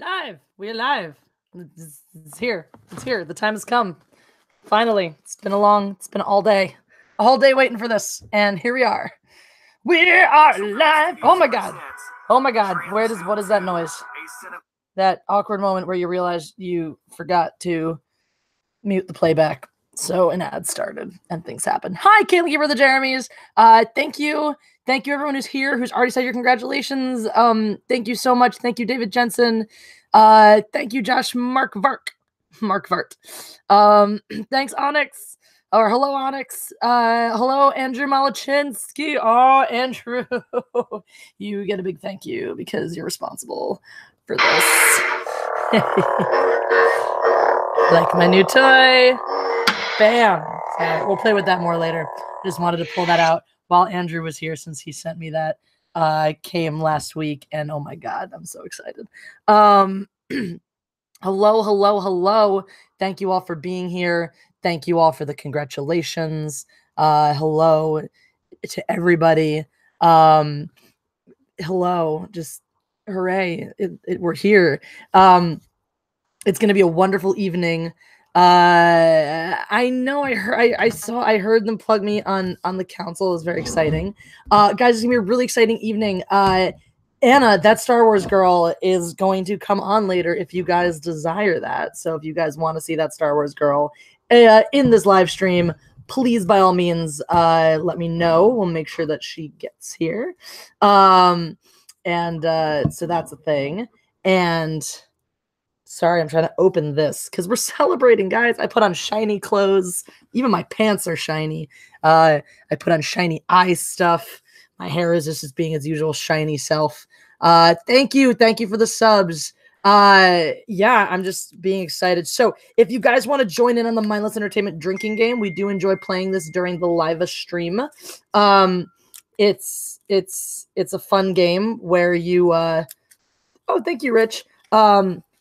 Live. We're live. It's here. It's here. The time has come. Finally. It's been all day. A whole day waiting for this. And here we are. We are live. Oh my god. Oh my god. What is that noise? That awkward moment where you realize you forgot to mute the playback. So an ad started and things happened. Hi, Kaylee Giver the Jeremys. Thank you. Thank you everyone who's here, who's already said your congratulations. Thank you so much. Thank you, David Jensen. Thank you, Josh Mark Vart. Thanks, Onyx. Or hello, Onyx. Hello, Andrew Malachinsky. Oh, Andrew. You get a big thank you because you're responsible for this. Like my new toy. Bam. Okay, we'll play with that more later. Just wanted to pull that out while Andrew was here since he sent me that. Came last week, and oh my god, I'm so excited. Hello. Thank you all for being here. Thank you all for the congratulations. Hello to everybody. Hello, just hooray. We're here. It's going to be a wonderful evening. I know I heard them plug me on the council. It was very exciting. Guys, it's gonna be a really exciting evening. Anna, that Star Wars girl, is going to come on later if you guys desire that. So if you guys want to see that Star Wars girl in this live stream, please by all means let me know. We'll make sure that she gets here. So that's a thing. And sorry, I'm trying to open this because we're celebrating, guys. I put on shiny clothes. Even my pants are shiny. I put on shiny eye stuff. My hair is just being its usual shiny self. Thank you for the subs. Yeah, I'm just being excited. So if you guys want to join in on the Mindless Entertainment drinking game, we do enjoy playing this during the live stream. It's a fun game where you oh, thank you, Rich.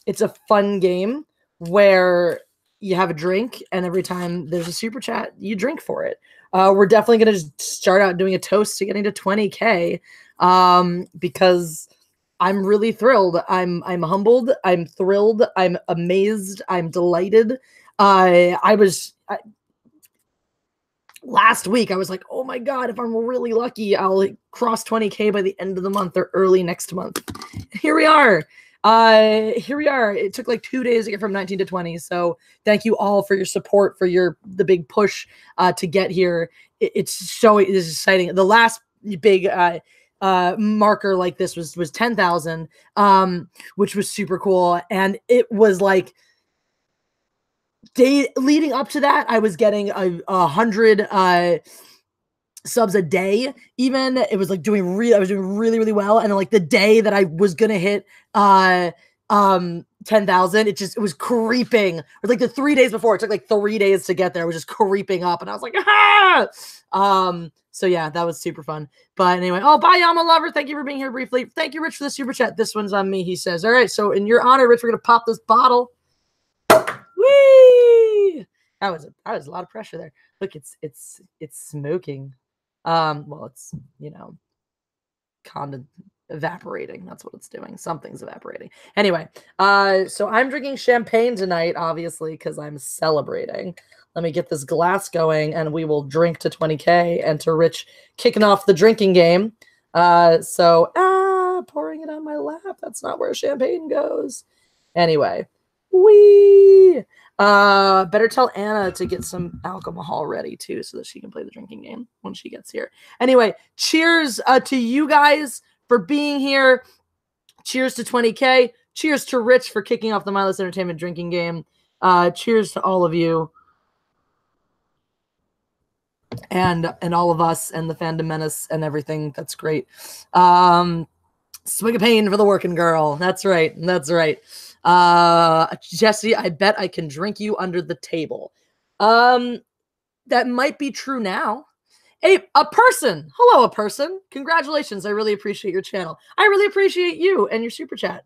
It's a fun game where you have a drink, and every time there's a super chat, you drink for it. We're definitely going to start out doing a toast to getting to 20K because I'm really thrilled. I'm humbled. I'm thrilled. I'm amazed. I'm delighted. Last week, I was like, oh my god, if I'm really lucky, I'll cross 20K by the end of the month or early next month. Here we are. It took like 2 days to get from 19 to 20. So thank you all for your support, for the big push to get here. It's exciting. The last big marker like this was 10,000, which was super cool. And it was like day leading up to that, I was getting 100 subs a day. Even it was like I was doing really well, and then like the day that I was gonna hit 10,000, it was creeping. It was like the 3 days before. It took like 3 days to get there. It was just creeping up, and I was like, ah! So yeah, that was super fun. But anyway, oh, bye, Yama Lover. Thank you for being here briefly. Thank you, Rich, for the super chat. This one's on me, he says. All right, so in your honor, Rich, we're gonna pop this bottle. Whee! That was a lot of pressure there. Look, it's smoking. Well, it's, evaporating. That's what it's doing. Something's evaporating. Anyway, so I'm drinking champagne tonight, obviously, because I'm celebrating. Let me get this glass going, and we will drink to 20K and to Rich kicking off the drinking game. Pouring it on my lap. That's not where champagne goes. Anyway, better tell Anna to get some alcohol ready too, so that she can play the drinking game when she gets here. Anyway, cheers to you guys for being here. Cheers to 20K. Cheers to Rich for kicking off the Mindless Entertainment drinking game. Cheers to all of you and all of us and the Fandom Menace and everything. That's great. Swig of pain for the working girl. That's right. Jesse, I bet I can drink you under the table. That might be true now. A person. Hello, a person. Congratulations. I really appreciate your channel. I really appreciate you and your super chat.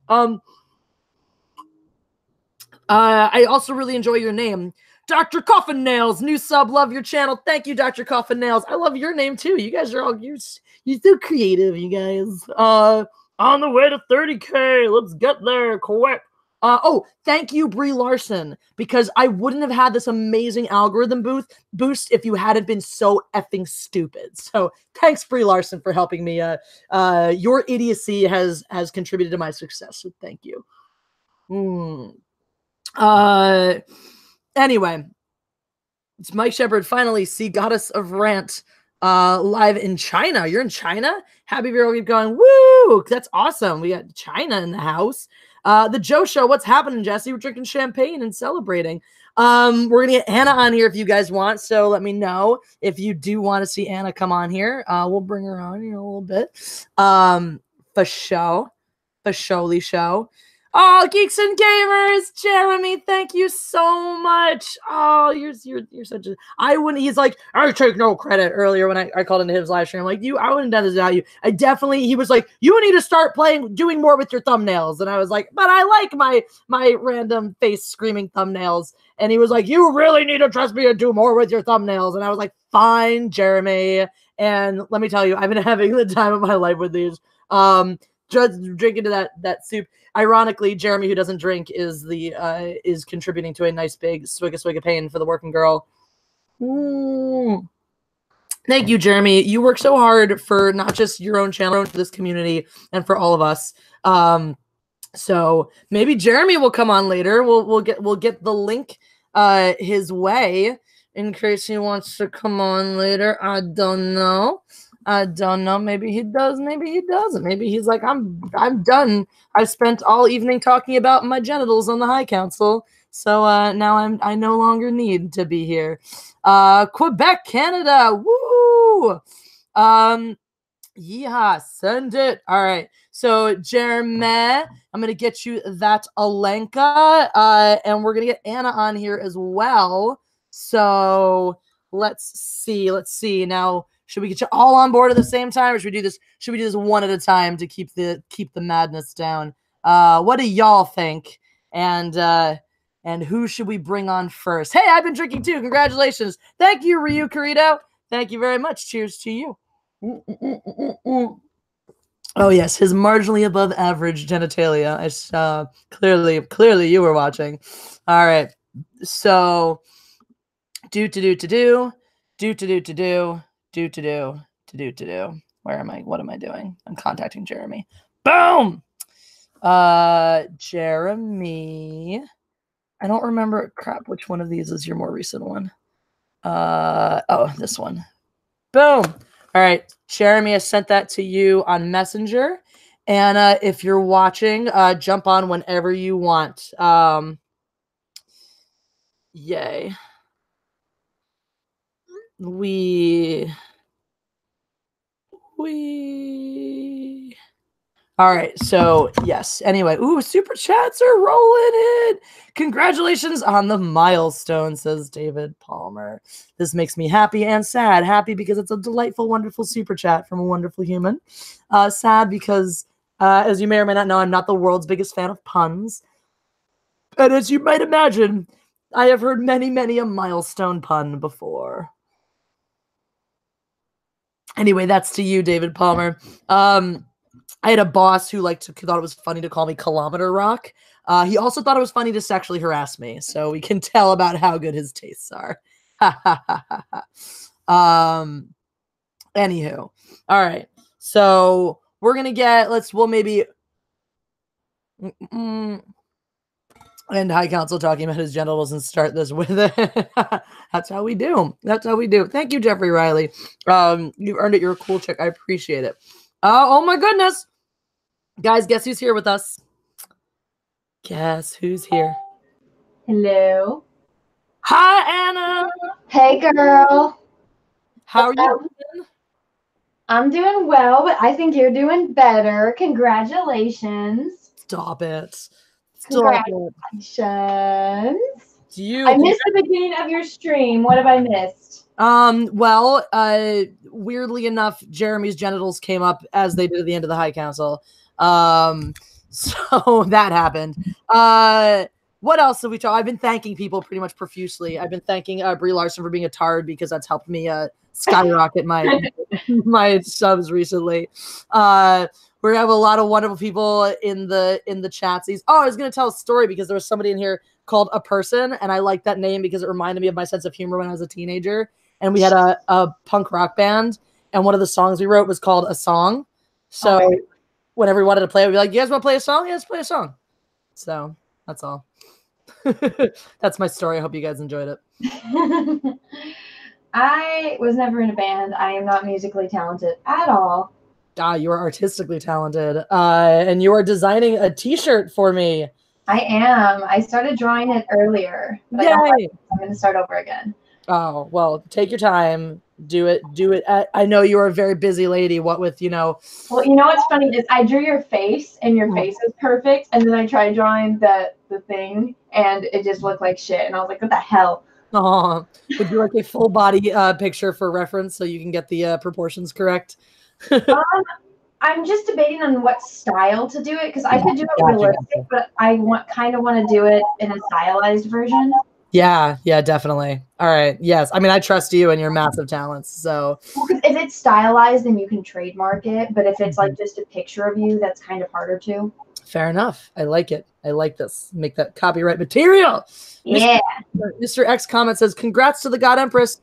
I also really enjoy your name. Dr. Coffin Nails, new sub, love your channel. Thank you, Dr. Coffin Nails. I love your name too. You guys are all, you're so creative, you guys. On the way to 30K. Let's get there quick. Oh, thank you, Brie Larson, because I wouldn't have had this amazing algorithm boost if you hadn't been so effing stupid. So thanks, Brie Larson, for helping me. Your idiocy has contributed to my success. So thank you. Anyway, it's Mike Shepard. Finally, see Goddess of Rant live in China. You're in China? Happy Vero, keep going. Woo! That's awesome. We got China in the house. The Joe Show. What's happening, Jesse? We're drinking champagne and celebrating. We're gonna get Anna on here if you guys want. So let me know if you do want to see Anna come on here. We'll bring her on in a little bit. For show. For Showly Show. Oh, Geeks and Gamers, Jeremy, thank you so much. Oh, you're such a. I wouldn't. He's like, I take no credit. Earlier when I called into his live stream, I'm like, I wouldn't have done this without you. I definitely. He was like, you need to start doing more with your thumbnails, and I was like, but I like my random face screaming thumbnails, and he was like, you really need to trust me and do more with your thumbnails, and I was like, fine, Jeremy. And let me tell you, I've been having the time of my life with these. Just drinking to that soup. Ironically, Jeremy, who doesn't drink, is contributing to a nice big swig of pain for the working girl. Ooh. Thank you, Jeremy. You work so hard for not just your own channel, for this community, and for all of us. So maybe Jeremy will come on later. We'll get the link his way in case he wants to come on later. I don't know. Maybe he does. Maybe he doesn't. Maybe he's like, I'm done. I've spent all evening talking about my genitals on the High Council, so now I no longer need to be here. Quebec, Canada. Woo! Yeah, send it. All right. So, Jeremy, I'm gonna get you that Alenka, and we're gonna get Anna on here as well. So let's see now. Should we get you all on board at the same time, or should we do this? Should we do this one at a time to keep the madness down? What do y'all think? And who should we bring on first? Hey, I've been drinking too. Congratulations! Thank you, Ryu Carito. Thank you very much. Cheers to you. Oh yes, his marginally above average genitalia. I clearly you were watching. All right, so do. Where am I? What am I doing? I'm contacting Jeremy. Boom! Jeremy. I don't remember. Crap, which one of these is your more recent one? Oh, this one. Boom! All right, Jeremy, I sent that to you on Messenger. And if you're watching, jump on whenever you want. Yay. All right, so yes. Anyway, ooh, super chats are rolling in. Congratulations on the milestone, says David Palmer. This makes me happy and sad. Happy because it's a delightful, wonderful super chat from a wonderful human. Sad because, as you may or may not know, I'm not the world's biggest fan of puns. And as you might imagine, I have heard many, many a milestone pun before. Anyway, that's to you, David Palmer. I had a boss who thought it was funny to call me Kilometer Rock. He also thought it was funny to sexually harass me, so we can tell about how good his tastes are. Anywho, all right. So we're gonna we'll maybe end High Council talking about his genitals and start this with it. That's how we do. That's how we do. Thank you, Jeffrey Riley. You've earned it. You're a cool chick. I appreciate it. Oh my goodness. Guys, guess who's here with us? Guess who's here? Hello. Hi, Anna. Hey, girl. How are you doing? I'm doing well, but I think you're doing better. Congratulations. Stop it. Congratulations. I missed the beginning of your stream. What have I missed? Well, weirdly enough, Jeremy's genitals came up as they did at the end of the High Council. So that happened. What else have we talked? I've been thanking people pretty much profusely. I've been thanking Brie Larson for being a tard because that's helped me skyrocket my subs recently. We have a lot of wonderful people in the chats. Oh, I was gonna tell a story because there was somebody in here called A Person, and I like that name because it reminded me of my sense of humor when I was a teenager. And we had a punk rock band, and one of the songs we wrote was called A Song. So whenever we wanted to play, we'd be like, "You guys want to play a song? Yeah, let's play a song." So that's all. That's my story. I hope you guys enjoyed it. I was never in a band. I am not musically talented at all. You are artistically talented. And you are designing a t-shirt for me. I am. I started drawing it earlier, but I'm going to start over again. Oh, well, take your time. Do it. I know you are a very busy lady. What with, Well, you know what's funny is I drew your face, and your face is perfect, and then I tried drawing the thing, and it just looked like shit, and I was like, what the hell? Oh, would you like a full body picture for reference so you can get the proportions correct? I'm just debating on what style to do it, because I could do it realistic, but I kind of want to do it in a stylized version. Yeah, definitely. All right. Yes. I mean, I trust you and your massive talents. So if it's stylized, then you can trademark it. But if it's like just a picture of you, that's kind of harder to. Fair enough. I like it. I like this. Make that copyright material. Yeah. Mr. X comment says, "Congrats to the God Empress.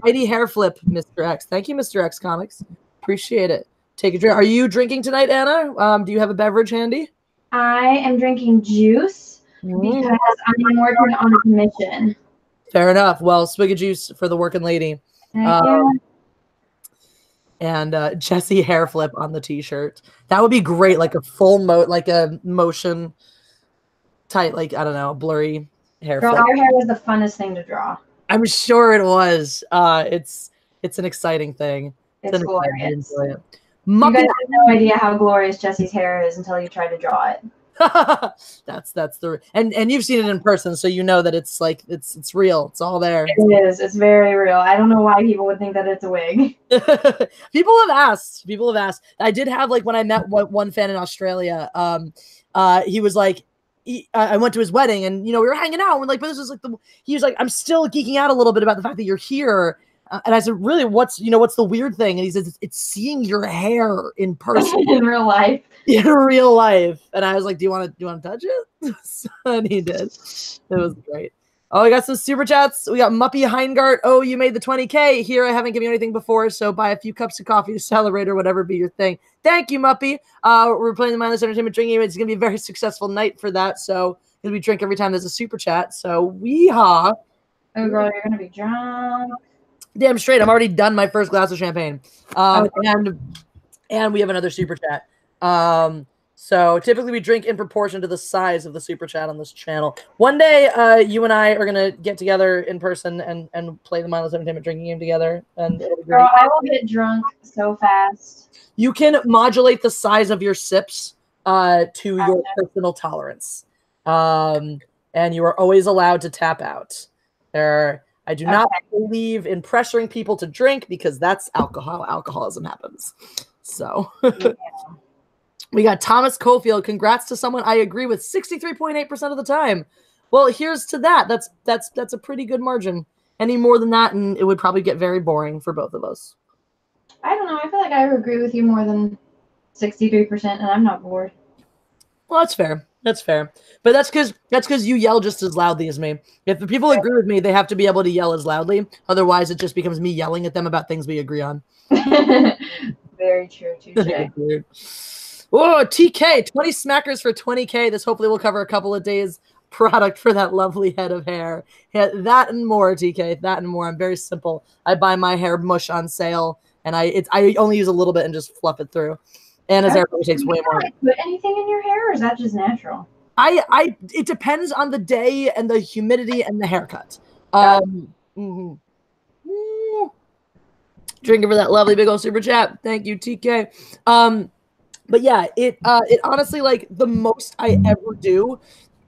Mighty hair flip, Mr. X." Thank you, Mr. X Comics. Appreciate it. Take a drink. Are you drinking tonight, Anna? Do you have a beverage handy? I am drinking juice because I'm working on a commission. Fair enough. Well, swig of juice for the working lady. And Jesse hair flip on the t-shirt. That would be great. Like a full like a motion tight, like, I don't know, blurry hair flip. Your hair was the funnest thing to draw. I'm sure it was. It's an exciting thing. It's glorious. You guys have no idea how glorious Jesse's hair is until you try to draw it. that's the and you've seen it in person, so you know that it's like it's real. It's all there. It is. It's very real. I don't know why people would think that it's a wig. People have asked. I did have, like, when I met one fan in Australia, he was like, I went to his wedding, and we were hanging out, and like, but this was like he was like, "I'm still geeking out a little bit about the fact that you're here." And I said, "Really, what's the weird thing?" And he says, "It's seeing your hair in person, in real life." In real life. And I was like, "Do you want to touch it?" And he did. It was great. Oh, we got some super chats. We got Muppy Heingart. "Oh, you made the 20K. Here, I haven't given you anything before, so buy a few cups of coffee to celebrate or whatever be your thing." Thank you, Muppy. We're playing the Mindless Entertainment drinking game. It's going to be a very successful night for that. So we drink every time there's a super chat. So weehaw. Oh, girl, you're going to be drunk. Damn straight. I'm already done my first glass of champagne. And we have another super chat. So typically we drink in proportion to the size of the super chat on this channel. One day, you and I are gonna get together in person and play the Mindless Entertainment drinking game together. And it'll be great. Girl, I will get drunk so fast. You can modulate the size of your sips to your personal tolerance. And you are always allowed to tap out. I do not believe in pressuring people to drink because that's alcohol. Alcoholism happens. So we got Thomas Cofield. "Congrats to someone I agree with 63.8% of the time." Well, here's to that. That's a pretty good margin. Any more than that, and it would probably get very boring for both of us. I don't know. I feel like I agree with you more than 63%, and I'm not bored. Well, that's fair. But that's because you yell just as loudly as me. If the people agree with me, they have to be able to yell as loudly. Otherwise, it just becomes me yelling at them about things we agree on. Very true. Touche. Oh, TK, 20 smackers for 20K. This hopefully will cover a couple of days product for that lovely head of hair. Yeah, that and more, TK. That and more. I'm very simple. I buy my hair mush on sale, and I only use a little bit and just fluff it through. Anna's hair probably takes way more. Put anything in your hair, or is that just natural? It depends on the day and the humidity and the haircut. Drinking for that lovely big old super chat. Thank you, TK. But yeah, it honestly, like, the most I ever do,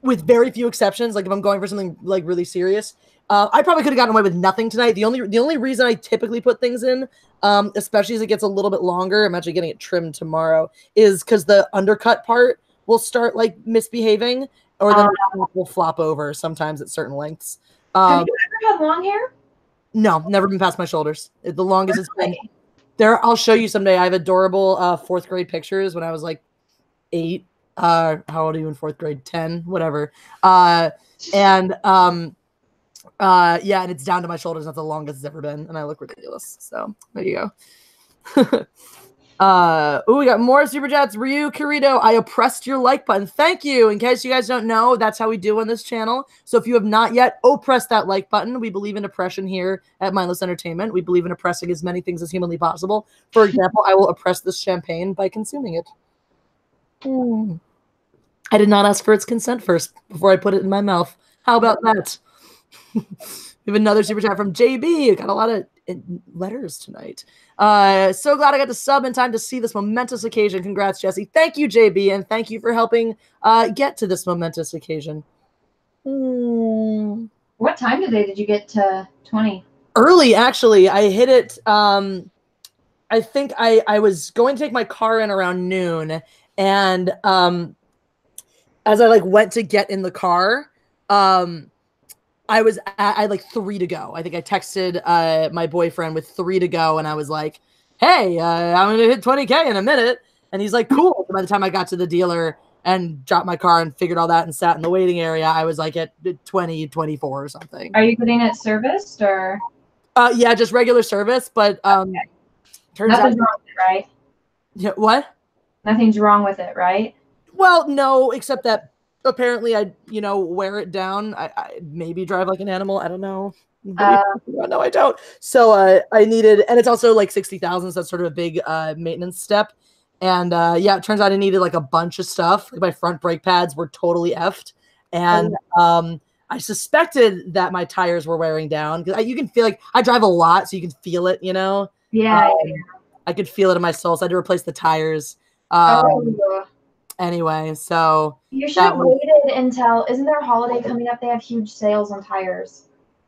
with very few exceptions, like if I'm going for something like really serious, I probably could have gotten away with nothing tonight. The only reason I typically put things in, especially as it gets a little bit longer, I'm actually getting it trimmed tomorrow, is because the undercut part will start like misbehaving, or then will flop over sometimes at certain lengths. Have you ever had long hair? No, never been past my shoulders. The longest it's been. Really? There, I'll show you someday. I have adorable fourth grade pictures when I was like 8. How old are you in fourth grade? 10, whatever. And yeah, and it's down to my shoulders. That's the longest it's ever been, and I look ridiculous. So there you go. We got more super chats. Ryu Kirito, I oppressed your like button. Thank you. In case you guys don't know, that's how we do on this channel. So if you have not yet oppressed that like button, we believe in oppression here at Mindless Entertainment. We believe in oppressing as many things as humanly possible. For example, I will oppress this champagne by consuming it. I did not ask for its consent first before I put it in my mouth. How about that? We have another super chat from JB. Got a lot of letters tonight. So glad I got to sub in time to see this momentous occasion. Congrats, Jesse. Thank you, JB, and thank you for helping get to this momentous occasion. What time today did you get to 20? Early, actually. I hit it. I think I was going to take my car in around noon, and as I like went to get in the car, I had like 3 to go. I think I texted my boyfriend with 3 to go, and I was like, hey, I'm going to hit 20K in a minute. And he's like, cool. By the time I got to the dealer and dropped my car and figured all that and sat in the waiting area, I was like at 20, 24 or something. Are you getting it serviced or? Yeah, just regular service, but okay. Turns Nothing's out, wrong with it, right? Yeah, what? Nothing's wrong with it, right? Well, no, except that apparently I, wear it down. I maybe drive like an animal. I don't know. No, I don't. So I needed, and it's also like 60,000. So that's sort of a big maintenance step. And yeah, it turns out I needed like a bunch of stuff. Like my front brake pads were totally effed. And I suspected that my tires were wearing down because you can feel like I drive a lot, so you can feel it, Yeah. I could feel it in my soul. So I had to replace the tires. Anyway, so you should have waited until. Isn't there a holiday coming up? They have huge sales on tires.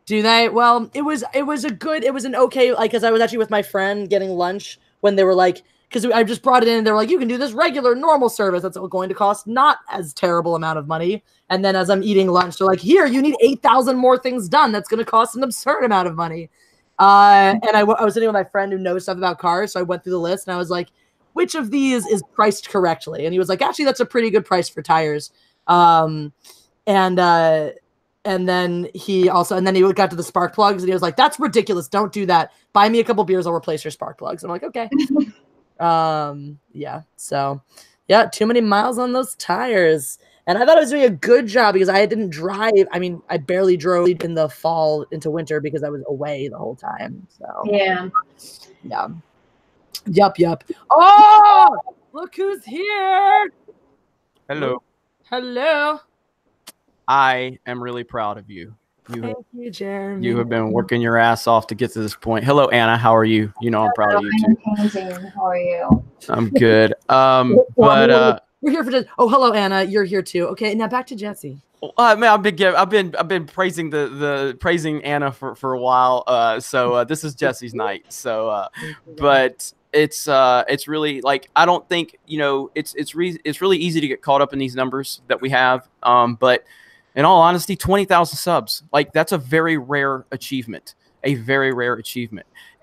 Do they? Well, it was an okay, like, because I was actually with my friend getting lunch when they were like, because I just brought it in and they were like, you can do this regular normal service that's going to cost not as terrible amount of money. And then as I'm eating lunch, they're like, here, you need 8,000 more things done. That's going to cost an absurd amount of money. And I was sitting with my friend who knows stuff about cars, so I went through the list and I was like, which of these is priced correctly? And he was like, actually, that's a pretty good price for tires. And then he got to the spark plugs and he was like, that's ridiculous. Don't do that. Buy me a couple beers. I'll replace your spark plugs. I'm like, okay. Yeah. So yeah, too many miles on those tires. And I thought I was doing a good job because I didn't drive. I mean, I barely drove in the fall into winter because I was away the whole time. So yeah. Yup. Oh, look who's here. Hello. I am really proud of you. Thank you, Jeremy. You have been working your ass off to get to this point. Hello, Anna. How are you? You know I'm proud of you too. How are you? I'm good. But we're here for this. Oh, hello, Anna. You're here too. Okay, now back to Jesse. Man, I've been praising praising Anna for a while. So this is Jesse's night. So but it's really like, I don't think, it's really easy to get caught up in these numbers that we have. But in all honesty, 20,000 subs, like, that's a very rare achievement,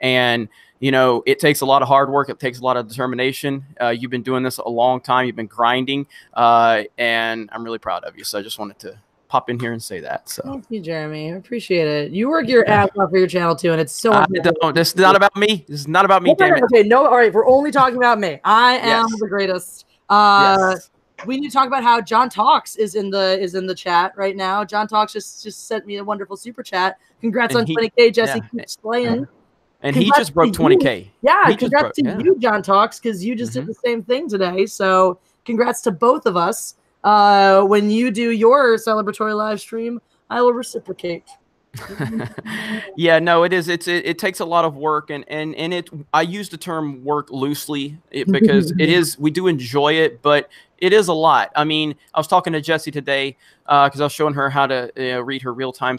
And, it takes a lot of hard work. It takes a lot of determination. You've been doing this a long time. You've been grinding, and I'm really proud of you. So I just wanted to pop in here and say that. So thank you, Jeremy. I appreciate it. You work your ass off for your channel too, and it's so. This is not about me. This is not about me. Damn it. Okay, no. All right, we're only talking about me. I am the greatest. Yes. We need to talk about how John Talks is in the chat right now. John Talks just sent me a wonderful super chat. Congrats on 20K, Jesse. Keeps playing. And he just broke 20K. Yeah, congrats to you, John Talks, because you just did the same thing today. So congrats to both of us. When you do your celebratory live stream, I will reciprocate. Yeah, no, it is. It takes a lot of work, and I use the term work loosely because we do enjoy it, but it is a lot. I mean, I was talking to Jessie today because I was showing her how to read her real time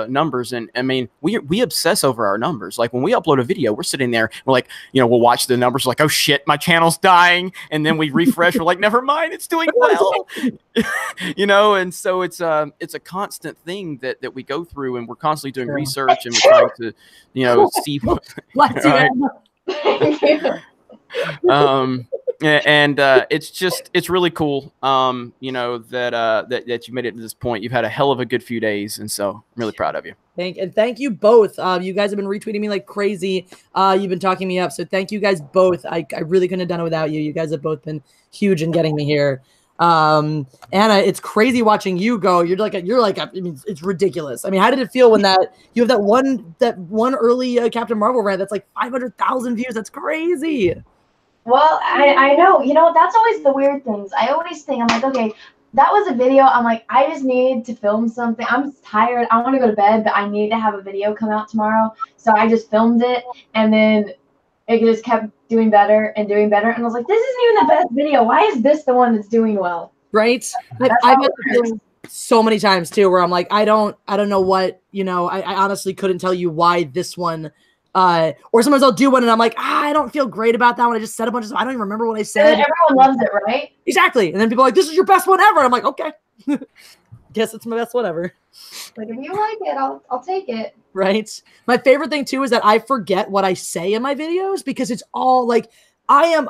numbers, and I mean, we obsess over our numbers. Like when we upload a video, we're sitting there, we're like, we'll watch the numbers, like, oh shit, my channel's dying, and then we refresh, we're like, never mind, it's doing well, and so it's a constant thing that we go through, and we're constantly doing research, and we're trying to see. And it's really cool, that you made it to this point. You've had a hell of a good few days, and so I'm really proud of you. Thank you both. You guys have been retweeting me like crazy. You've been talking me up, so thank you guys both. I really couldn't have done it without you. You guys have both been huge in getting me here. Anna, it's crazy watching you go. You're like, I mean, it's ridiculous. I mean, how did it feel when you have that one early Captain Marvel rant that's like 500,000 views? That's crazy. Well, I know, that's always the weird things. I always think, I'm like, okay, that was a video. I'm like, I just need to film something. I'm tired. I want to go to bed, but I need to have a video come out tomorrow. So I just filmed it, and then it just kept doing better and doing better. And I was like, this isn't even the best video. Why is this the one that's doing well? Right? I've had feeling so many times too, where I'm like, I don't know what, I honestly couldn't tell you why this one. Or sometimes I'll do one and I'm like, I don't feel great about that one. I just said a bunch of stuff. I don't even remember what I said. And everyone loves it, right? Exactly. And then people are like, this is your best one ever. And I'm like, okay. Guess it's my best one ever. Like, if you like it, I'll take it. Right. My favorite thing too is that I forget what I say in my videos, because it's all like, I am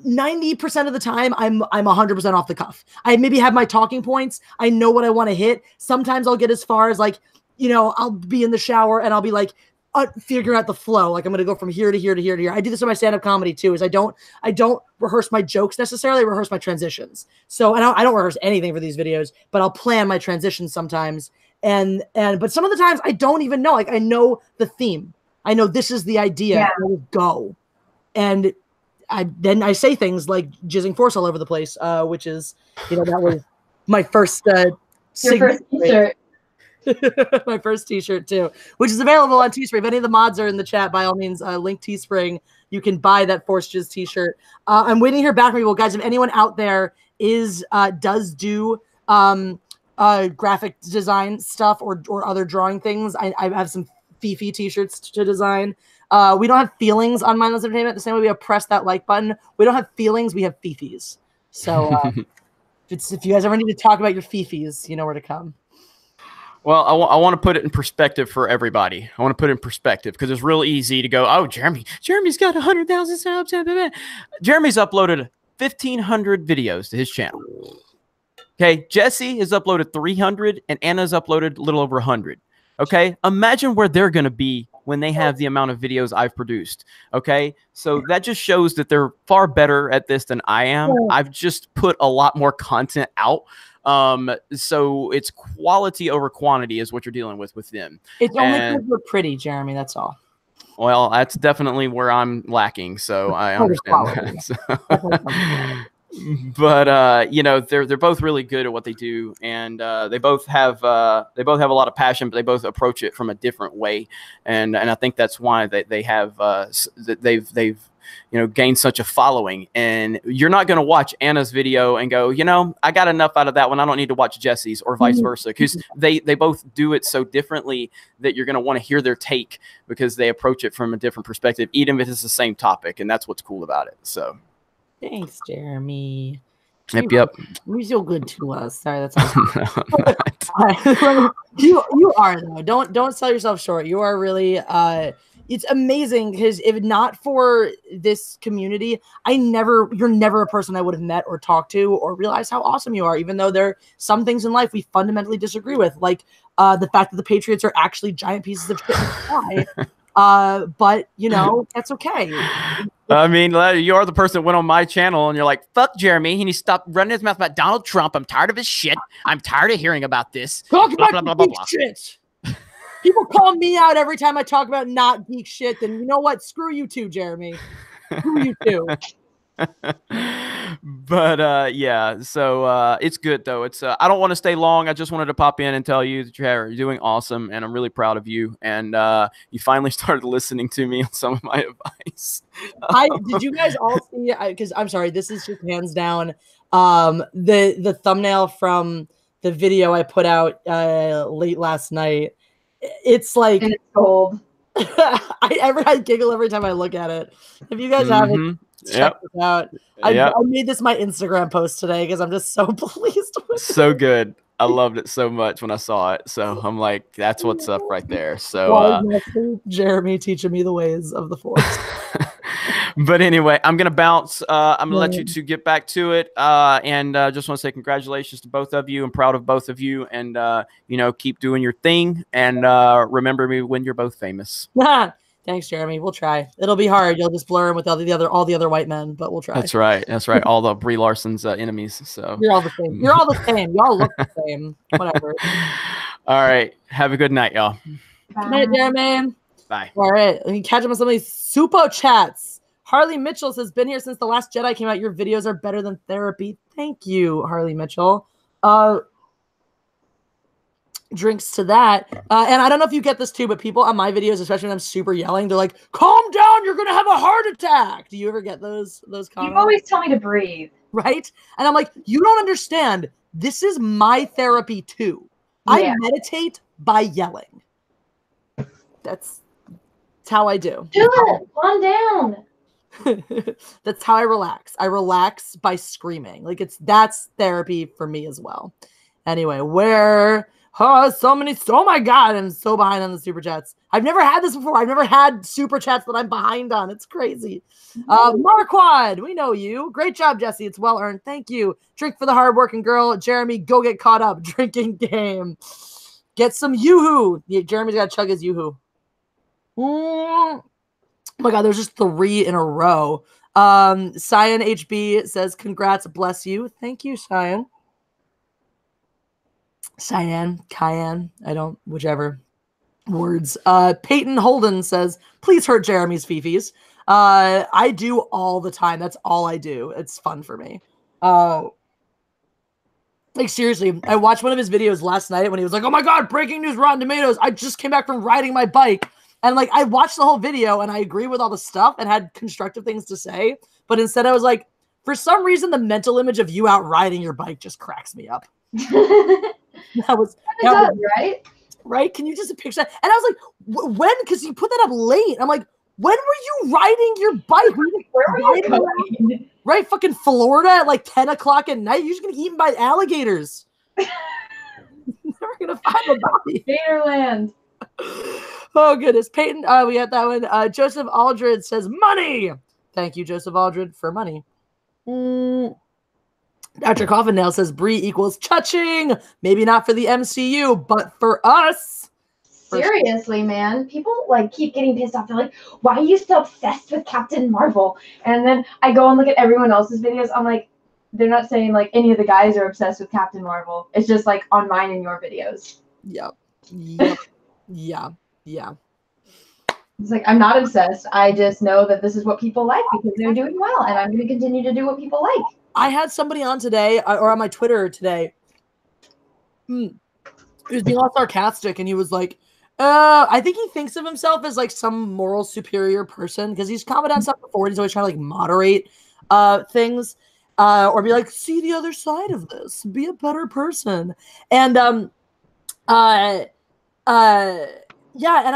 90% of the time I'm 100% off the cuff. I maybe have my talking points. I know what I want to hit. Sometimes I'll get as far as like, I'll be in the shower and I'll be like, figure out the flow. Like, I'm going to go from here to here to here to here. I do this in my stand-up comedy too, is I don't rehearse my jokes necessarily. I rehearse my transitions. So, and I don't rehearse anything for these videos, but I'll plan my transitions sometimes. But some of the times I don't even know, like, I know the theme. I know this is the idea. Yeah. I will go. And then I say things like jizzing force all over the place, which is, that was my first, your first t-shirt. My first t-shirt too, which is available on Teespring. If any of the mods are in the chat, by all means, link Teespring. You can buy that Force Jizz t-shirt. I'm waiting to hear back from people, guys. If anyone out there does do graphic design stuff or other drawing things, I have some Fifi t-shirts to design. We don't have feelings on Mindless Entertainment. The same way we have press that like button. We don't have feelings. We have Fifis. So if you guys ever need to talk about your Fifis, you know where to come. Well, I want to put it in perspective for everybody. I want to put it in perspective because it's real easy to go, oh, Jeremy's got 100,000 subs. Jeremy's uploaded 1,500 videos to his channel. Okay, Jesse has uploaded 300 and Anna's uploaded a little over 100. Okay, imagine where they're going to be when they have the amount of videos I've produced. Okay, so that just shows that they're far better at this than I am. I've just put a lot more content out. So it's quality over quantity is what you're dealing with them. It's only because we're pretty, Jeremy. That's all. Well, that's definitely where I'm lacking. So I understand that. But they're both really good at what they do, and they both have a lot of passion, but they both approach it from a different way, and I think that's why they've gained such a following. And you're not going to watch Anna's video and go, I got enough out of that one, I don't need to watch Jesse's, or vice versa, because they both do it so differently that you're going to want to hear their take because they approach it from a different perspective, even if it's the same topic, and that's what's cool about it. So thanks, Jeremy. Yep. You're so good to us. Sorry, that's you are though. Don't sell yourself short. You are really it's amazing, because if not for this community, you're never a person I would have met or talked to or realized how awesome you are, even though there are some things in life we fundamentally disagree with, like the fact that the Patriots are actually giant pieces of shit in the sky. But that's okay. I mean, you are the person that went on my channel and you're like, fuck Jeremy, he needs to stop running his mouth about Donald Trump. I'm tired of his shit. I'm tired of hearing about this. Talk about blah, blah, blah, shit. People call me out every time I talk about not geek shit. Then you know what? Screw you too, Jeremy. Screw you too. But yeah, so it's good though. It's I don't want to stay long. I just wanted to pop in and tell you that you're doing awesome, and I'm really proud of you. And you finally started listening to me on some of my advice. Did you guys all see? Because I'm sorry, this is just hands down The thumbnail from the video I put out late last night, it's like And it's gold. I giggle every time I look at it. If you guys haven't checked this out, I made this my Instagram post today because I'm just so pleased with So it. good. I loved it so much when I saw it. So I'm like, that's what's up right there. So Jeremy teaching me the ways of the Force. But anyway, I'm gonna bounce. I'm gonna let you two get back to it, and just want to say congratulations to both of you. I'm proud of both of you, and you know, keep doing your thing, and remember me when you're both famous. Thanks, Jeremy. We'll try. It'll be hard. You'll just blur in with all the other white men, but we'll try. That's right. That's right. All the Brie Larson's enemies. So you're all the same. You're all the same. Y'all look the same. Whatever. All right. Have a good night, y'all. Good night, Jeremy. Bye. All right. You can catch up on some of these super chats. Harley Mitchell says, been here since The Last Jedi came out. Your videos are better than therapy. Thank you, Harley Mitchell. Drinks to that. And I don't know if you get this too, but people on my videos, especially when I'm super yelling, they're like, calm down, you're going to have a heart attack. Do you ever get those comments? You always tell me to breathe. Right? And I'm like, you don't understand. This is my therapy too. Yeah. I meditate by yelling. That's how I do. Do it. Calm down. That's how I relax. I relax by screaming. Like that's therapy for me as well. Anyway, oh my God, I'm so behind on the super chats. I've never had this before. I've never had super chats that I'm behind on. It's crazy. Marquand, we know you. Great job, Jesse. It's well earned. Thank you. Drink for the hardworking girl. Jeremy, go get caught up. Drinking game. Get some Yoo-hoo. Yeah, Jeremy's got to chug his Yoo-hoo. Oh my God, there's just 3 in a row. Cyan HB says, congrats, bless you. Thank you, Cyan. Cayenne, whichever words. Peyton Holden says, please hurt Jeremy's fifis. I do all the time. That's all I do. It's fun for me. Like seriously, I watched one of his videos last night when he was like, oh my God, breaking news, Rotten Tomatoes. I just came back from riding my bike. And like, I watched the whole video and I agree with all the stuff and had constructive things to say. But instead I was like, for some reason, the mental image of you out riding your bike just cracks me up. that was right? Right? Can you just picture that? And I was like, when? Because you put that up late. I'm like, when were you riding your bike? Where were you going? Right? Fucking Florida at like 10 o'clock at night. You're just going to get eaten by alligators. Never going to find a body. Gatorland. Oh, goodness. Peyton, we got that one. Joseph Aldred says, money. Thank you, Joseph Aldred, for money. Dr. Coffindale says, Brie equals chuching. Maybe not for the MCU, but for us. Seriously, man. People like keep getting pissed off. They're like, why are you so obsessed with Captain Marvel? And then I go and look at everyone else's videos. I'm like, they're not saying like any of the guys are obsessed with Captain Marvel. It's just like on mine and your videos. Yep. Yeah. It's like, I'm not obsessed. I just know that this is what people like because they're doing well. And I'm going to continue to do what people like. I had somebody on today or on my Twitter today. He was being all sarcastic and he was like, I think he thinks of himself as like some moral superior person because he's commented on stuff before. He's always trying to like moderate things or be like, see the other side of this, be a better person. And yeah, and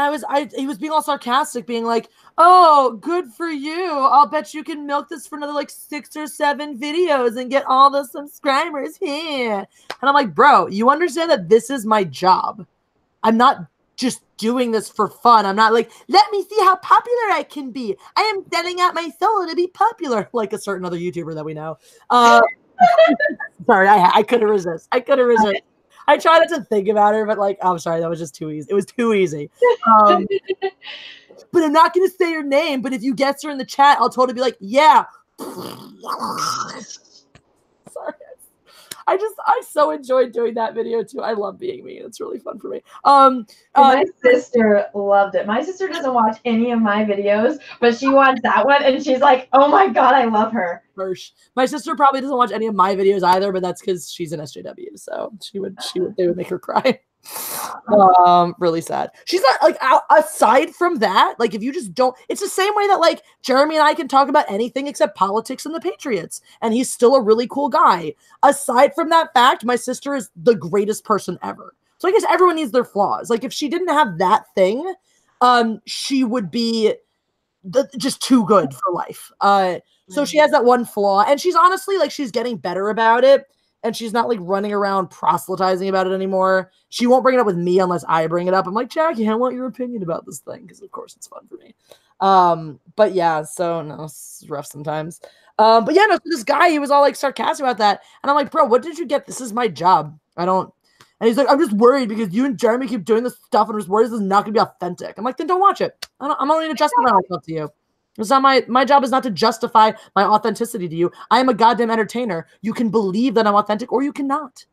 he was being all sarcastic, being like, oh, good for you. I'll bet you can milk this for another like 6 or 7 videos and get all the subscribers here. And I'm like, bro, you understand that this is my job. I'm not just doing this for fun. I'm not like, let me see how popular I can be. I am selling out my soul to be popular, like a certain other YouTuber that we know. Sorry, I couldn't resist. I tried not to think about her, but like, I'm sorry, that was just too easy. It was too easy. But I'm not going to say her name, but if you guess her in the chat, I'll totally be like, yeah. Sorry. I so enjoyed doing that video too. I love being me. It's really fun for me. My sister loved it. My sister doesn't watch any of my videos, but she watched that one and she's like, oh my God, I love her. My sister probably doesn't watch any of my videos either, but that's because she's an SJW. So they would make her cry. Really sad. She's not like aside from that, like if you just don't, it's the same way that like Jeremy and I can talk about anything except politics and the Patriots, and he's still a really cool guy. Aside from that fact, my sister is the greatest person ever. So I guess everyone needs their flaws. Like if she didn't have that thing, she would be just too good for life. So she has that one flaw, and she's honestly like she's getting better about it. And she's not like running around proselytizing about it anymore. She won't bring it up with me unless I bring it up. I'm like, Jackie, I want your opinion about this thing because, of course, it's fun for me. But yeah, so no, it's rough sometimes. But yeah, no, so this guy, he was all like sarcastic about that, and I'm like, bro, what did you get? This is my job. I don't. And he's like, I'm just worried because you and Jeremy keep doing this stuff, and I'm just worried this is not gonna be authentic. I'm like, then don't watch it. I'm only gonna justify myself to you. It's not my job is not to justify my authenticity to you. I am a goddamn entertainer. You can believe that I'm authentic or you cannot.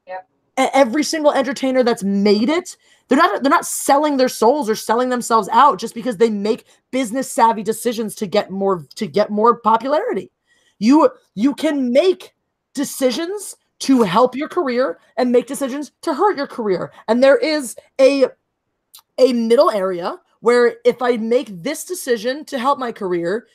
Yep. Every single entertainer that's made it, they're not selling their souls or selling themselves out just because they make business savvy decisions to get more popularity. You can make decisions to help your career and make decisions to hurt your career. And there is a middle area where if I make this decision to help my career,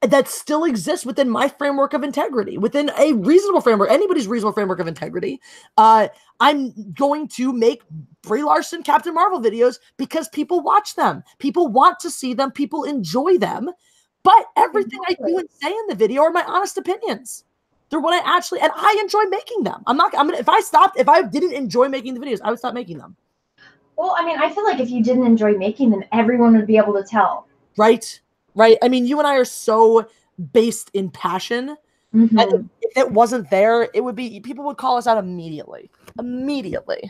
that still exists within my framework of integrity, within a reasonable framework, anybody's reasonable framework of integrity, I'm going to make Brie Larson Captain Marvel videos because people watch them. People want to see them. People enjoy them. But everything I do and say in the video are my honest opinions. They're what I actually, and I enjoy making them. If I didn't enjoy making the videos, I would stop making them. Well, I mean, I feel like if you didn't enjoy making them, everyone would be able to tell. Right. I mean, you and I are so based in passion. Mm-hmm. And if it wasn't there, people would call us out immediately.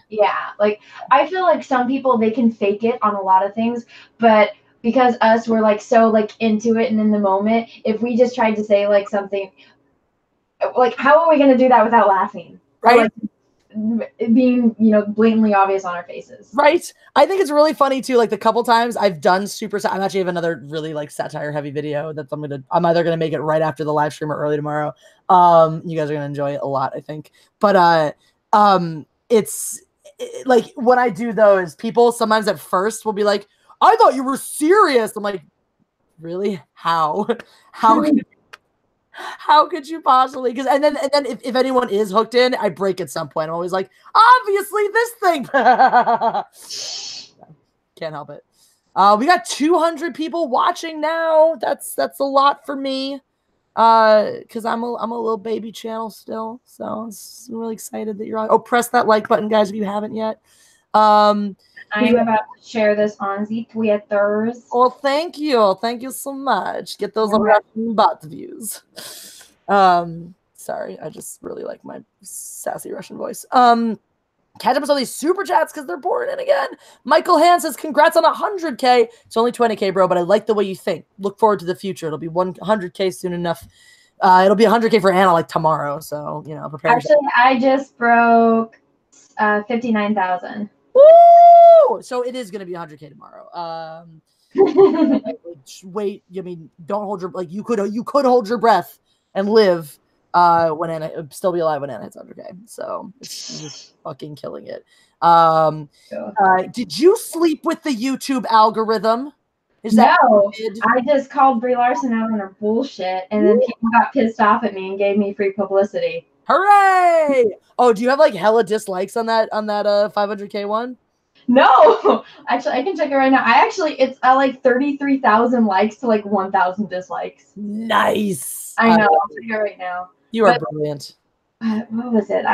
Yeah. Like, I feel like some people, they can fake it on a lot of things, but because we're like so like into it and in the moment, if we just tried to say like something, like how are we going to do that without laughing? Right. Or, like, being blatantly obvious on our faces. Right. I think it's really funny too, like the couple times I've done I'm actually have another really like satire heavy video that I'm either gonna make it right after the live stream or early tomorrow. You guys are gonna enjoy it a lot, I think. But it's like when I do those, people sometimes at first will be like, I thought you were serious. I'm like, really? How could you possibly? Because and then if anyone is hooked in, I break at some point. I'm always like, obviously this thing. Can't help it. We got 200 people watching now. That's a lot for me. Because I'm a little baby channel still, so I'm really excited that you're on. Oh, press that like button, guys, if you haven't yet. I'm about to share this on the Twitters. Well, thank you so much. Get those Russian bot views. Sorry, I just really like my sassy Russian voice. Catch up with all these super chats because they're pouring in again. Michael Hand says, congrats on 100K. It's only 20K, bro, but I like the way you think. Look forward to the future. It'll be 100K soon enough. It'll be 100K for Anna like tomorrow, so prepare. Actually, I just broke 59,000. Woo! So it is going to be 100K tomorrow. Wait, don't hold your you could hold your breath and live when Anna still be alive when Anna hits 100K. So it's just fucking killing it. Did you sleep with the YouTube algorithm? No, I just called Brie Larson out on her bullshit, and then people got pissed off at me and gave me free publicity. Hooray! Oh, do you have like hella dislikes on that 500K one? No, actually, I can check it right now. It's like 33,000 likes to like 1,000 dislikes. Nice. I know. I'll check it right now. You are brilliant. What was it?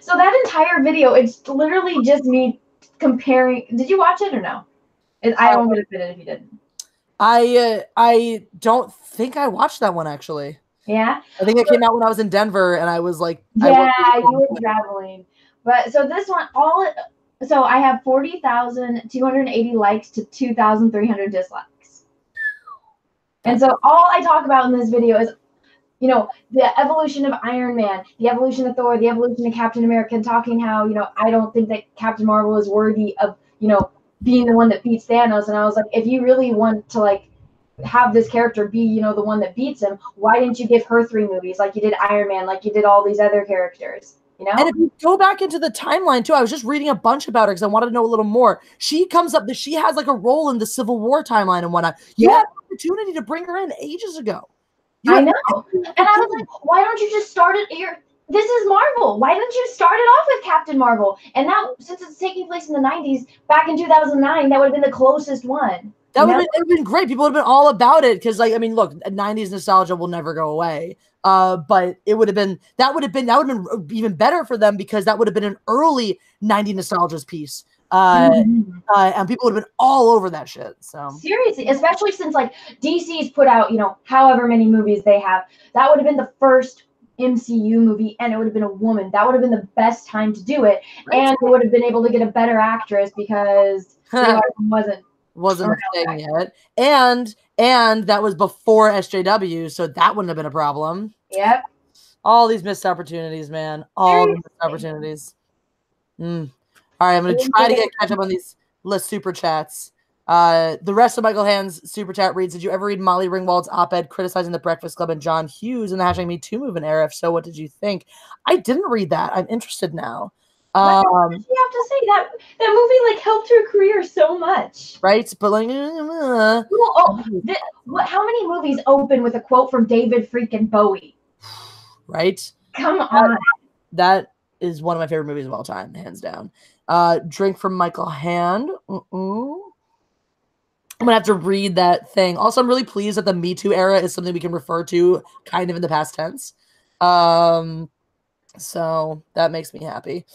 So that entire video, it's literally just me comparing. Did you watch it or no? I won't get offended if you didn't. I don't think I watched that one actually. Yeah. I think it came out when I was in Denver, and I was like, yeah, you were traveling. But so this one, so I have 40,280 likes to 2,300 dislikes. And so all I talk about in this video is, the evolution of Iron Man, the evolution of Thor, the evolution of Captain America, and talking how, I don't think that Captain Marvel is worthy of, being the one that beats Thanos. And I was like, if you really want to like have this character be, the one that beats him, why didn't you give her 3 movies like you did Iron Man, like you did all these other characters? You know? And if you go back into the timeline too, I was just reading a bunch about her because I wanted to know a little more. She comes up that she has like a role in the Civil War timeline and whatnot. You had an opportunity to bring her in ages ago. I know. And I was like, why don't you just start it here? This is Marvel. Why didn't you start it off with Captain Marvel? And now, since it's taking place in the 90s, back in 2009, that would have been the closest one. That would have been great. People would have been all about it because, like, I mean, look, 90s nostalgia will never go away. But it would have been even better for them because that would have been an early 90s nostalgia piece. And people would have been all over that shit. So seriously, especially since like DC's put out, you know, however many movies they have, that would have been the first MCU movie, and it would have been a woman. That would have been the best time to do it, and they would have been able to get a better actress because wasn't a thing yet, and that was before SJW, so that wouldn't have been a problem. Yep. All these missed opportunities, man. All the missed opportunities. All right, I'm gonna try to catch up on these list super chats. The rest of Michael Hand's super chat reads: Did you ever read Molly Ringwald's op-ed criticizing the Breakfast Club and John Hughes in the #MeToo movement era? If so, what did you think? I didn't read that. I'm interested now. What did you have to say? That movie like helped her career so much, right? But like, how many movies open with a quote from David freaking Bowie? Right? Come on. That is one of my favorite movies of all time, hands down. Drink from Michael Hand. I'm gonna have to read that thing. Also, I'm really pleased that the Me Too era is something we can refer to kind of in the past tense. So that makes me happy.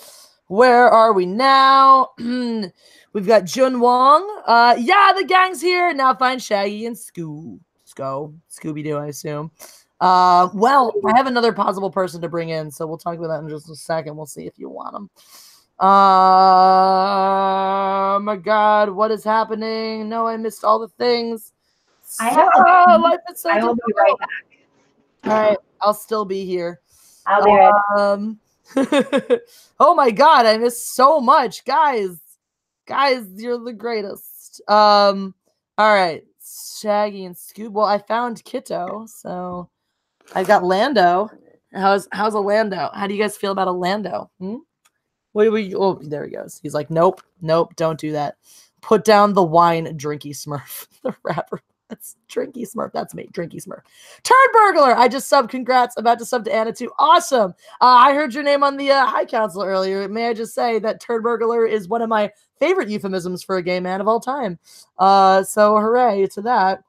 Where are we now? We've got Jun Wong. Yeah, the gang's here. Now find Shaggy and Scooby-Doo, I assume. Well, I have another possible person to bring in, so we'll talk about that in just a second. We'll see if you want them. Oh my God, what is happening? No, I missed all the things. Life is so I will be right back. All right, I'll still be here. I'll be right back. Oh my God, I missed so much, guys, you're the greatest. All right, Shaggy and Scoob. Well, I found Kitto, so I got Lando. How's a Lando? How do you guys feel about a Lando? What do we? Oh, there he goes. He's like, nope, don't do that. Put down the wine, Drinky Smurf. The rapper. That's Drinky Smurf. That's me, Drinky Smurf. Turd Burglar. I just subbed. Congrats. About to sub to Anna too. Awesome. I heard your name on the High Council earlier. May I just say that Turd Burglar is one of my favorite euphemisms for a gay man of all time. So hooray to that.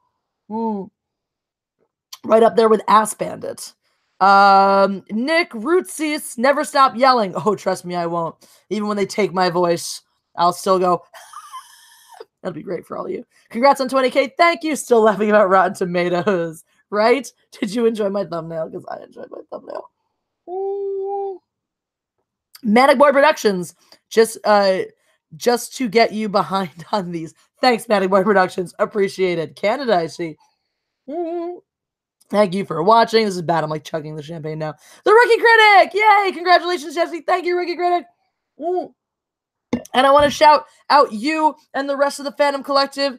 Right up there with Ass Bandit. Nick Rootsis, never stop yelling. Oh, trust me, I won't. Even when they take my voice, I'll still go. That'll be great for all of you. Congrats on 20K. Thank you. Still laughing about Rotten Tomatoes, right? Did you enjoy my thumbnail? Because I enjoyed my thumbnail. Manic Boy Productions, just to get you behind on these. Thanks, Manic Boy Productions. Appreciated. Canada, I see. Thank you for watching. This is bad. I'm like chugging the champagne now. The Rookie Critic! Yay! Congratulations, Jesse. Thank you, Rookie Critic. And I want to shout out you and the rest of the Phantom Collective,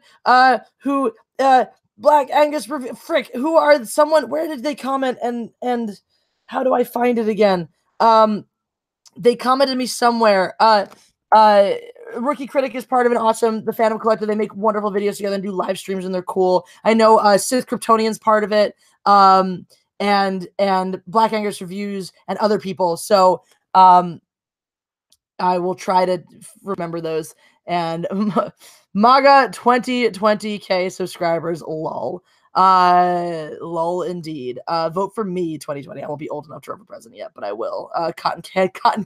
who Black Angus Frick, who are someone. Where did they comment? And how do I find it again? They commented me somewhere. Rookie Critic is part of the Phantom Collective. They make wonderful videos together and do live streams, and they're cool. I know Sith Kryptonian's part of it, and Black Angus Reviews and other people. So I will try to remember those. And MAGA 20K subscribers, lol. Lol indeed. Vote for me 2020. I won't be old enough to run for president yet, but I will. Cotton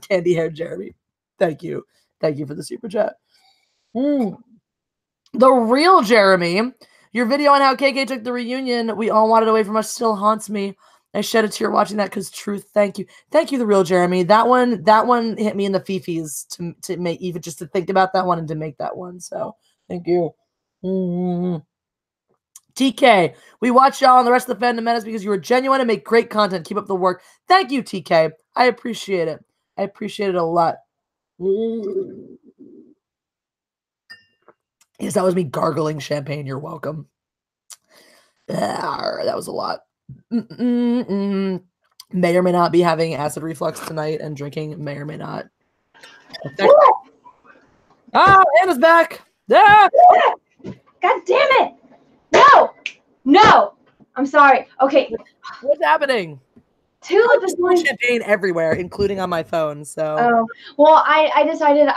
candy hair Jeremy. Thank you for the super chat. The real Jeremy, your video on how KK took the reunion we all wanted away from us still haunts me. I shed a tear watching that because truth. Thank you, the real Jeremy. That one hit me in the fifis to make, even just to think about that one and to make that one. So thank you. TK, we watch y'all and the rest of the Fandom Menace because you are genuine and make great content. Keep up the work. Thank you, TK. I appreciate it. I appreciate it a lot. Yes, that was me gargling champagne. You're welcome. That was a lot. may or may not be having acid reflux tonight, and drinking may or may not affect. Ah, Anna's back. Ah! God damn it! No! No! I'm sorry. Okay. What's happening? Tulip is going champagne everywhere, including on my phone. So. Oh well, I decided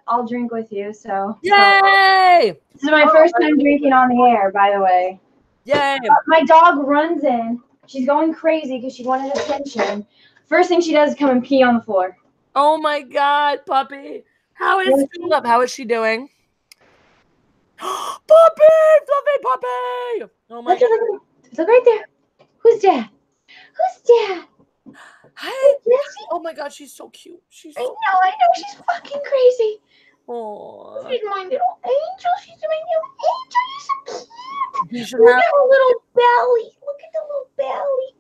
I'll drink with you. So. Yay! This is my first time drinking on the air, by the way. Yay! My dog runs in. She's going crazy because she wanted attention. First thing she does is come and pee on the floor. Oh my God, puppy! How is Tulip? How is she doing? Puppy! Fluffy puppy! Oh my God! Look right there. Who's dad? Who's dad? Hi. Oh my God, she's so cute. I know. She's fucking crazy. Oh. She's my little angel. She's my little angel. You're so cute. You should Look have at her little belly. Look at the little belly.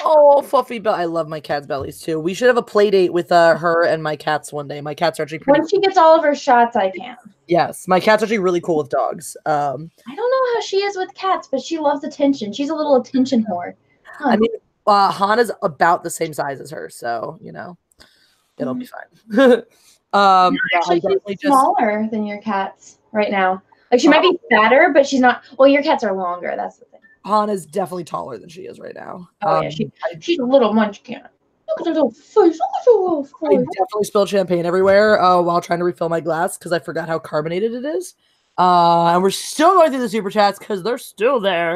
Oh, fluffy belly. I love my cat's bellies too. We should have a play date with her and my cats one day. My cats are actually pretty Once she gets all of her shots, I can. Yes, my cat's actually really cool with dogs. I don't know how she is with cats, but she loves attention. She's a little attention whore. Huh. I mean, Hannah's about the same size as her, so you know, it'll be fine. Actually, she's smaller than your cats right now. Like she might be fatter, but she's not. Well, your cats are longer. That's the thing. Hannah's definitely taller than she is right now. Oh yeah, she's a little munchkin. Look at her little face. Look at her little face. I definitely spilled champagne everywhere while trying to refill my glass because I forgot how carbonated it is. And we're still going through the super chats because they're still there.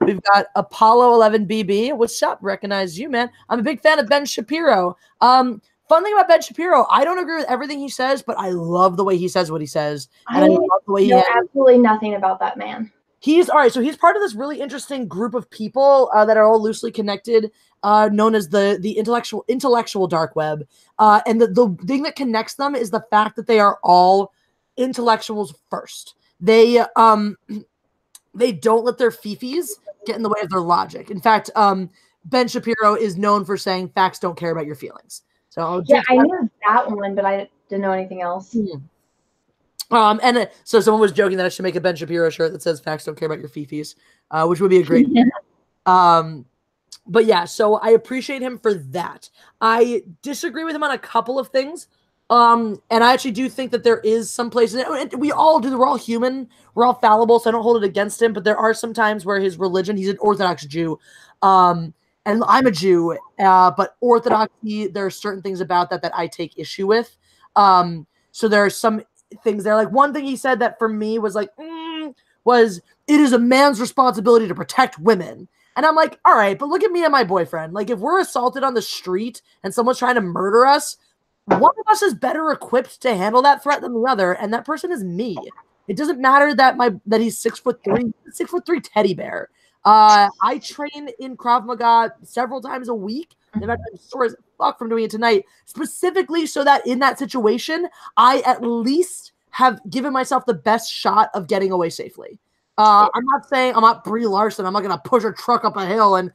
We've got Apollo 11 BB. What's up? Recognize you, man. I'm a big fan of Ben Shapiro. Fun thing about Ben Shapiro, I don't agree with everything he says, but I love the way he says what he says. And I love the way he know absolutely nothing about that man. He's all right. So he's part of this really interesting group of people that are all loosely connected, known as the intellectual dark web. And the thing that connects them is the fact that they are all intellectuals first. They don't let their fifis get in the way of their logic. In fact, Ben Shapiro is known for saying facts don't care about your feelings. So yeah, I knew that one, but I didn't know anything else. So someone was joking that I should make a Ben Shapiro shirt that says "Facts don't care about your fifis," which would be a great. But yeah, so I appreciate him for that. I disagree with him on a couple of things, and I actually do think that there is some places we all do. We're all human. We're all fallible, so I don't hold it against him. But there are some times where his religion—he's an Orthodox Jew, and I'm a Jew, but Orthodoxy, there are certain things about that I take issue with. So there are some things there. Like one thing he said that for me was like, it is a man's responsibility to protect women. And I'm like, all right, but look at me and my boyfriend. Like if we're assaulted on the street and someone's trying to murder us, one of us is better equipped to handle that threat than the other. And that person is me. It doesn't matter that he's 6'3", 6'3" teddy bear. I train in Krav Maga several times a week. In fact, I'm sore as fuck from doing it tonight, specifically so that in that situation, I at least have given myself the best shot of getting away safely. I'm not saying I'm not Brie Larson. I'm not going to push a truck up a hill and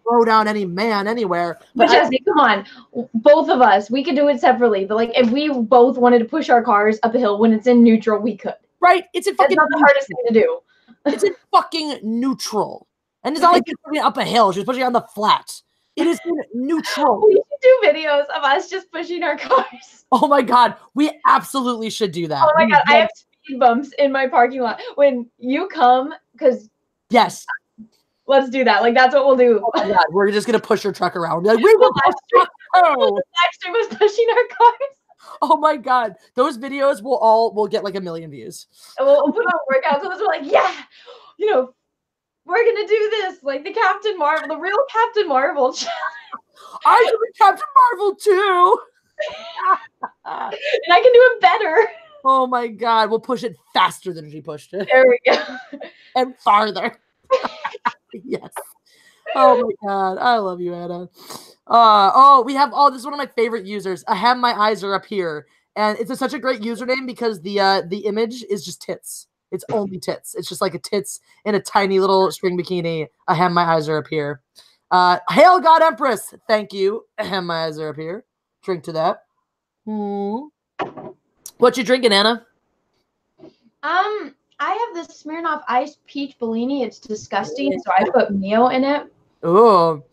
throw down any man anywhere. But Jesse, come on. Both of us, we could do it separately. But like if we both wanted to push our cars up a hill when it's in neutral, we could. Right? It's a fucking That's not the hardest thing to do. It's in fucking neutral. And it's not like you're pushing up a hill. She's pushing on the flats. It is in neutral. We should do videos of us just pushing our cars. Oh my God. We absolutely should do that. Oh my God. I have speed bumps in my parking lot. When you come, because yes. Let's do that. Like that's what we'll do. Oh my God. We're just gonna push your truck around. We're like, we will live stream us pushing our cars. Oh my God. Those videos will get like 1 million views. And we'll put on workout clothes. We're like, yeah, we're gonna do this. Like the Captain Marvel, the real Captain Marvel. I can be Captain Marvel too. And I can do it better. Oh my God. We'll push it faster than she pushed it. There we go. And farther. Yes. Oh my God. I love you, Anna. We have this is one of my favorite users. I have my eyes are up here. And it's such a great username because the image is just tits. It's only tits. It's just like a tits in a tiny little string bikini. I have my eyes are up here. Hail God Empress. Thank you. I have my eyes are up here. Drink to that. What you drinking, Anna? I have this Smirnoff Ice Peach Bellini. It's disgusting, so I put Mio in it. Oh.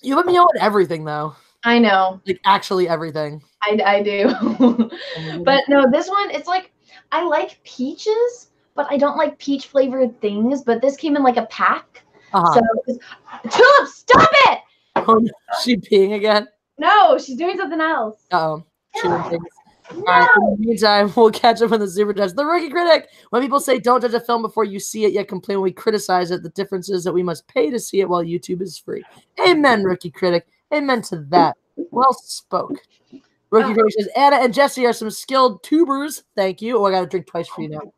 You let me know on everything though. I know. Like actually everything. I do. But no, this one, it's like, I like peaches, but I don't like peach flavored things. But this came in like a pack. So, Tulip, stop it! Oh, no. She peeing again? No, she's doing something else. Uh-oh. No. All right, in the meantime, we'll catch up on the Super Judge. The Rookie Critic. When people say don't judge a film before you see it, yet complain when we criticize it, the difference is that we must pay to see it while YouTube is free. Amen, Rookie Critic. Amen to that. Well spoke. Rookie Critic says, Anna and Jesse are some skilled tubers. Thank you. Oh, I got to drink twice for you now.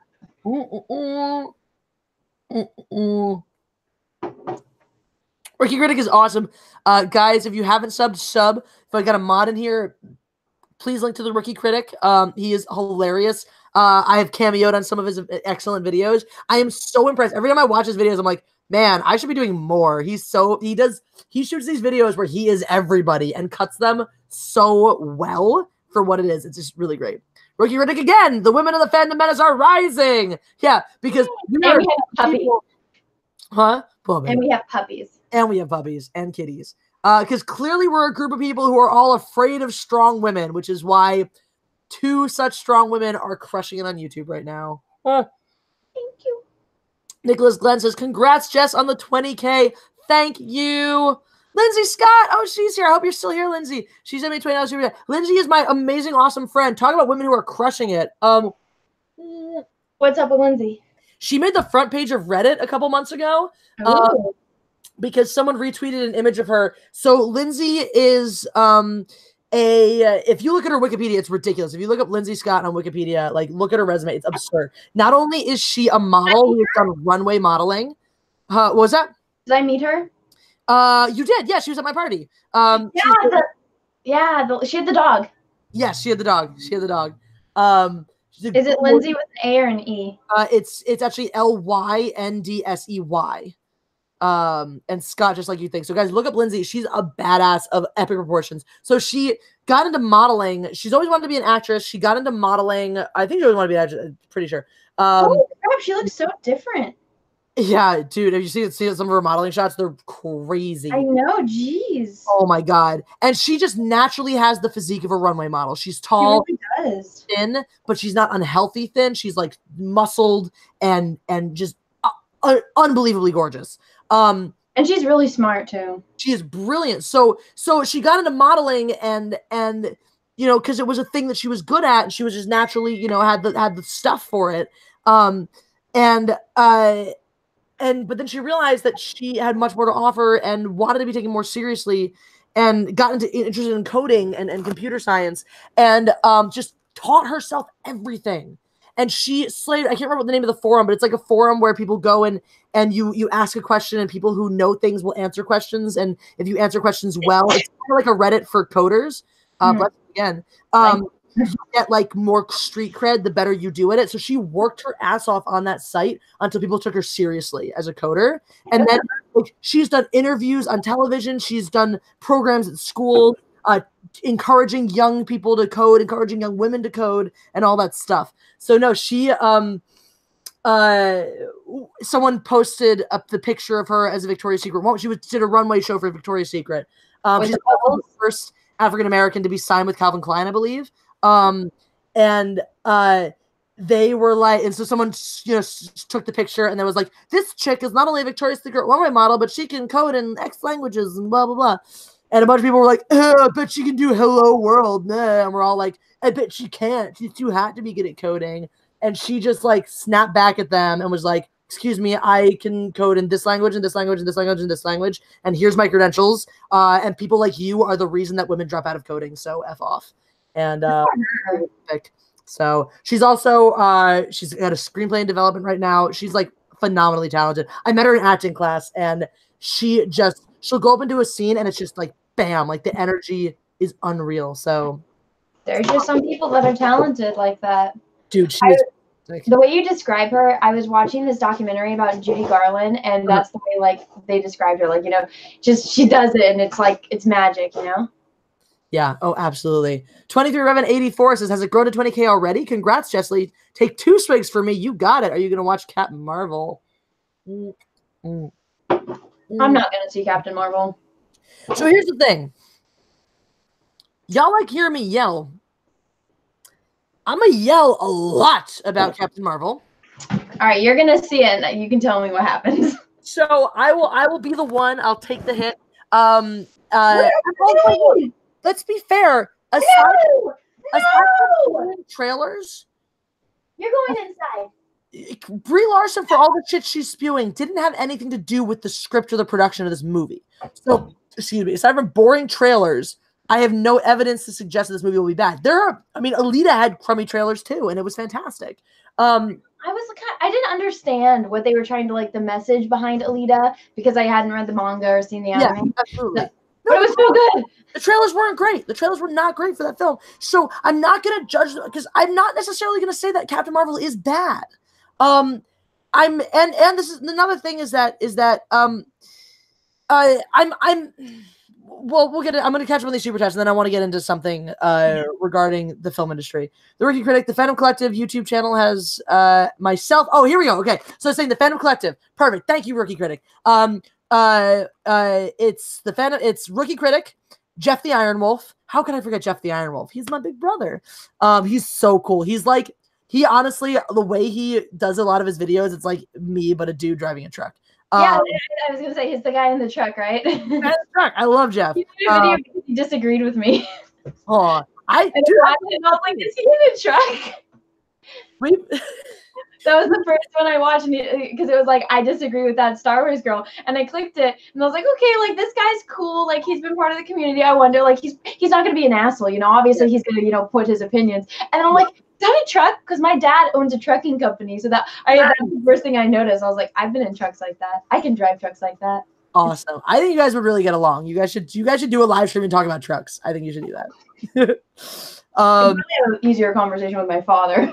Rookie Critic is awesome. Guys, if you haven't subbed, sub. If I got a mod in here, please link to the Rookie Critic. He is hilarious. I have cameoed on some of his excellent videos. I am so impressed. Every time I watch his videos, I'm like, man, I should be doing more. He shoots these videos where he is everybody and cuts them so well for what it is. It's just really great. Rookie Critic again. The women of the fandom menace are rising. Yeah, because we have puppies. Huh? And we have puppies. And we have puppies and kitties. Because clearly we're a group of people who are all afraid of strong women, which is why 2 such strong women are crushing it on YouTube right now. Thank you. Nicholas Glenn says, congrats, Jess, on the 20K. Thank you. Lindsay Scott. Oh, she's here. I hope you're still here, Lindsay. She sent me $20. Lindsay is my amazing, awesome friend. Talk about women who are crushing it. What's up with Lindsay? She made the front page of Reddit a couple months ago. Because someone retweeted an image of her. So Lindsay is if you look at her Wikipedia, it's ridiculous. If you look up Lindsay Scott on Wikipedia, like look at her resume, it's absurd. Not only is she a model who's done runway modeling. What was that? Did I meet her? You did. Yeah, she was at my party. She had the dog. Yes, she had the dog. She had the dog. Is it Lindsay with an A or an E? It's actually Lyndsey. And Scott, just like you think. So guys, look up Lindsay. She's a badass of epic proportions. So she got into modeling. She's always wanted to be an actress. She got into modeling. I think she always wanted to be an actress. I'm pretty sure. Oh crap, she looks so different. Yeah, dude. Have you seen some of her modeling shots? They're crazy. I know, jeez. Oh my god. And she just naturally has the physique of a runway model. She's tall, she really does. Thin, but she's not unhealthy thin. She's like muscled and just unbelievably gorgeous. And she's really smart too. She is brilliant. So she got into modeling and you know, because it was a thing that she was good at, and she was just naturally, you know, had the stuff for it. But then she realized that she had much more to offer and wanted to be taken more seriously, and got interested in coding and computer science, and just taught herself everything. And she slayed. I can't remember what the name of the forum, but it's like a forum where people go and you ask a question, and people who know things will answer questions. And if you answer questions well, it's kind of like a Reddit for coders. But again, you get like more street cred the better you do at it. So she worked her ass off on that site until people took her seriously as a coder. And then like, she's done interviews on television. She's done programs at school, encouraging young people to code, encouraging young women to code, and all that stuff. So no, she someone posted up the picture of her as a Victoria's Secret. She did a runway show for Victoria's Secret. She's also the first African American to be signed with Calvin Klein, I believe. They were like, and so someone, you know, took the picture, and there was like, this chick is not only a Victoria's Secret runway model, but she can code in X languages and blah blah blah. And a bunch of people were like, I bet she can do Hello World. Nah. And we're all like, I bet she can't. She's too hot to be good at coding. And she just like snapped back at them and was like, excuse me, I can code in this language and this language and this language and this language. And here's my credentials. And people like you are the reason that women drop out of coding. So F off. And so she's also, she's got a screenplay in development right now. She's like phenomenally talented. I met her in acting class, and she'll go up into a scene, and it's just like, bam, like the energy is unreal. So there's just some people that are talented like that. Dude, the way you describe her, I was watching this documentary about Judy Garland, and that's the way like they described her. Like, you know, just she does it, and it's like it's magic, you know? Yeah. Oh, absolutely. 23Revan84 says, has it grown to 20K already? Congrats, Jessley. Take 2 swigs for me. You got it. Are you going to watch Captain Marvel? I'm not going to see Captain Marvel. So here's the thing. Y'all like hearing me yell. I'm gonna yell a lot about Captain Marvel. All right, you're gonna see it, and you can tell me what happens. So I will be the one. I'll take the hit. Let's be fair. Aside from trailers, You're going inside. Brie Larson, for all the shit she's spewing, didn't have anything to do with the script or the production of this movie. So, excuse me, aside from boring trailers, I have no evidence to suggest that this movie will be bad. Alita had crummy trailers too, and it was fantastic. I didn't understand what they were trying to, like, the message behind Alita, because I hadn't read the manga or seen the anime. Yeah, absolutely. But it was so good. The trailers weren't great. The trailers were not great for that film. So I'm not gonna judge them, because I'm not necessarily gonna say that Captain Marvel is bad. And this is another thing is that we'll get it. I'm going to catch up on these super chats, and then I want to get into something regarding the film industry. The Rookie Critic, the Phantom Collective YouTube channel has myself. Oh, here we go. Okay, so it's saying the Phantom Collective. Perfect. Thank you, Rookie Critic. It's Rookie Critic, Jeff the Iron Wolf. How can I forget Jeff the Iron Wolf? He's my big brother. He's so cool. He honestly, the way he does a lot of his videos, it's like me, but a dude driving a truck. Yeah, I was going to say, he's the guy in the truck, right? I love Jeff. He did a video because he disagreed with me. Oh, I was like, is he in a truck? That was the first one I watched, because it was like, I disagree with that Star Wars girl, and I clicked it, and I was like, okay, like, this guy's cool, like, he's been part of the community. I wonder, like, he's not gonna be an asshole, you know. Obviously, he's gonna, you know, put his opinions. And I'm like, is that a truck? Because my dad owns a trucking company, so that's the first thing I noticed. I was like, I've been in trucks like that. I can drive trucks like that. Awesome. I think you guys would really get along. You guys should do a live stream and talk about trucks. I think you should do that. I have an easier conversation with my father.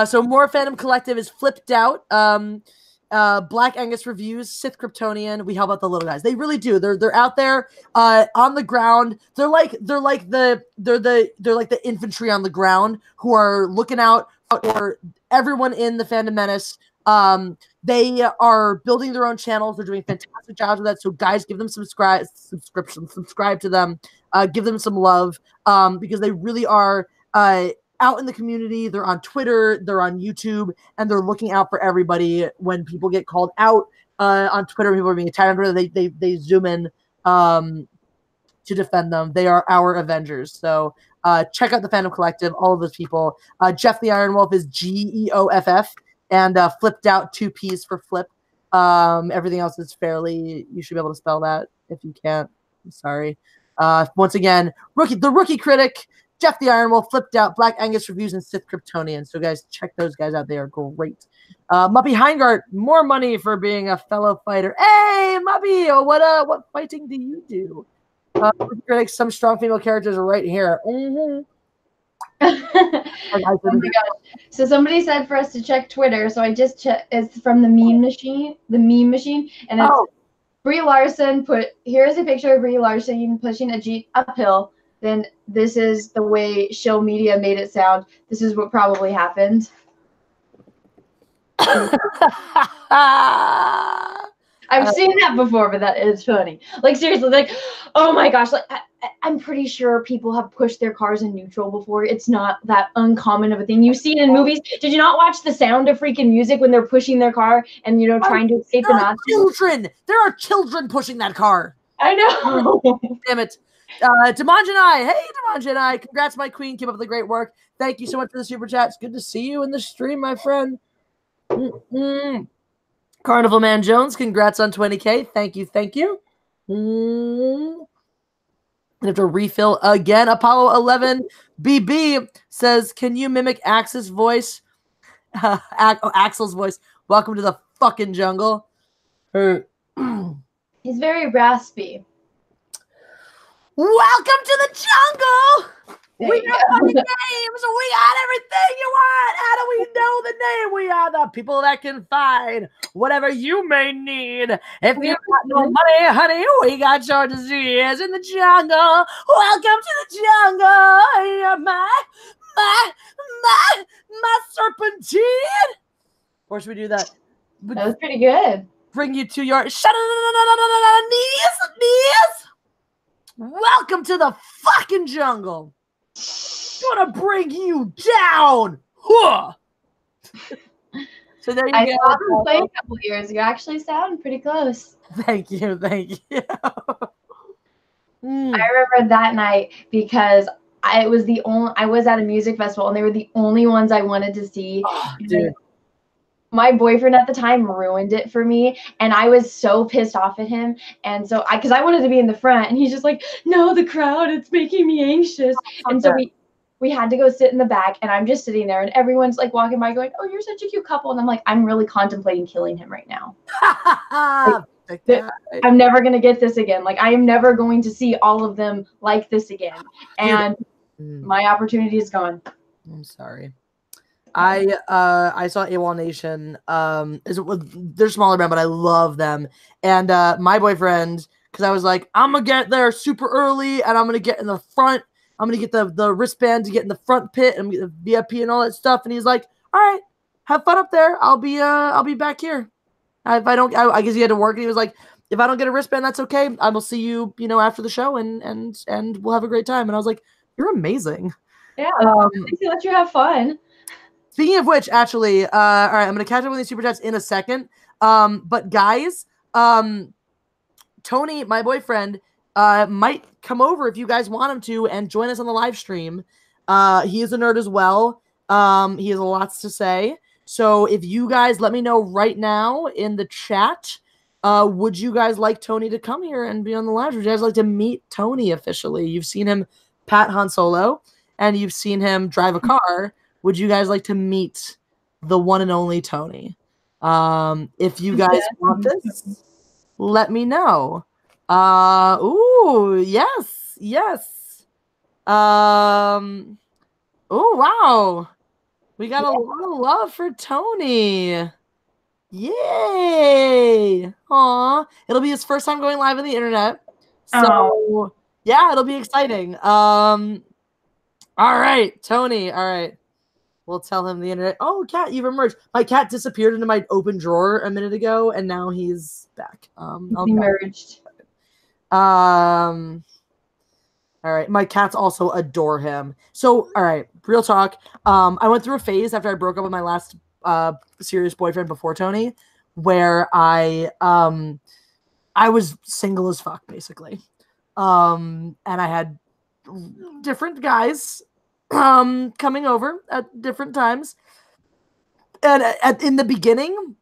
So more Phantom Collective is flipped out. Black Angus reviews, Sith Kryptonian. We help out the little guys. They really do. They're out there on the ground. They're like the infantry on the ground who are looking out for everyone in the Fandom Menace. They are building their own channels. They're doing fantastic jobs with that. So guys, give them subscribe to them. Give them some love because they really are out in the community. They're on Twitter, they're on YouTube, and they're looking out for everybody. When people get called out on Twitter, people are being attacked on Twitter, they zoom in to defend them. They are our Avengers. So check out the Phantom Collective, all of those people. Jeff the Iron Wolf is GEOFF, and flipped out 2 P's for flip. Everything else is fairly, you should be able to spell that. If you can't, I'm sorry. Once again, the Rookie Critic, Jeff the Iron Wolf, flipped out, Black Angus reviews, and Sith Kryptonian. So guys, check those guys out. They are great. Muppy Heingart, more money for being a fellow fighter. Hey, Muppy, what fighting do you do? Rookie Critic, some strong female characters are right here. Mm-hmm. Oh my god! So somebody said for us to check Twitter. So I just checked. It's from the meme machine. And it's Brie Larson here's a picture of Brie Larson pushing a Jeep uphill. Then this is the way Shill Media made it sound. This is what probably happened. I've seen that before, but that is funny. Like, seriously, like, oh my gosh, like I'm pretty sure people have pushed their cars in neutral before. It's not that uncommon of a thing. You see it in movies. Did you not watch The Sound of Freaking Music when they're pushing their car and, you know, trying to escape the Nazis? Children! There are children pushing that car. I know. Damn it. Demanjanai. Hey, Demanjanai. Congrats, my queen. Keep up the great work. Thank you so much for the super chat. It's good to see you in the stream, my friend. Carnival Man Jones, congrats on 20K. Thank you, thank you. I have to refill again. Apollo 11 BB says, can you mimic Axel's voice? Axel's voice. Welcome to the fucking jungle. He's very raspy. Welcome to the jungle. We got funny names. We got everything you want. How do we know the name? We are the people that can find whatever you may need. If you got no money, honey, we got your disease in the jungle. Welcome to the jungle. You're my serpentine. Or should we do that? That was pretty good. bring you to your knees. Welcome to the fucking jungle. Gonna bring you down. Huh. So there you I go. saw them play a couple years ago. Actually, sound pretty close. Thank you. I remember that night because I was at a music festival and they were the only ones I wanted to see. Oh, dude. My boyfriend at the time ruined it for me, and I was so pissed off at him. And so because I wanted to be in the front, and he's just like, no, the crowd, it's making me anxious. And so we had to go sit in the back, and I'm just sitting there, and everyone's like walking by going, oh, you're such a cute couple. And I'm like, I'm really contemplating killing him right now. I'm never going to get this again. Like, I am never going to see all of them like this again. And my opportunity is gone. I'm sorry. I saw AWOL Nation. They're smaller band, but I love them. And my boyfriend, because I was like, I'm gonna get there super early, and I'm gonna get in the front. I'm gonna get the wristband to get in the front pit, and get the VIP and all that stuff. And he's like, all right, have fun up there. I'll be back here. If I don't, I guess he had to work. And he was like, if I don't get a wristband, that's okay. I will see you, after the show, and we'll have a great time. And I was like, you're amazing. Yeah, at least he let you have fun. Speaking of which, actually, all right, I'm going to catch up with these super chats in a second. But guys, Tony, my boyfriend, might come over if you guys want him to and join us on the live stream. He is a nerd as well. He has lots to say. So if you guys let me know right now in the chat, would you guys like Tony to come here and be on the live? Would you guys like to meet Tony officially? You've seen him pat Han Solo, and you've seen him drive a car. Would you guys like to meet the one and only Tony? If you guys want this, let me know. Ooh, yes. Oh, wow. We got a lot of love for Tony. Yay. Aw. It'll be his first time going live on the internet. So, yeah, it'll be exciting. All right, Tony. All right. We'll tell him the internet. Oh, cat, you've emerged. My cat disappeared into my open drawer a minute ago, and now he's back. Emerged. All right. My cats also adore him. So, all right, real talk. I went through a phase after I broke up with my last serious boyfriend before Tony, where I was single as fuck, basically. And I had different guys coming over at different times. And in the beginning,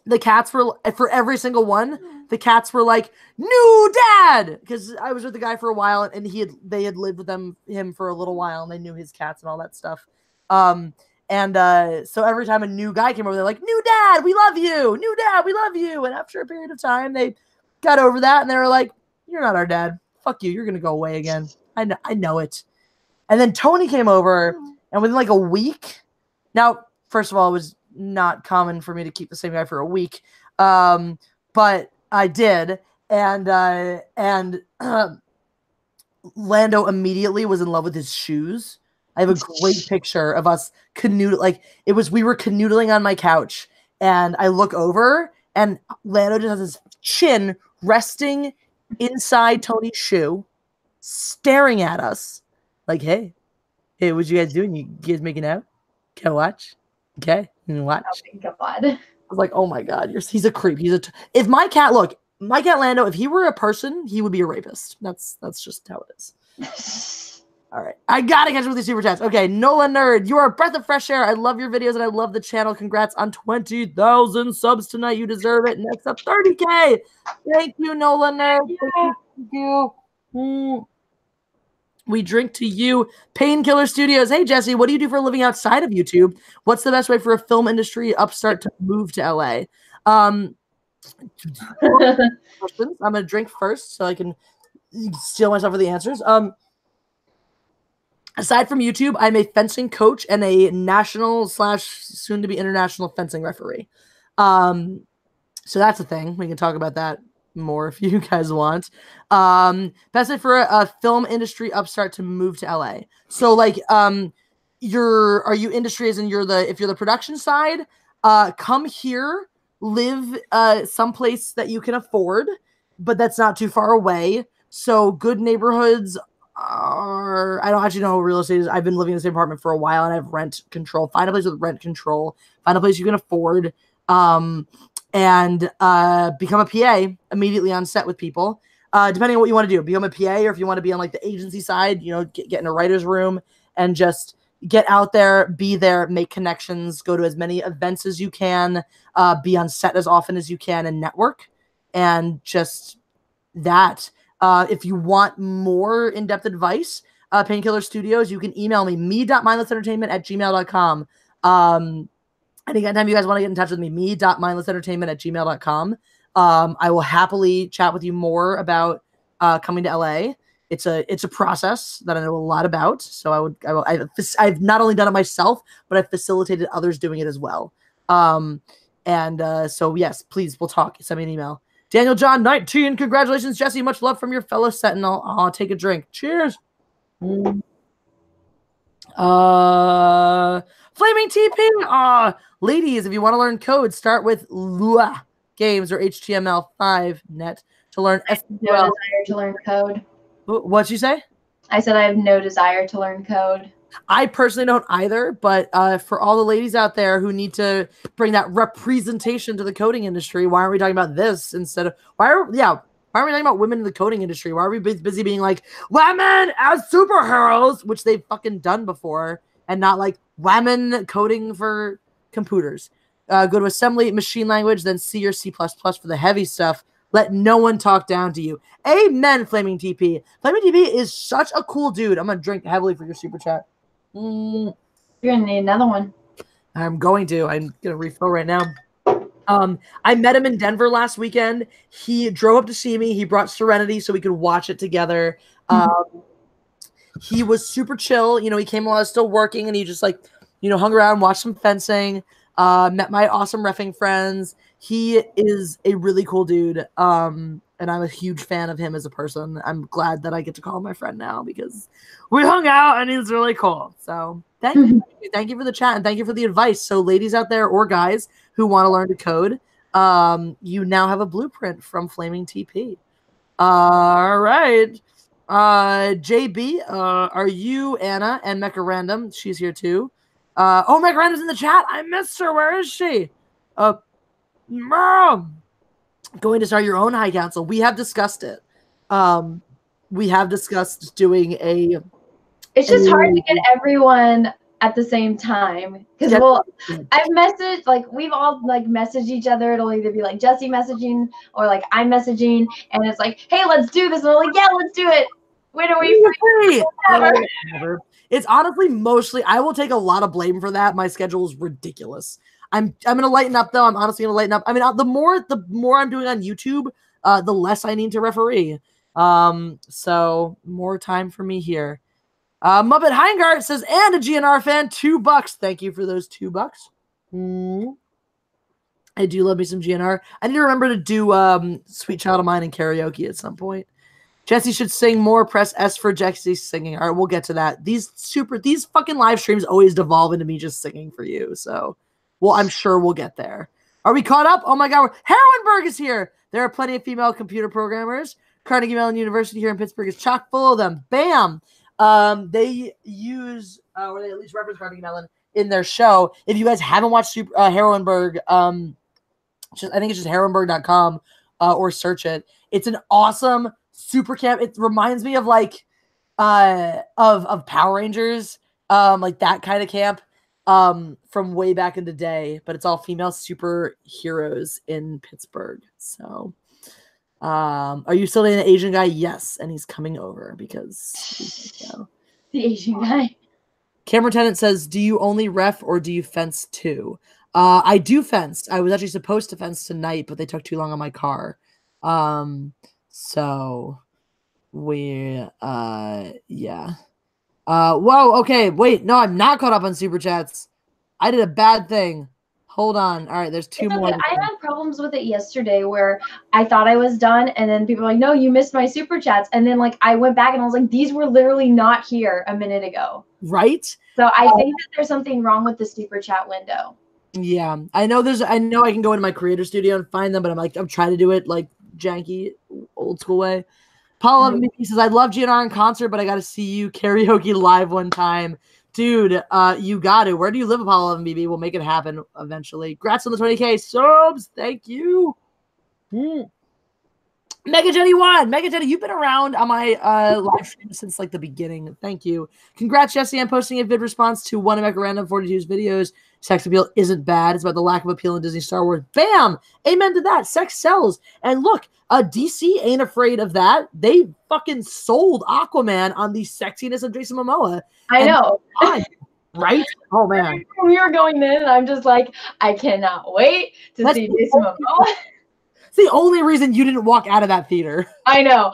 the cats were, for every single one, the cats were like, new dad! Because I was with the guy for a while, and they had lived with him for a little while, and they knew his cats and all that stuff. So every time a new guy came over, they're like, new dad, we love you! New dad, we love you! And after a period of time, they got over that, and they were like, you're not our dad. Fuck you, you're gonna go away again. I know it. And then Tony came over, and within like a week, now, first of all, it was not common for me to keep the same guy for a week, but I did, and Lando immediately was in love with his shoes. I have a great picture of us canoodling. Like, we were canoodling on my couch, and I look over, and Lando just has his chin resting inside Tony's shoe, staring at us. Like, hey, what you guys doing? You guys making out? Can I watch? Okay, watch. Oh my God. I was like, oh my God, he's a creep. If my cat Lando, if he were a person, he would be a rapist. That's just how it is. All right, I gotta catch up with these super chats. Okay, Nola Nerd, you are a breath of fresh air. I love your videos and I love the channel. Congrats on 20,000 subs tonight. You deserve it. Next up, 30K. Thank you, Nola Nerd. Yeah. Thank you. We drink to you. Painkiller Studios. Hey, Jesse, what do you do for a living outside of YouTube? What's the best way for a film industry upstart to move to LA? I'm going to drink first so I can steal myself for the answers. Aside from YouTube, I'm a fencing coach and a national / soon to be international fencing referee. So that's a thing. We can talk about that more if you guys want. Best way for a film industry upstart to move to LA. So like, are you industry as in if you're the production side, come here live someplace that you can afford, but that's not too far away. So good neighborhoods are, I don't actually know what real estate is. I've been living in the same apartment for a while and I have rent control. Find a place with rent control. Find a place you can afford. And become a PA immediately on set with people. Depending on what you want to do, become a PA, or if you want to be on like the agency side, you know, get in a writer's room and just get out there, be there, make connections, go to as many events as you can, be on set as often as you can, and network. And just that. If you want more in-depth advice, Painkiller Studios, you can email me.mindlessentertainment@gmail.com. Anytime you guys want to get in touch with me, me.mindlessentertainment@gmail.com. I will happily chat with you more about coming to LA. It's a process that I know a lot about. So I've not only done it myself, but I've facilitated others doing it as well. So yes, please, we'll talk. Send me an email. Daniel John 19, congratulations, Jesse. Much love from your fellow Sentinel. I'll take a drink. Cheers. Flaming TP. Ladies, if you want to learn code, start with Lua Games or HTML5 net to learn I have no desire to learn code. What'd you say? I said I have no desire to learn code. I personally don't either, but for all the ladies out there who need to bring that representation to the coding industry, why aren't we talking about this instead of why aren't we talking about women in the coding industry? Why are we busy being like women as superheroes, which they've fucking done before, and not like women coding for computers? Go to assembly, machine language, then C or C++ for the heavy stuff. Let no one talk down to you. Amen, Flaming TP. Flaming TP is such a cool dude. I'm going to drink heavily for your super chat. You're going to need another one. I'm going to refill right now. I met him in Denver last weekend. He drove up to see me. He brought Serenity so we could watch it together. He was super chill. You know, he came while I was still working, and he just like, you know, hung around, watched some fencing, met my awesome reffing friends. He is a really cool dude. And I'm a huge fan of him as a person. I'm glad that I get to call him my friend now because we hung out and he's really cool. So thank you. Thank you for the chat and thank you for the advice. So ladies out there or guys who want to learn to code, you now have a blueprint from Flaming TP. All right. JB, are you Anna and Mecha Random? She's here too. Mecha Random's in the chat. I missed her. Where is she? Mom. Going to start your own high council. We have discussed it. We have discussed doing a. It's just hard to get everyone at the same time because I've messaged, like we've all like messaged each other. It'll either be like Jesse messaging or like I'm messaging, and it's like, hey, let's do this. And we're like, yeah, let's do it. When are we free? Never. It's honestly mostly. I will take a lot of blame for that. My schedule is ridiculous. I'm gonna lighten up though. I'm honestly gonna lighten up. I mean, the more I'm doing on YouTube, the less I need to referee. So more time for me here. Muppet Heingart says, and a GNR fan, $2. Thank you for those $2. I do love me some GNR. I need to remember to do Sweet Child of Mine and karaoke at some point. Jesse should sing more. Press S for Jesse singing. All right, we'll get to that. These fucking live streams always devolve into me just singing for you. So. Well, I'm sure we'll get there. Are we caught up? Oh my God, Heroinberg is here. There are plenty of female computer programmers. Carnegie Mellon University here in Pittsburgh is chock full of them. Bam! They use, or they at least reference Carnegie Mellon in their show. If you guys haven't watched Heroinberg, I think it's just heroinberg.com or search it. It's an awesome super camp. It reminds me of like of Power Rangers, like that kind of camp. From way back in the day, but it's all female superheroes in Pittsburgh. So, are you still dating an Asian guy? Yes, and he's coming over because the Asian guy. Cameron Tennant says, "Do you only ref or do you fence too?" I do fence. I was actually supposed to fence tonight, but they took too long on my car. So we yeah. Whoa, okay, wait, no, I'm not caught up on super chats. I did a bad thing. Hold on. All right, there's two more. I had problems with it yesterday where I thought I was done, and then people were like, no, you missed my super chats. And then like I went back and I was like, these were literally not here a minute ago. Right? So I think that there's something wrong with the super chat window. Yeah, I know I know I can go into my creator studio and find them, but I'm trying to do it like janky, old school way. Paul Love Me says, I love GNR in concert, but I got to see you karaoke live one time. Dude, you got to. Where do you live, Apollo 11 BB? We'll make it happen eventually. Congrats on the 20K subs. Thank you. Mega Jenny 1. Mega Jenny, you've been around on my live stream since like the beginning. Thank you. Congrats, Jesse, on posting a vid response to one of Mecha Random 42's videos. Sex appeal isn't bad. It's about the lack of appeal in Disney Star Wars. Bam! Amen to that. Sex sells. And look, DC ain't afraid of that. They fucking sold Aquaman on the sexiness of Jason Momoa. I know. Right? Oh, man. We were going in, and I'm just like, I cannot wait to see Jason Momoa. It's the only reason you didn't walk out of that theater. I know.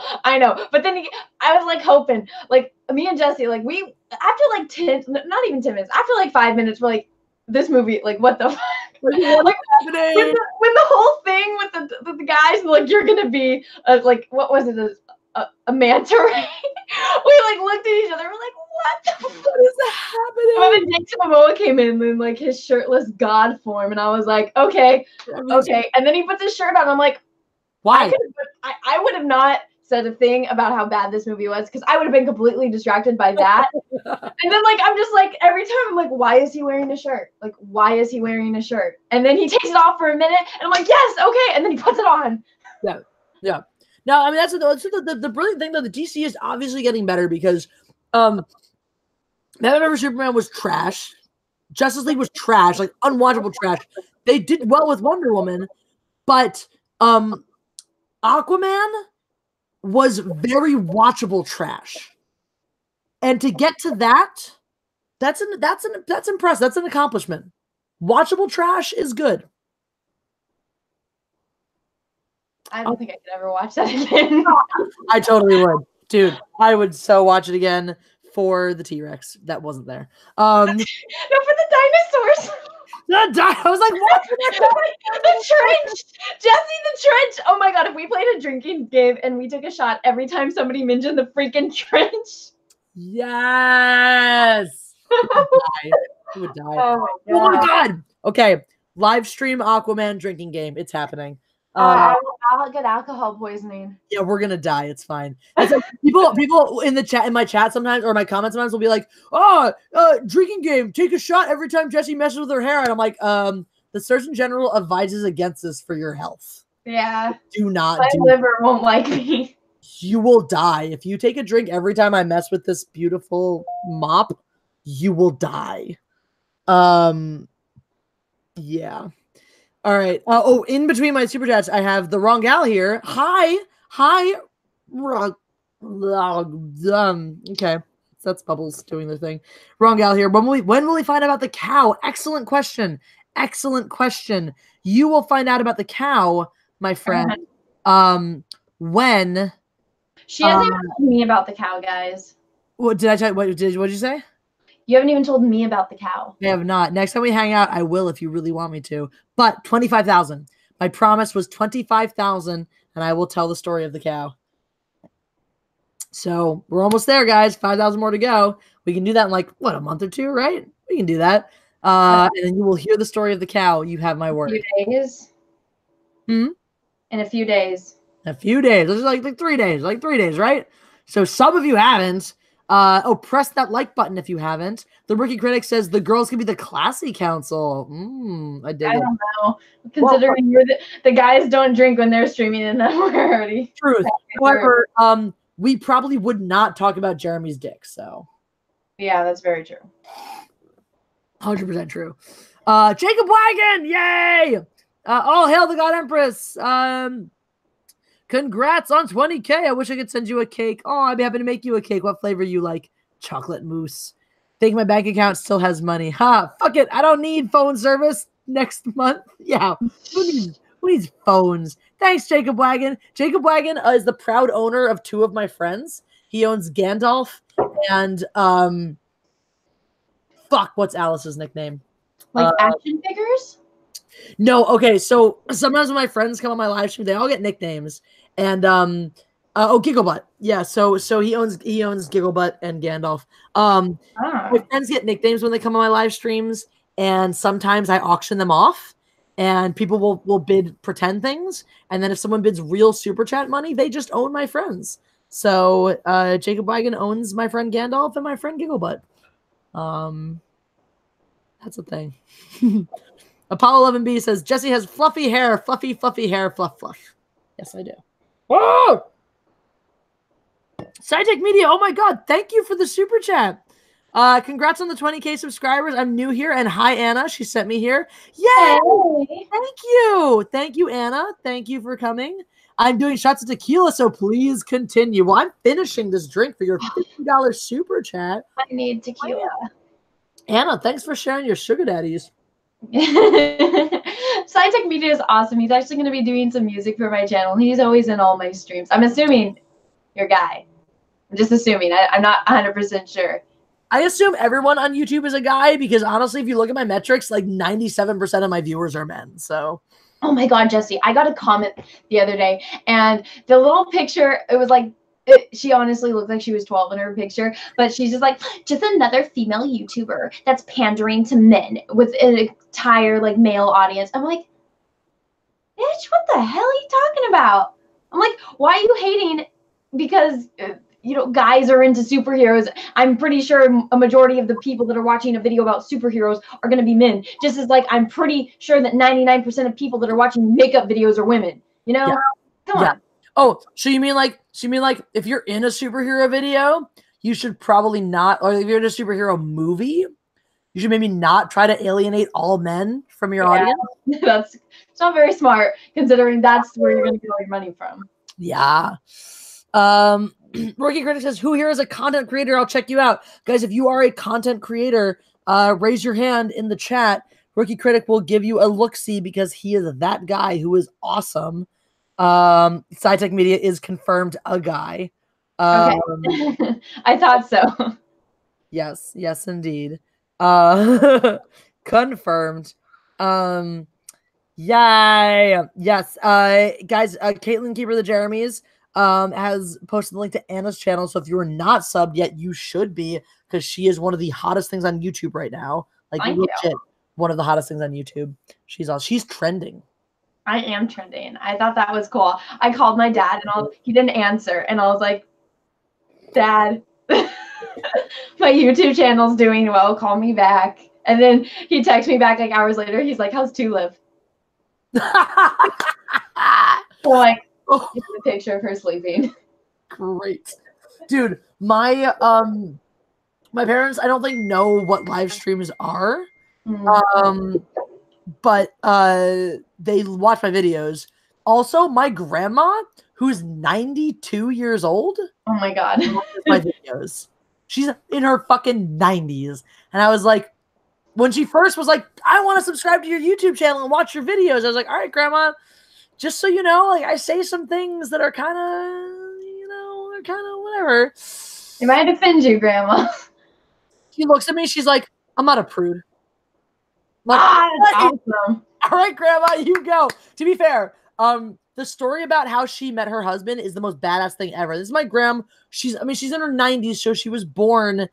But then I was like hoping, like me and Jesse, like we after like 10, not even 10 minutes, after like 5 minutes, we're like, this movie, like what the fuck? Like, with the whole thing with the guys, like you're gonna be like what was it, a manta ray? We like looked at each other, we're like, what the fuck is happening? And then Jason Momoa came in like his shirtless god form, and I was like, okay. And then he puts his shirt on. I'm like, why? I would have not said a thing about how bad this movie was because I would have been completely distracted by that. And then like I'm just like every time I'm like, why is he wearing a shirt? Like, why is he wearing a shirt? And then he takes it off for a minute, and I'm like, yes, okay. And then he puts it on. Yeah. No, I mean that's the brilliant thing though. The DC is obviously getting better because Batman vs Superman was trash. Justice League was trash, like unwatchable trash. They did well with Wonder Woman, but Aquaman was very watchable trash. And to get to that's impressive. That's an accomplishment. Watchable trash is good. I don't think I could ever watch that again. I totally would. Dude, I would so watch it again for the T-Rex that wasn't there. No, for the dinosaurs. I was like, what? The trench. Jesse, the trench. Oh my god, if we played a drinking game and we took a shot every time somebody mentioned the freaking trench. Yes. It would die. Oh my god. Okay. Live stream Aquaman drinking game. It's happening. I'll get alcohol poisoning. Yeah, we're gonna die. It's fine. It's like people in the chat, in my chat sometimes, or my comments sometimes will be like, drinking game, take a shot every time Jessie messes with her hair. And I'm like, the Surgeon General advises against this for your health. Yeah. Do not. My liver won't like me. You will die. If you take a drink every time I mess with this beautiful mop, you will die. Yeah. All right. In between my super chats, I have the wrong gal here. Hi. Okay. So that's Bubbles doing their thing. Wrong gal here. When will we find out about the cow? Excellent question. You will find out about the cow, my friend. When she hasn't even told me about the cow, guys. What did I tell you? What did you say? You haven't even told me about the cow. I have not. Next time we hang out, I will if you really want me to. But 25,000. My promise was 25,000, and I will tell the story of the cow. So we're almost there, guys. 5,000 more to go. We can do that in like, what, a month or two, right? We can do that. And then you will hear the story of the cow. You have my word. A few days? In a few days. A few days. This is like 3 days. Like 3 days, right? So some of you haven't. Press that like button if you haven't. The Rookie Critic says the girls can be the classy council. I dig it. I don't know. Considering you're the guys don't drink when they're streaming and then we're already. Truth. However, we probably would not talk about Jeremy's dick, so. Yeah, that's very true. 100% true. Jacob Wagon, yay! All hail the God Empress. Congrats on 20K. I wish I could send you a cake. Oh, I'd be happy to make you a cake. What flavor you like? Chocolate mousse. Think my bank account still has money. Fuck it. I don't need phone service next month. Yeah. Who needs phones? Thanks, Jacob Wagon. Jacob Wagon is the proud owner of two of my friends. He owns Gandalf and what's Alice's nickname? Like action figures? No, okay. So sometimes when my friends come on my live stream, they all get nicknames. And Gigglebutt. Yeah, so he owns Gigglebutt and Gandalf. My friends get nicknames when they come on my live streams, and sometimes I auction them off, and people will bid pretend things, and then if someone bids real super chat money, they just own my friends. So Jacob Wagon owns my friend Gandalf and my friend Gigglebutt. That's a thing. Apollo 11B says Jesse has fluffy hair, fluffy hair, fluff. Yes, I do. Whoa! SciTech Media, oh my god, thank you for the super chat. Congrats on the 20K subscribers. I'm new here, and hi Anna, she sent me here. Yay! Hey. Thank you, Anna. Thank you for coming. I'm doing shots of tequila, so please continue. Well, I'm finishing this drink for your $50 super chat. I need tequila. Anna, thanks for sharing your sugar daddies. SciTech Media is awesome. He's actually going to be doing some music for my channel. He's always in all my streams. I'm assuming your guy. I'm just assuming. I'm not 100% sure. I assume everyone on YouTube is a guy because honestly, if you look at my metrics, like 97% of my viewers are men. So, oh my God, Jesse, I got a comment the other day, and the little picture, it was like, she honestly looked like she was 12 in her picture, but she's just like, just another female YouTuber that's pandering to men with an entire like male audience. I'm like, bitch, what the hell are you talking about? I'm like, why are you hating because you know, guys are into superheroes? I'm pretty sure a majority of the people that are watching a video about superheroes are going to be men. Just as like, I'm pretty sure that 99% of people that are watching makeup videos are women, you know? Yeah. Come on. Oh, so you mean like if you're in a superhero video, you should probably not, or if you're in a superhero movie, you should maybe not try to alienate all men from your audience. It's not very smart considering that's where you're going to get all your money from. Yeah. Rookie Critic says, who here is a content creator? I'll check you out. Guys, if you are a content creator, raise your hand in the chat. Rookie Critic will give you a look-see because he is that guy who is awesome. SciTech Media is confirmed a guy. Okay. I thought so. Yes, indeed. Confirmed. Yay. Yes. Guys, Caitlin Keeper of the Jeremys has posted the link to Anna's channel. So if you are not subbed yet, you should be, because she is one of the hottest things on YouTube right now. Like legit, one of the hottest things on YouTube. She's trending. I am trending. I thought that was cool. I called my dad and he didn't answer, and I was like, Dad, my YouTube channel's doing well. Call me back. And then he texted me back like hours later. He's like, how's Tulip? So like, it's a picture of her sleeping. Great. Dude, my parents, I don't think know what live streams are. But they watch my videos. Also, my grandma, who's 92 years old, oh my God, watches my videos. She's in her fucking 90s. And I was like, when she first was like, I want to subscribe to your YouTube channel and watch your videos, I was like, all right, grandma, just so you know, like, I say some things that are kind of, you know, they're kind of whatever. It might offend you, grandma. She looks at me, she's like, I'm not a prude. Like, that's awesome. All right, grandma, you go. To be fair, the story about how she met her husband is the most badass thing ever. This is my grandma. She's in her 90s, so she was born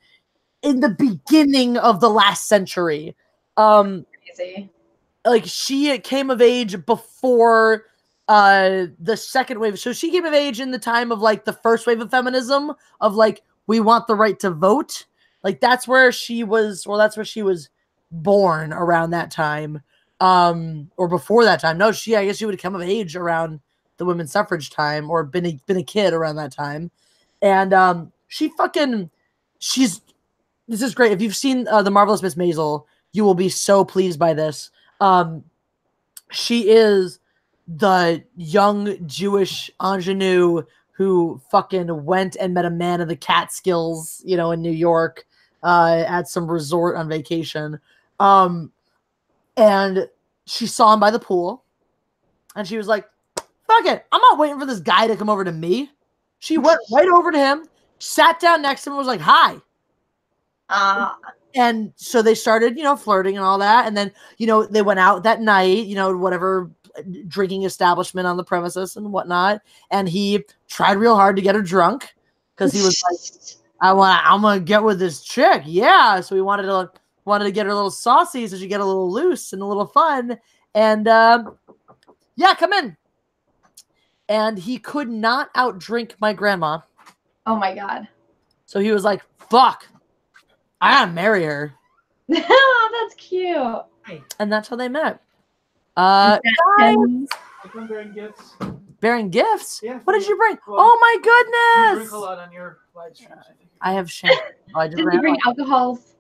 in the beginning of the last century. Crazy. Like, she came of age before the second wave. So she came of age in the time of like the first wave of feminism, of like, we want the right to vote. Like, that's where she was. Well, that's where she was born, around that time, or before that time. No, I guess she would have come of age around the women's suffrage time, or been a kid around that time. And this is great. If you've seen The Marvelous Miss Maisel, you will be so pleased by this. She is the young Jewish ingenue who fucking went and met a man in the Catskills, you know, in New York, at some resort on vacation. And she saw him by the pool, and she was like, fuck it, I'm not waiting for this guy to come over to me. She went right over to him, sat down next to him, and was like, hi. And so they started, you know, flirting and all that. And then, you know, they went out that night, you know, whatever drinking establishment on the premises and whatnot. And he tried real hard to get her drunk, because he was like, I'm gonna get with this chick. Yeah. So he wanted wanted to get her a little saucy so she get a little loose and a little fun. And yeah, come in. And he could not outdrink my grandma. Oh my god. So he was like, fuck, I gotta marry her. That's cute. And that's how they met. Guys, Guys, I'm bearing gifts. bearing gifts? Yeah, What did you bring? well, Oh my You drink goodness! a lot on your live streams. I have champagne. Oh, I just did ran you bring out. alcohols?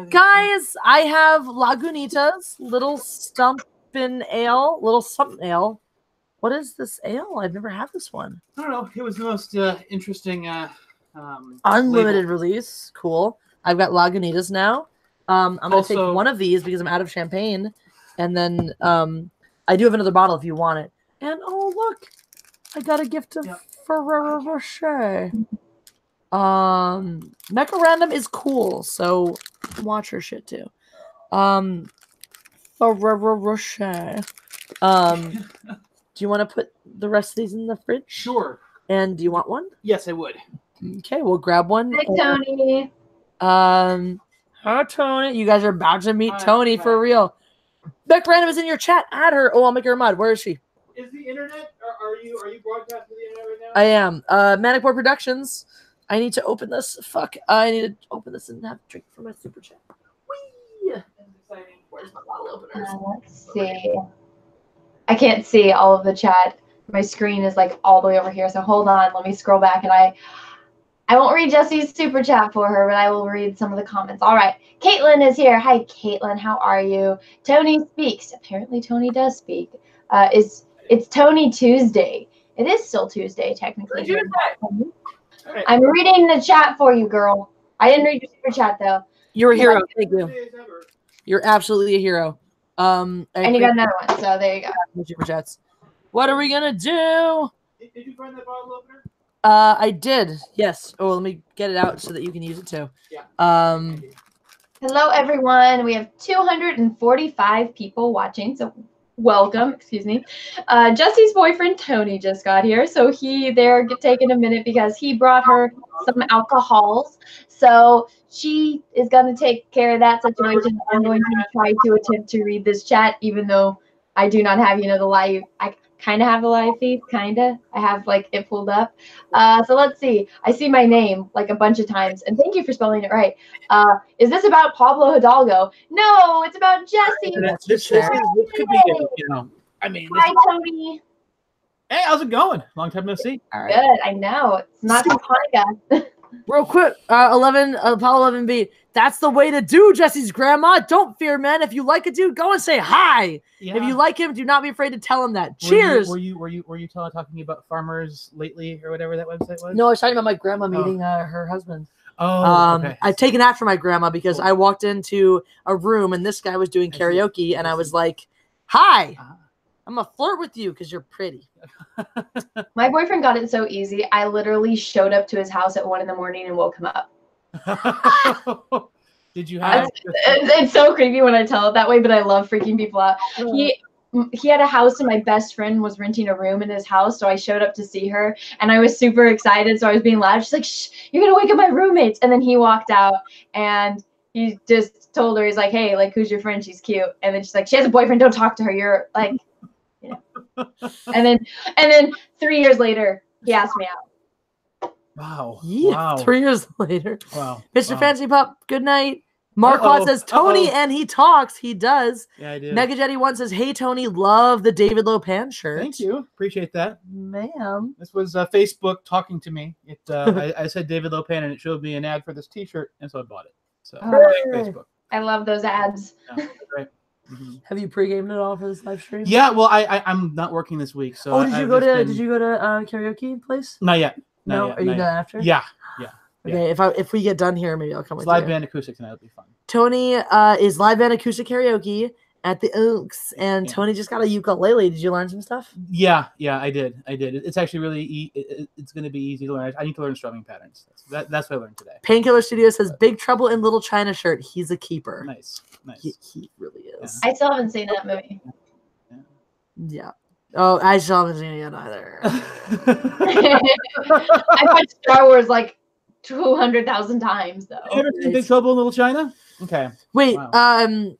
Guys, I have Lagunitas, little stumpin' ale, little something ale. What is this ale? I've never had this one. I don't know. It was the most interesting. Unlimited label. release. Cool. I've got Lagunitas now. I'm going to take Also- one of these because I'm out of champagne. And then I do have another bottle if you want it. And oh, look. I got a gift of Ferrero Rocher. Mecha Random is cool, so watch her shit too. Ferrero Rocher. Do you want to put the rest of these in the fridge? Sure. And do you want one? Yes, I would. Okay, we'll grab one. Hey, Tony. Hi Tony. You guys are about to meet Hi, Tony hi. for real. Beck Random is in your chat. Add her. Oh, I'll make her a mod. Where is she? Is the internet? Are you broadcasting the internet right now? I am. Manic Boy Productions. I need to open this. Fuck. I need to open this and have a drink for my super chat. Whee! That's exciting. Where's my bottle openers? Let's see. I can't see all of the chat. My screen is like all the way over here. So hold on. Let me scroll back, and I won't read Jesse's super chat for her, but I will read some of the comments. All right. Caitlin is here. Hi, Caitlin. How are you? Tony speaks. Apparently, Tony does speak. It's Tony Tuesday. It is still Tuesday, technically. Alright. I'm reading the chat for you, girl. I didn't read your super chat, though. You're a hero. Thank you. Days ever. You're absolutely a hero. I And you got another one, so there you go. appreciate super chats. What are we gonna do? Did you find that bottle opener? I did. Yes. Oh, let me get it out so that you can use it too. Yeah. Hello, everyone. We have 245 people watching, so welcome. Excuse me. Jesse's boyfriend, Tony, just got here, so they're taking a minute because he brought her some alcohols. So she is going to take care of that situation. I'm going to try to attempt to read this chat, even though I do not have, the live. I kind of have the live feed, kind of. I have like it pulled up. So let's see. I see my name like a bunch of times, and thank you for spelling it right. Is this about Pablo Hidalgo? No, it's about Jesse. This could be good, I mean, Hi, Tony. hey, how's it going? Long time no see. All right. Good. I know. It's not too Hanukkah. Real quick, Apollo 11B. That's the way to do Jesse's grandma. Don't fear men. If you like a dude, go and say hi. Yeah. If you like him, do not be afraid to tell him that. Were Cheers. you talking about farmers lately or whatever that website was? No, I was talking about my grandma meeting her husband. Oh, okay. I've taken after my grandma because Cool. I walked into a room and this guy was doing karaoke and I was like, hi, I'm going to flirt with you because you're pretty. My boyfriend got it so easy. I literally showed up to his house at 1 a.m. and woke him up. Did you have? It's so creepy when I tell it that way, but I love freaking people out. He had a house and my best friend was renting a room in his house, so I showed up to see her and I was super excited, so I was being loud. She's like, shh, you're gonna wake up my roommates. And then he walked out and he just told her, he's like, hey, like, who's your friend? She's cute. And then she's like, she has a boyfriend, don't talk to her. You're like, and then 3 years later he asked me out. Wow. Yeah, Wow. 3 years later. Wow. Mr. Wow. Fancy Pup, good night. Marquardt says, Tony, and he talks. He does. Yeah, I did. Mega Jetty one says, hey, Tony, love the David Lopan shirt. Thank you. Appreciate that. Ma'am. This was Facebook talking to me. It I said David Lopan and it showed me an ad for this T-shirt, and so I bought it. So Hey. Facebook. I love those ads. Yeah, right. Mhm. Have you pre-gamed at all for this live stream? Yeah, well, I'm not working this week, so. Oh, did you go to been... karaoke place? Not yet. No, are you done after? Yeah. Okay, if we get done here, maybe I'll come It's with live you. band acoustic tonight. It'll be fun. Tony is live band acoustic karaoke at the Oaks, and Yeah. Tony just got a ukulele. Did you learn some stuff? Yeah, I did. It's actually really it's going to be easy to learn. I need to learn strumming patterns. That's what I learned today. Painkiller Studio says Big Trouble in Little China shirt. He's a keeper. Nice. He really is. I still haven't seen that movie. Yeah. Oh, I still haven't seen it yet either. I watched Star Wars like 200,000 times though. You ever seen Big Trouble in Little China? Okay. Wait, Wow.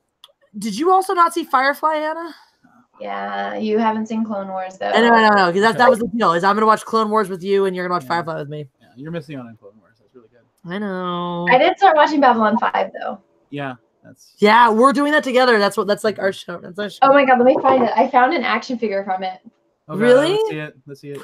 did you also not see Firefly, Anna? Yeah, you haven't seen Clone Wars though. I know, because Okay. that was the deal. Is I'm gonna watch Clone Wars with you, and you're gonna watch Yeah. Firefly with me. Yeah, you're missing out on Clone Wars. That's really good. I know. I did start watching Babylon 5 though. Yeah, that's. Yeah, we're doing that together. That's like our show. That's our show. Oh my god, let me find it. I found an action figure from it. Oh, God, Really? Let's see it. Let's see it.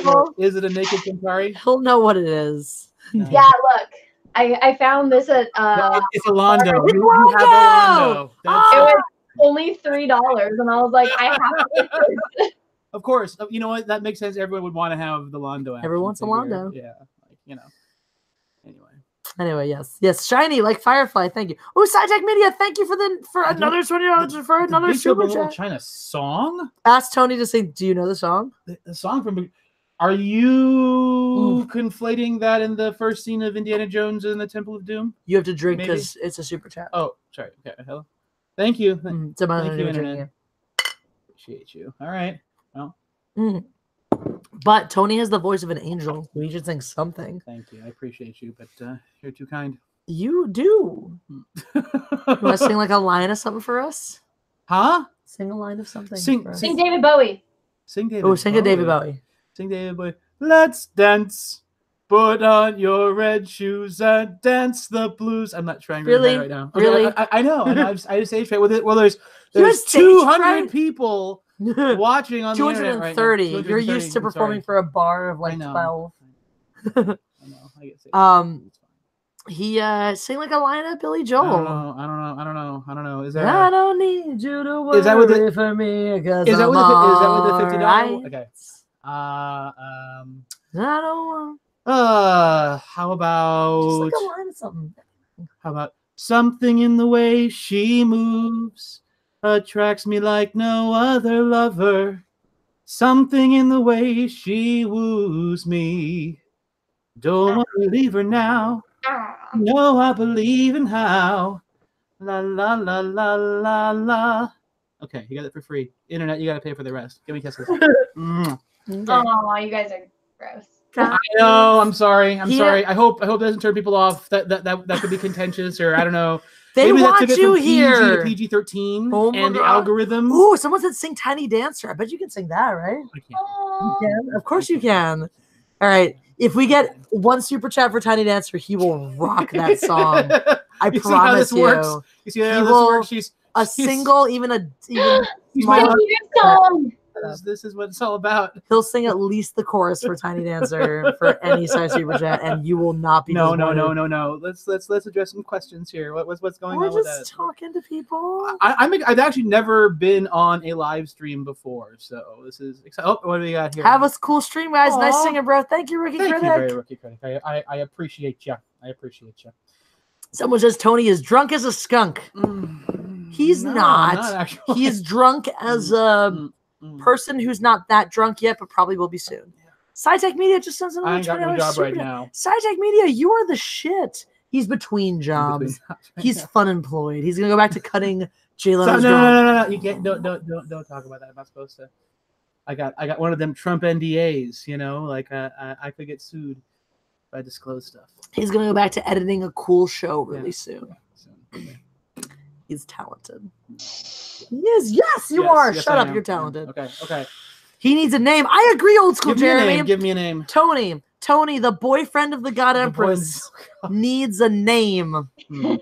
Cool. Is it a naked Centauri? He'll know what it is. No. Yeah, look. I found this at No, it's a Londo. It's You have a Londo. That's, it was only $3 and I was like, I have to get this. of course. You know what? That makes sense. Everyone would want to have the Londo. Everyone wants a figure. Londo. Yeah, like Anyway. Anyway, yes, shiny like Firefly. Thank you. Oh, SciTech Media, thank you for another $20 for another Big Trouble super in Little chat. China song. Ask Tony to sing. Do you know the song? The song from. Are you conflating that in the first scene of Indiana Jones in the Temple of Doom? You have to drink Maybe. because it's a super chat. Oh, sorry. Okay. Hello. Thank you. It's about Thank you, drinking. Internet. Appreciate you. All right. Well, But Tony has the voice of an angel. So he should sing something. thank you. I appreciate you, but you're too kind. You do. You want to sing like a line of something for us? Huh? Sing a line of something. Sing- for us. Sing David Bowie. Sing David. Oh, sing a David Bowie. Sing David Bowie. Let's dance. Put on your red shoes and dance the blues. I'm not trying Really? right now. Really? I know. I just age right with it. Well, there's You have stage 200 fright? people watching on the internet right now. 230. You're 230, used to I'm performing sorry. for a bar of I like know. 12. I know. I get sick. He sang like a line of Billy Joel. I don't know. Is there? I don't need you to worry Is that with the- for me because Is that I'm with the $50? alright. Okay. I don't want How just about like a line of something. something in the way she moves attracts me like no other lover. Something in the way she woos me. Don't want to leave her now. No, I believe in how. La la la la la la. Okay, you got it for free. Internet, you got to pay for the rest. Give me kisses. Mwah. Okay. Oh, you guys are gross. I know. I'm sorry. Yeah. Sorry. I hope it doesn't turn people off. That could be contentious, or I don't know. They Maybe that want took it you from PG here. to PG-13 Oh my and the God. algorithm. Ooh, someone said sing Tiny Dancer. I bet you can sing that, right? I can't. Oh, Yeah, of course you can. All right. If we get one super chat for Tiny Dancer, he will rock that song. I You see how this promise you. works? You see how He this will- works? A single, even He's small, my- song. This is what it's all about. he'll sing at least the chorus for Tiny Dancer for any size super chat, and you will not be No. disappointed. Let's address some questions here. What's going We're on with just that? talking to people. I've actually never been on a live stream before, so this is exciting. Oh, what do we got here? Have a cool stream, guys. Nice Aw. singing, bro. Thank you, Ricky Thank you, Critic. very Rookie Critic. I appreciate you. Someone says Tony is drunk as a skunk. He's No, not. actually. He is drunk as a person who's not that drunk yet, but probably will be soon. SciTech Media just sends I another ain't got no $20 job super right chat. now. SciTech Media, you are the shit. He's between jobs. He's fun employed. He's gonna go back to cutting Jay Leno's drum. No. You can't. Don't talk about that. I'm not supposed to. I got one of them Trump NDAs. You know, like I could get sued if I disclose stuff. He's gonna go back to editing a cool show really soon. Okay. He's talented. He is. Yes, you are. Yes, Shut I up. am. You're talented. Okay. He needs a name. I agree, old school Give me a Jeremy. name. Give me a name. Tony, the boyfriend of the God The Empress, needs a name. Hmm.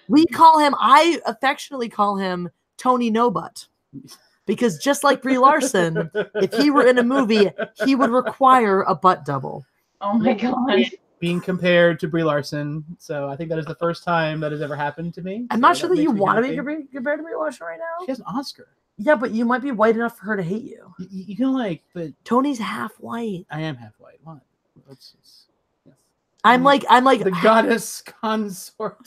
We call him, I affectionately call him Tony No Butt. Because just like Brie Larson, if he were in a movie, he would require a butt double. Oh my god. Being compared to Brie Larson, so I think that is the first time that has ever happened to me. I'm so not sure that makes you me want to happy. be compared to Brie Larson right now. She has an Oscar. Yeah, but you might be white enough for her to hate you. You can like, but Tony's half white. I am half white. What? Yes. I'm like The goddess consort.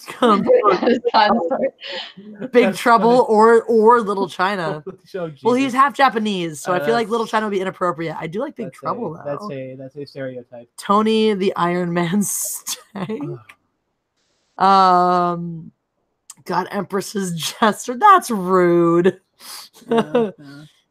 Big That's Trouble or Little China. Oh, Well, he's Jesus. half Japanese, so I feel like That's- Little China would be inappropriate. I do like Big Trouble though. That's a stereotype. Tony the Iron Man stank. Ugh. God Empress's Jester. That's rude. Yeah.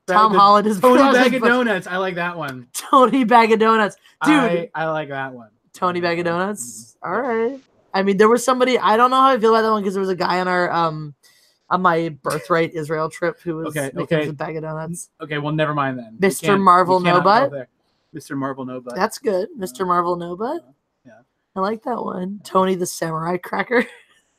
Tom Holland is Tony Project Bag of Donuts. I like that one. Tony Bag of Donuts. Dude, I like that one. Tony Bag of Donuts. All right. I mean, there was somebody. I don't know how I feel about that one because there was a guy on our on my Birthright Israel trip who was making us a bag of donuts. Okay, well, never mind then. Mr. Marvel No Butt. Mr. Marvel No Butt. That's good. Mr. Marvel No Butt. Yeah. I like that one. Tony the Samurai Cracker.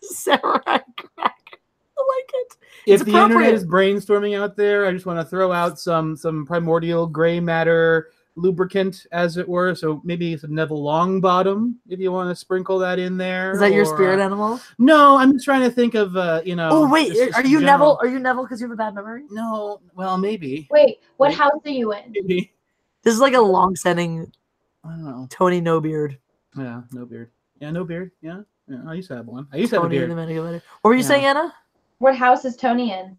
Samurai Cracker. I like it. If the internet is brainstorming out there, I just want to throw out some primordial gray matter lubricant, as it were. So maybe some Neville Longbottom, if you want to sprinkle that in there. Is that your spirit animal? No, I'm just trying to think of Oh wait, are you Neville? Are you Neville because you have a bad memory? No, well maybe. Wait, what house are you in? Maybe. This is like a long-standing. I don't know. Tony No Beard. Yeah, no beard. Yeah, no beard. Yeah. I used to have one. I used to have a beard. What were you saying, Anna? What house is Tony in?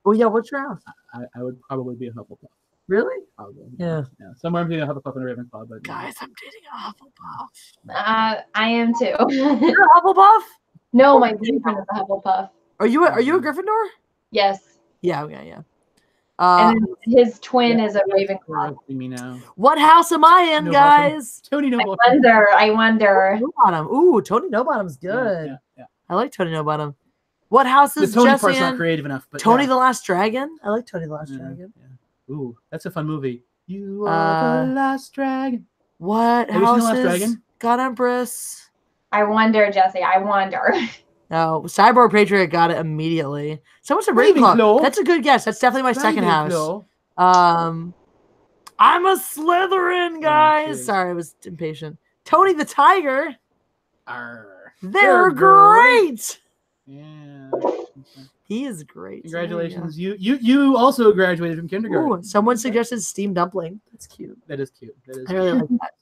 Oh yeah, what's your house? I would probably be a Hufflepuff. Really? Probably. Yeah. Somewhere between a Hufflepuff and a Ravenclaw. But guys, I'm dating a Hufflepuff. I am too. You're a Hufflepuff? No, my boyfriend is a Hufflepuff. Are you a Gryffindor? Yes. Yeah. Okay. Yeah. And then his twin is a Ravenclaw. Me now. What house am I in, guys? Tony No I wonder. Nobottom. Ooh, Tony Nobottom's good. Yeah. I like Tony Nobottom. What house is Tony Jesse part's in? not creative enough, but Tony the Last Dragon. I like Tony the Last Dragon. Yeah. Ooh, that's a fun movie. You are the last dragon. What Have you seen house The Last is Dragon? God Empress? I wonder, Jesse. I wonder. No, Cyborg Patriot got it immediately. Someone said Ravenclaw. That's a good guess. That's definitely my second house. I'm a Slytherin, guys. Sorry, I was impatient. Tony the Tiger. They're great. Yeah. He is great. Congratulations. You also graduated from kindergarten. Ooh, someone suggested steamed dumpling. That's cute. That is cute. That is I really like that.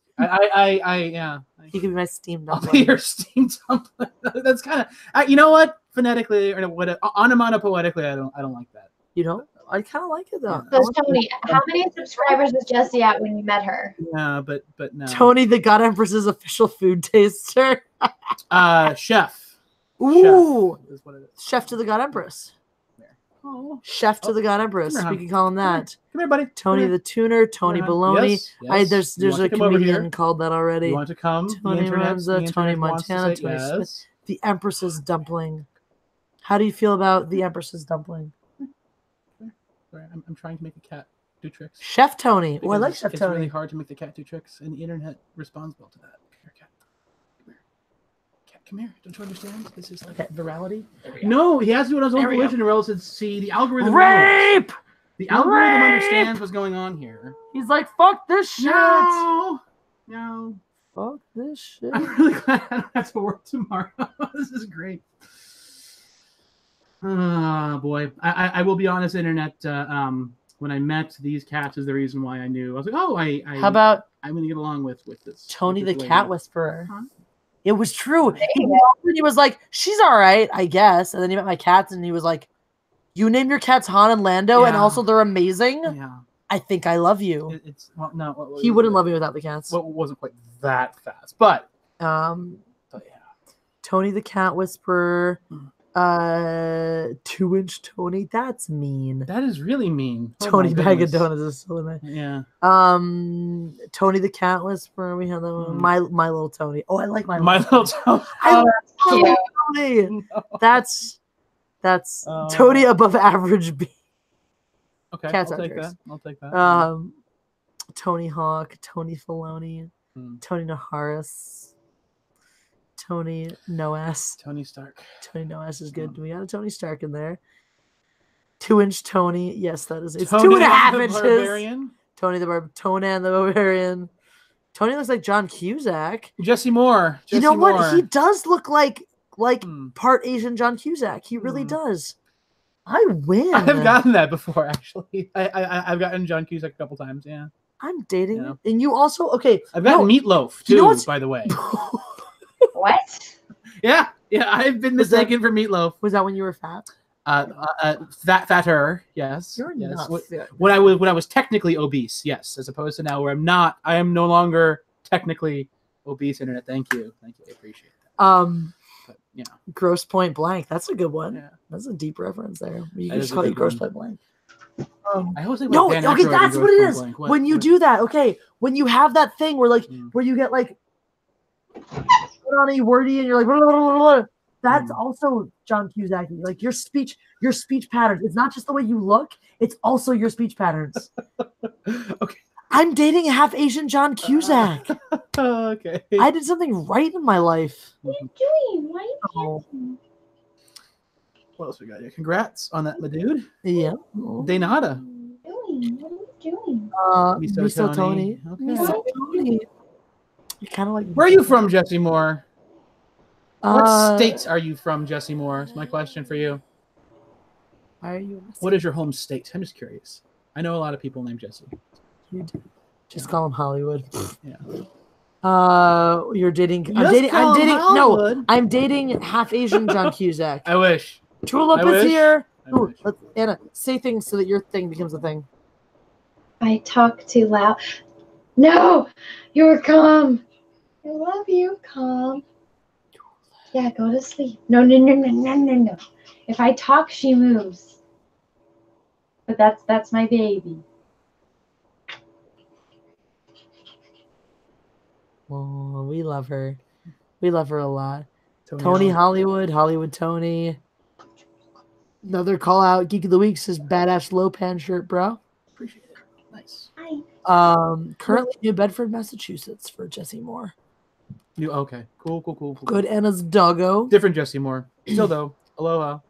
Yeah. He could be my steamed I'll dumpling. be your steamed dumpling. That's kind of you know what? Phonetically or what onomatopoetically, I don't like that. You know? I kind of like it though. So Tony, how many subscribers was Jessie at when you met her? Yeah, but no. Tony the God Empress's official food taster. Chef. Ooh. Chef is what it is. Chef to the God Empress. Oh. Chef to the God Empress. Come here, We can call him that. Come here, buddy. Tony the Tuner, Tony Baloney. Yes. There's a comedian called that already. You want to come? Tony Ramza, Tony Montana, Tony Smith. The Empress's dumpling. How do you feel about the Empress's dumpling? Sorry, I'm trying to make the cat do tricks. Chef Tony. Oh, I like Chef Tony. It's really hard to make the cat do tricks, and the internet responds well to that. Come here, cat. Come here. Don't you understand? This is like virality. No, he has to do it on his own volition, or else the algorithm. Rape! Knows. The algorithm understands what's going on here. He's like, fuck this shit. No. Fuck this shit. I'm really glad I don't have to work tomorrow. This is great. Oh, boy. I will be honest, internet. When I met these cats is the reason why I knew. I was like, oh, how about I'm going to get along with this. Tony with the this Cat lady. Whisperer. Huh? It was true. He was like, she's all right, I guess. And then he met my cats, and he was like, you named your cats Han and Lando, and also they're amazing. Yeah. I think I love you. He wouldn't love me without the cats. Well, it wasn't quite that fast, but yeah. Tony the Cat Whisperer. 2-inch Tony. That's mean. That is really mean. Tony Bag of Donuts is so mean. Yeah. Tony the Cat Whisperer. We have that one. My Little Tony. Oh, I like my Little Tony. I love Tony. No. That's Tony above average B. Okay, Cats I'll take that. Tony Hawk, Tony Filoni, Tony Naharis, Tony Noas. Tony Stark. Tony Noas is good. Do we got a Tony Stark in there? 2-inch Tony. Yes, that is. It's Tony 2.5 inches. Barbarian. Tony the Barbarian. Tony looks like John Cusack. Jesse Moore. You know what? He does look like part Asian John Cusack. He really does. I win. I've gotten that before, actually. I've gotten John Cusack a couple times. Yeah. I'm dating, and you also I've gotten Meatloaf too. By the way. What? Yeah. I've been mistaken for Meatloaf. Was that when you were fat? Fatter. Yes. You're not fit. When I was technically obese. Yes, as opposed to now where I'm not. I am no longer technically obese. Internet. Thank you. I appreciate that. But, Gross Point Blank. That's a good one. Yeah. That's a deep reference there. You can just call it Gross Point Blank. I always think no, okay, that's what it is. When you do that, okay, when you have that thing where where you get like on a wordy and you're like, blah, blah, blah, blah. That's also John Cusack. Like your speech patterns. It's not just the way you look, it's also your speech patterns. Okay. I'm dating a half Asian John Cusack. Okay. I did something right in my life. What are you doing? Why are you Oh. dancing? What else we got here? Congrats on that, my dude. Yeah. De nada. What are you doing? Miso Tony. Okay. Miso Tony. You kind of like. Where are you from, Jesse Moore? What Uh, state are you from, Jesse Moore? Is my question for you. Why are you? What is your home state? I'm just curious. I know a lot of people named Jesse. You do. Just call him Hollywood. Yeah. You're dating. Just I'm dating. call I'm him dating. Hollywood. No, I'm dating half Asian John Cusack. I wish. Tulip I is wish. here. I Ooh, wish. let's, Anna, say things so that your thing becomes a thing. I talk too loud. No, you're calm. I love you, calm. Yeah, go to sleep. No. If I talk, she moves. But that's my baby. Oh, we love her. We love her a lot. Tony Hollywood, Hollywood Tony. Another call out. Geek of the Week says badass low pan shirt, bro. Appreciate it. Nice. Hi. Currently New Bedford, Massachusetts for Jesse Moore. Okay. Cool. Good Anna's doggo. Different Jesse Moore. Still though. Aloha.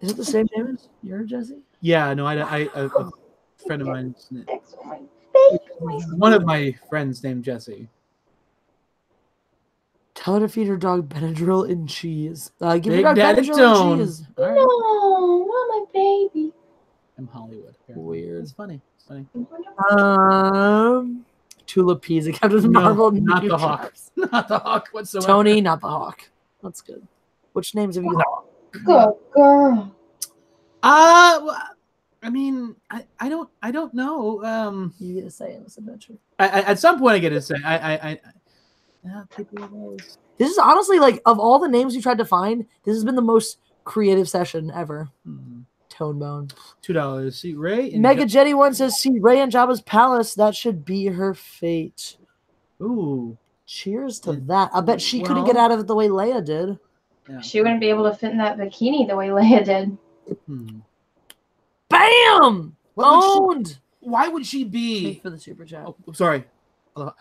Is it the same name as your Jesse? Yeah. No. A friend of mine. That's my baby. One of my friends named Jesse. Tell her to feed her dog Benadryl and cheese. Give Big your dog Daddy Benadryl Tone. and cheese. All right. No, not my baby. I'm Hollywood. Apparently. Weird. It's funny. Tulip Peas, a Captain No, Marvel. not new the Hawk. jobs. Not the Hawk whatsoever. Tony, not the Hawk. That's good. Which names have you got? Good girl. Well, I mean, I don't know. You get to say in this adventure. At some point I get to say people always. This is honestly like of all the names we tried to find, this has been the most creative session ever. Tone Bone. $2. See Ray. Mega Jetty one says, "See Ray in Jabba's palace. That should be her fate." Ooh. Cheers to that. I bet she couldn't get out of it the way Leia did. Yeah. She wouldn't be able to fit in that bikini the way Leia did. Bam! Owned. Why would she be? Thanks for the super chat. Oh, sorry.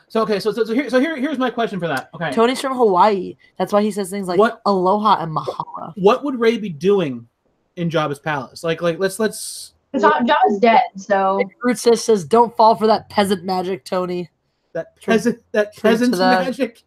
So okay, so here's my question for that. Okay. Tony's from Hawaii. That's why he says things like What- aloha and mahala. What would Ray be doing in Jabba's palace? Like let's. John's dead, so Root says, "Don't fall for that peasant magic, Tony." That True. peasant to that. magic.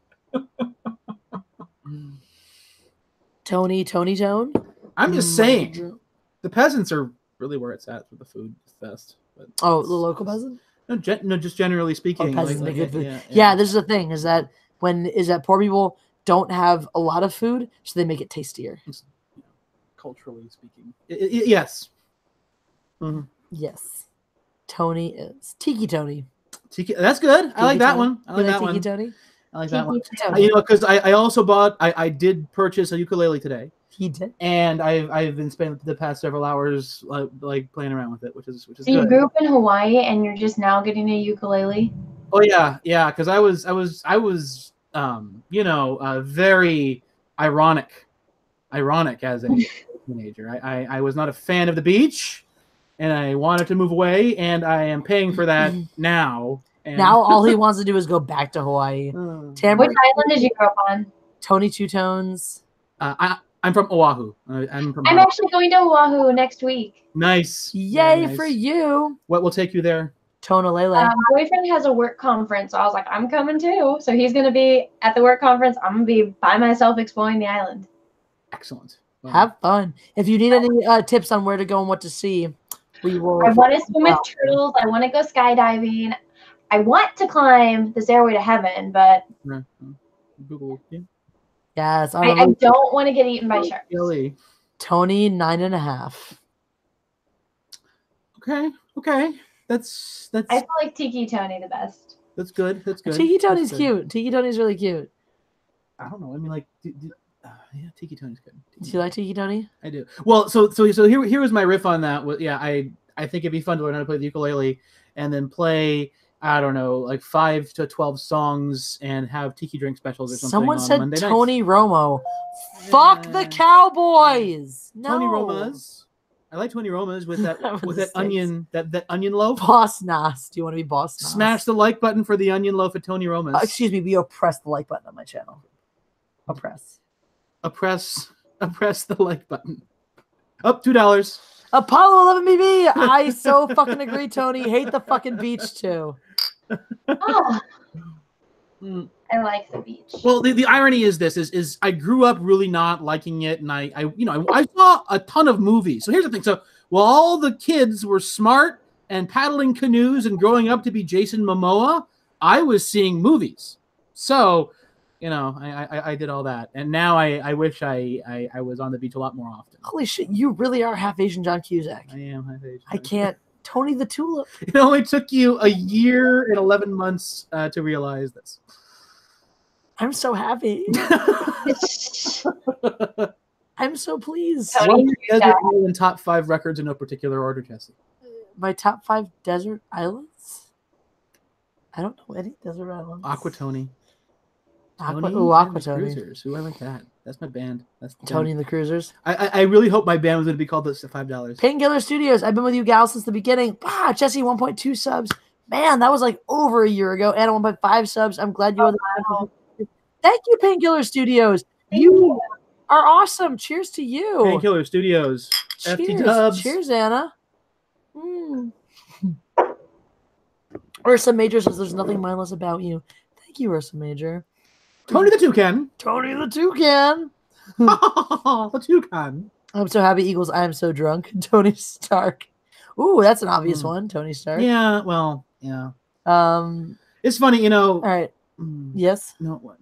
Tony Tone. I'm just saying, the peasants are really where it's at for the food fest. But Oh, the local peasant. no, just generally speaking. Peasants make good food. yeah. Yeah, this is the thing: is that poor people don't have a lot of food, so they make it tastier. Culturally speaking, yes. Mhm. Yes, Tony is Tiki Tony. Tiki, that's good. I like Tiki that Tony. one. I like You that Tiki one. Tony. I like that one. Tony. You know, because I also bought. I did purchase a ukulele today, He did. and I've been spending the past several hours like playing around with it, which is So you good. grew up in Hawaii and you're just now getting a ukulele? Oh yeah, because I was very ironic as a teenager. I was not a fan of the beach, and I wanted to move away, and I am paying for that now. And Now all he wants to do is go back to Hawaii. Tamara, Which island did you grow up on? Tony Two Tones. I'm from Oahu. I'm I'm actually going to Oahu next week. Nice. Yay Very nice. for you, What will take you there? Tonalele. My boyfriend has a work conference, so I was like, I'm coming too. So he's going to be at the work conference. I'm going to be by myself exploring the island. Excellent. Well, Have fun. If you need any tips on where to go and what to see, we will. I want to swim with turtles. I want to go skydiving. I want to climb the stairway to heaven, but Google. Yeah. Yes, I don't want to get eaten by sharks. Really? Tony 9.5. Okay. That's I feel like Tiki Tony the best. that's good. That's good. Tiki Tony's That's good. cute. Tiki Tony's really cute. I don't know. I mean, like, yeah, Tiki Tony's good. Do you like Tiki Tony? I do. Well, so here was my riff on that. Yeah, I think it'd be fun to learn how to play the ukulele and then play. I don't know, like 5 to 12 songs and have tiki drink specials or something. Someone on said Monday Tony nights. Romo. Fuck the Cowboys. No. Tony Roma's. I like Tony Roma's with that onion that onion loaf. Boss Nas. Do you want to be Boss Nas? Smash the like button for the onion loaf at Tony Roma's. Excuse me, we oppress the like button on my channel. Oppress the like button. Up $2. Apollo 11BB. I so fucking agree, Tony. Hate the fucking beach too. Oh, I like the beach. Well, the irony is this is I grew up really not liking it, and I saw a ton of movies. So here's the thing. So while all the kids were smart and paddling canoes and growing up to be Jason Momoa, I was seeing movies. So, I did all that, and now I wish I was on the beach a lot more often. Holy shit, you really are half Asian John Cusack. I am half Asian. I can't. Tony the Tulip. It only took you a year and 11 months to realize this. I'm so happy. I'm so pleased. What are your Desert Island top 5 records in no particular order, Jesse? My top 5 desert islands? I don't know any desert islands. Aquatony. Aquatony. Cruisers. Ooh, I like that. That's my band. That's Tony and the Cruisers. I really hope my band was going to be called this at $5. Painkiller Studios. I've been with you gals since the beginning. Jesse 1.2 subs. Man, that was like over a year ago. Anna 1.5 subs. I'm glad you are the Thank you, Painkiller Studios. You are awesome. Cheers to you. Painkiller Studios. Cheers. FT Dubs. Cheers, Anna. Ursa Major says there's nothing mindless about you. Thank you, Ursa Major. Tony the Toucan. Tony the Toucan. The Toucan. I'm so happy, Eagles. I am so drunk. Tony Stark. Ooh, that's an obvious one. Tony Stark. Yeah, well, yeah. It's funny, All right. Yes. No.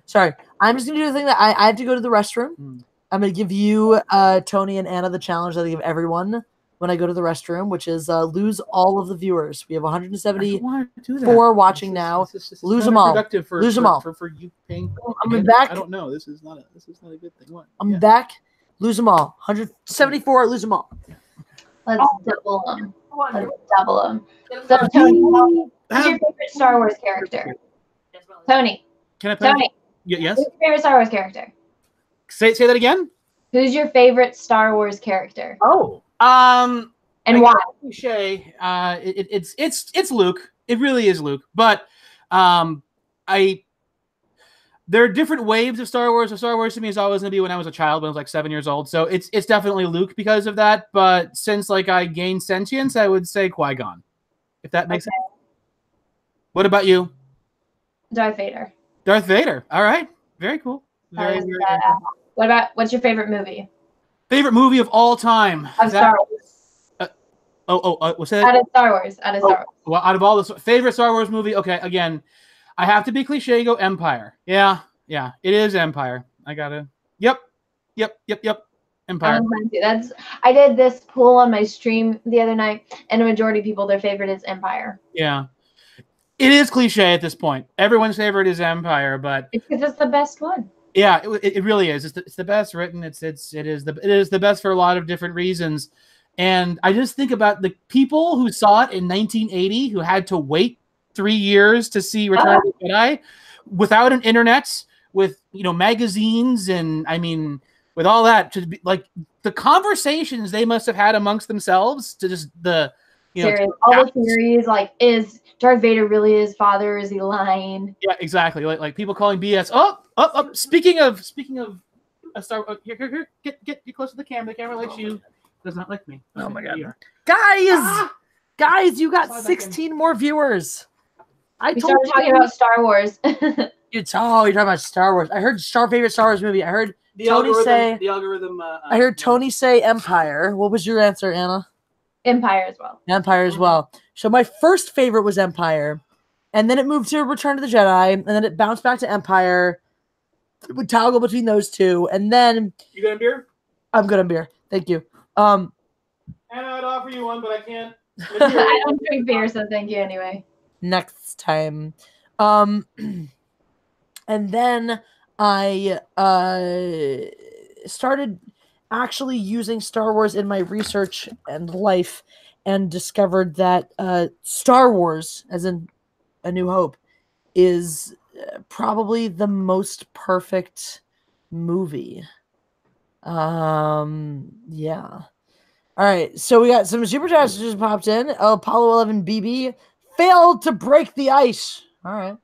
Sorry. I'm just gonna do the thing that I have to go to the restroom. I'm gonna give you, Tony and Anna, the challenge that I give everyone when I go to the restroom, which is lose all of the viewers. We have 174 watching now. Lose them all. Lose them all. For you paying. I'm back. I don't know. This is not a good thing. What? I'm back. Lose them all. 174. Lose them all. Let's double them. So, Tony, who's your favorite Star Wars character? Tony. Can I play? Tony. Yes. Who's your favorite Star Wars character? Say that again. Who's your favorite Star Wars character? Oh. And why? Cliche. It's Luke. It really is Luke. But there are different waves of Star Wars. So Star Wars to me is always going to be when I was a child, when I was like 7 years old. So it's definitely Luke because of that. But since I gained sentience, I would say Qui-Gon, if that makes sense. What about you? Darth Vader. Darth Vader. All right. Very cool. Very cool. What's your favorite movie? Favorite movie of all time? Of Star Wars. What's that? Out of Star Wars. Well, out of all the favorite Star Wars movie, okay, again, I have to be cliche, go Empire. Yeah, it is Empire. I gotta. Yep. Empire. I did this poll on my stream the other night, and a majority of people, their favorite is Empire. Yeah. It is cliche at this point. Everyone's favorite is Empire, but it's because it's the best one. Yeah, it really is. It's the best written. It is the best for a lot of different reasons. And I just think about the people who saw it in 1980 who had to wait 3 years to see Return of the Jedi without an internet, with magazines, and I mean with all that, to be like the conversations they must have had amongst themselves to just all the theories, like, is Darth Vader really his father? Is he lying? Yeah, exactly. Like people calling BS. Oh. Speaking of a Star. Here. Get close to the camera. The camera likes you. Does not like me. Oh my god, guys, you got 16 more viewers. We started talking about Star Wars. You're talking about Star Wars. I heard favorite Star Wars movie. I heard Tony say the algorithm. I heard Tony say Empire. What was your answer, Anna? Empire as well. Empire as well. So my first favorite was Empire, and then it moved to Return of the Jedi, and then it bounced back to Empire. It would toggle between those two, and then you got a beer? I'm good on beer. Thank you. And I'd offer you one, but I can't. I don't drink beer, so thank you anyway. Next time. And then I started actually using Star Wars in my research and life, and discovered that Star Wars, as in A New Hope is probably the most perfect movie. Yeah. All right, so we got some super chats just popped in. Apollo 11 BB failed to break the ice. All right.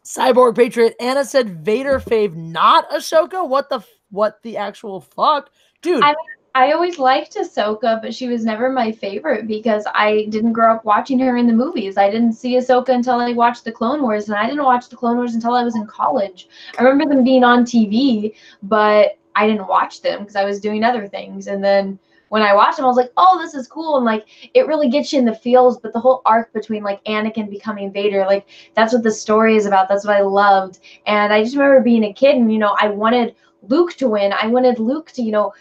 Cyborg Patriot Anna said Vader fave, not Ahsoka. What the actual fuck, dude? I always liked Ahsoka, but she was never my favorite because I didn't grow up watching her in the movies. I didn't see Ahsoka until I watched the Clone Wars, and I didn't watch the Clone Wars until I was in college. I remember them being on TV, but I didn't watch them because I was doing other things. And then when I watched them, I was like, oh, this is cool. And like, it really gets you in the feels, but the whole arc between like Anakin becoming Vader, like that's what the story is about. That's what I loved. And I just remember being a kid and, I wanted Luke to win. I wanted Luke to,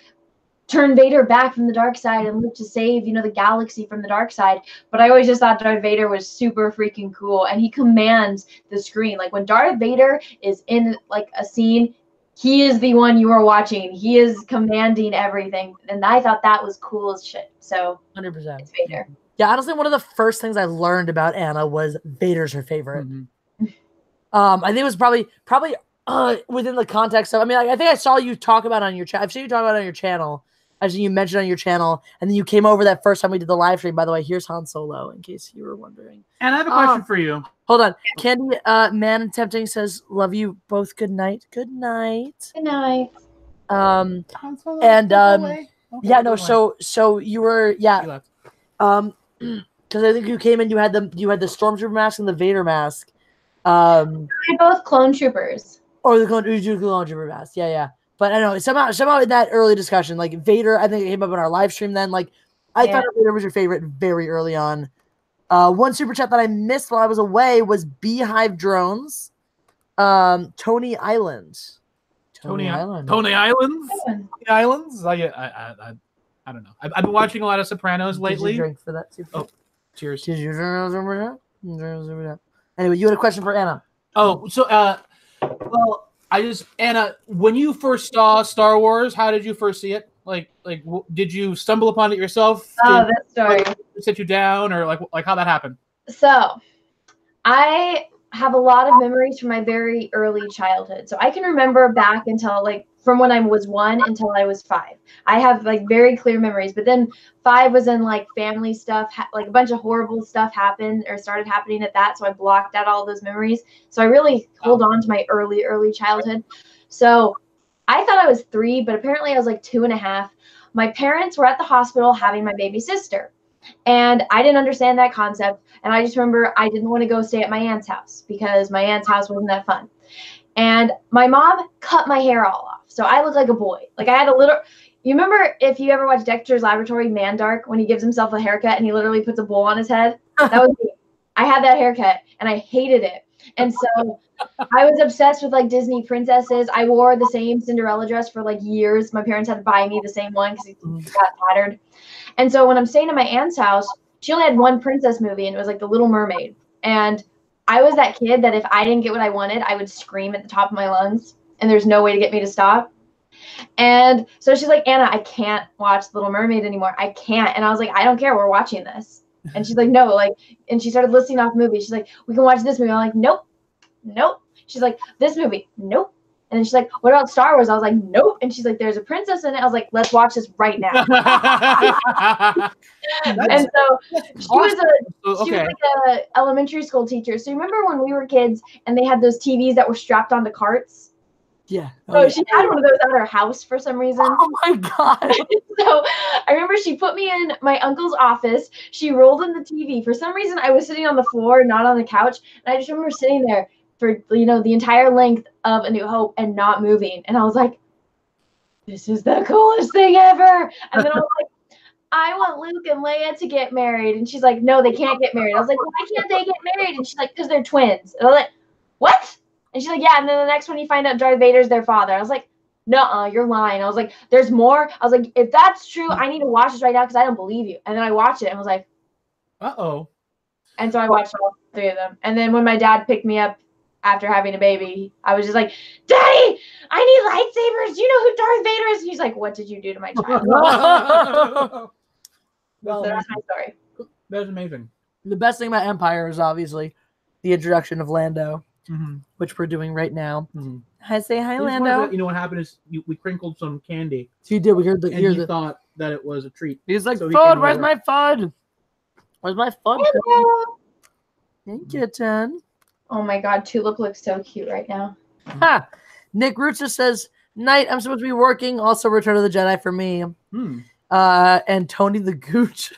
turn Vader back from the dark side and Luke to save, the galaxy from the dark side. But I always just thought Darth Vader was super freaking cool, and he commands the screen. Like when Darth Vader is in like a scene, he is the one you are watching. He is commanding everything, and I thought that was cool as shit. So 100%. It's Vader. Yeah, honestly, one of the first things I learned about Anna was Vader's her favorite. I think it was probably within the context of. I mean, I think I saw you talk about it on your chat. I've seen you talk about it on your channel. As you mentioned on your channel, and then you came over that first time we did the live stream. By the way, here's Han Solo, in case you were wondering. And I have a question for you. Hold on. Candy Man Tempting says, love you both. Good night. Good night. Good night. And yeah, no, so you were because I think you came in, you had the Stormtrooper mask and the Vader mask. They're both clone troopers. Or the clone trooper mask. Yeah. But I don't know, somehow in that early discussion, like Vader, I think it came up in our live stream then. Like I thought Vader was your favorite very early on. One super chat that I missed while I was away was Beehive Drones. Tony Island. Tony Islands? I don't know. I've been watching a lot of Sopranos lately. Did you drink for that too? Oh, cheers. Did you Anyway, you had a question for Anna. Oh, so well, Anna, when you first saw Star Wars, how did you first see it? Like, did you stumble upon it yourself? Oh, that story. Sit you down, or like how that happened? So, I have a lot of memories from my very early childhood. So I can remember back until from when I was 1 until I was 5. I have very clear memories. But then 5 was in family stuff, a bunch of horrible stuff happened or started happening at that. So I blocked out all those memories. So I really hold on to my early childhood. So I thought I was 3, but apparently I was 2.5. My parents were at the hospital having my baby sister. And I didn't understand that concept. And I just remember I didn't want to go stay at my aunt's house because my aunt's house wasn't that fun. And my mom cut my hair all off. So I looked like a boy. I had a little, you remember if you ever watched Dexter's Laboratory, Mandark, when he gives himself a haircut and he literally puts a bowl on his head? That was me. I had that haircut and I hated it. And so I was obsessed with Disney princesses. I wore the same Cinderella dress for years. My parents had to buy me the same one because it got tattered. And so when I'm staying at my aunt's house, she only had one princess movie, and it was The Little Mermaid. And I was that kid that if I didn't get what I wanted, I would scream at the top of my lungs, and there's no way to get me to stop. And so she's like, Anna, I can't watch The Little Mermaid anymore. I can't. And I was like, I don't care. We're watching this. And she's like, no. And she started listing off movies. She's like, we can watch this movie. I'm like, nope. She's like, this movie. Nope. And then she's like, what about Star Wars? I was like, nope. And she's like, there's a princess in it. I was like, let's watch this right now. And so she was a elementary school teacher. So you remember when we were kids and they had those TVs that were strapped onto carts? Yeah. So she had one of those at her house for some reason. Oh my God. So I remember she put me in my uncle's office. She rolled in the TV. For some reason, I was sitting on the floor, not on the couch. And I just remember sitting there for the entire length of A New Hope and not moving. And I was like, this is the coolest thing ever. And then I was like, I want Luke and Leia to get married. And she's like, no, they can't get married. I was like, why can't they get married? And she's like, because they're twins. And I was like, what? And she's like, yeah. And then the next one you find out Darth Vader's their father. I was like, nuh-uh, you're lying. I was like, there's more. I was like, if that's true, I need to watch this right now because I don't believe you. And then I watched it and was like, uh-oh. And so I watched all 3 of them. And then when my dad picked me up after having a baby, I was just like, Daddy, I need lightsabers. Do you know who Darth Vader is? And he's like, what did you do to my child? Well, so that's my story. That's amazing. The best thing about Empire is obviously the introduction of Lando, which we're doing right now. I say hi, Lando. You know what happened is we crinkled some candy. So you did. We heard the. And he thought that it was a treat. He's like, so "Fud, where's my fud? Where's my fud?" Thank you, Jen. Oh my God, Tulip looks so cute right now. Ha! Nick Roots just says, "Night. I'm supposed to be working. Also, Return of the Jedi for me." And Tony the Gooch.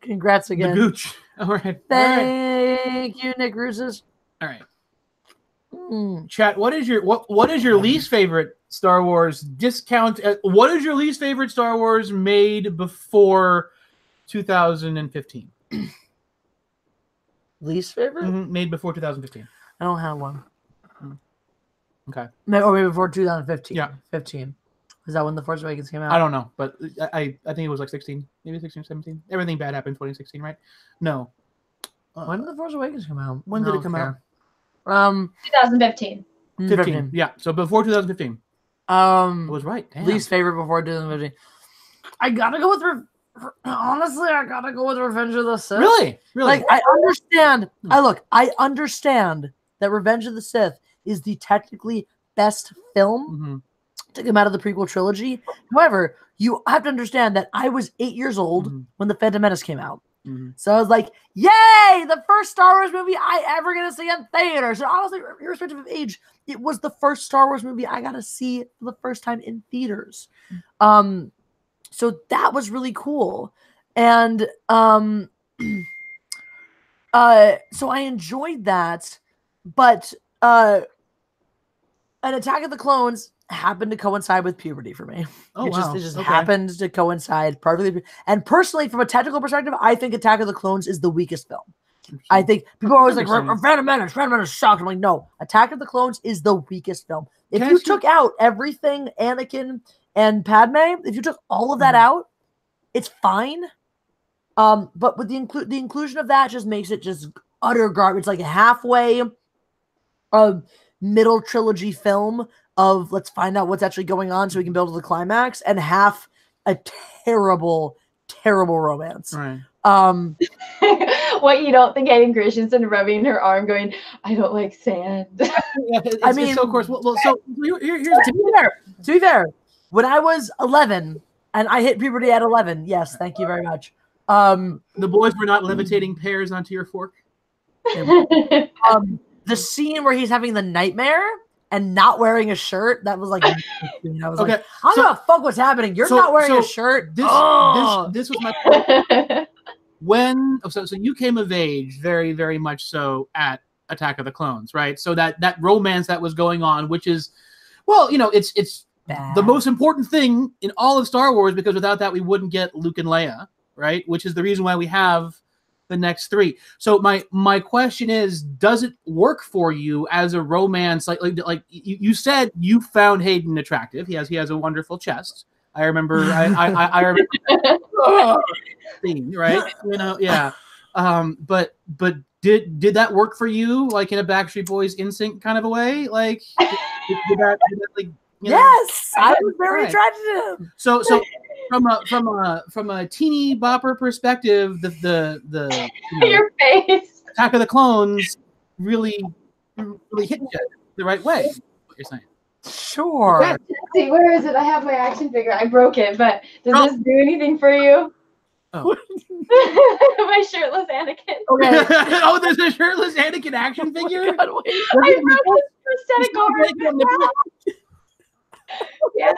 Congrats again. The Gooch. All right. Thank you, Nick Roots. All right. Chat. What is your least favorite Star Wars discount? What is your least favorite Star Wars made before 2015? Least favorite? Made before 2015. I don't have one. Okay. Or maybe before 2015. Yeah. 15. Is that when The Force Awakens came out? I don't know, but I think it was like 16, maybe 16, 17. Everything bad happened in 2016, right? No. When did The Force Awakens come out? When did it come out? 2015. 15. Yeah. So before 2015. I was right. Damn. Least favorite before 2015. I gotta go with honestly, I gotta go with Revenge of the Sith. Really? Like, I understand. I understand that Revenge of the Sith is the technically best film to come out of the prequel trilogy. However, you have to understand that I was 8 years old when The Phantom Menace came out. So I was like, yay, the first Star Wars movie I ever get to see in theater. So honestly, irrespective of age, it was the first Star Wars movie I got to see for the first time in theaters. So that was really cool. And so I enjoyed that. But An Attack of the Clones happened to coincide with puberty for me. Oh, it wow. just happened to coincide perfectly. And personally, from a technical perspective, I think Attack of the Clones is the weakest film. I think people are always like, Phantom Menace sucked. I'm like, no, Attack of the Clones is the weakest film. If you took out everything Anakin and Padme, if you took all of that out, it's fine. But with the inclusion of that just makes it just utter garbage. Like halfway middle trilogy film of let's find out what's actually going on so we can build to the climax, and half a terrible romance. Right. What, you don't think Hayden Christensen rubbing her arm going, I don't like sand? I mean, so of course, so here's to be fair, when I was 11 and I hit puberty at 11, yes, thank you very much. The boys were not levitating pears onto your fork. The scene where he's having the nightmare and not wearing a shirt, that was like, I was like, I don't know fuck what's happening. You're not wearing a shirt. This was my point. So you came of age very, very much so at Attack of the Clones, right? So that romance that was going on, which is, well, it's the most important thing in all of Star Wars, because without that we wouldn't get Luke and Leia, right? Which is the reason why we have the next three. So my question is, does it work for you as a romance? Like you said, you found Hayden attractive. He has a wonderful chest. I remember. I remember. Thing, right? Yeah. But did that work for you? Like in a Backstreet Boys NSYNC kind of a way? Like did that like? Yes, I was very attracted to him. So from a teeny bopper perspective, the your face Attack of the Clones really hit you the right way. What you're saying? Sure. Okay. See, where is it? I have my action figure. I broke it, but does this do anything for you? Oh. My shirtless Anakin. Okay. Oh, there's a shirtless Anakin action figure. God, I broke his prosthetic arm. Yeah.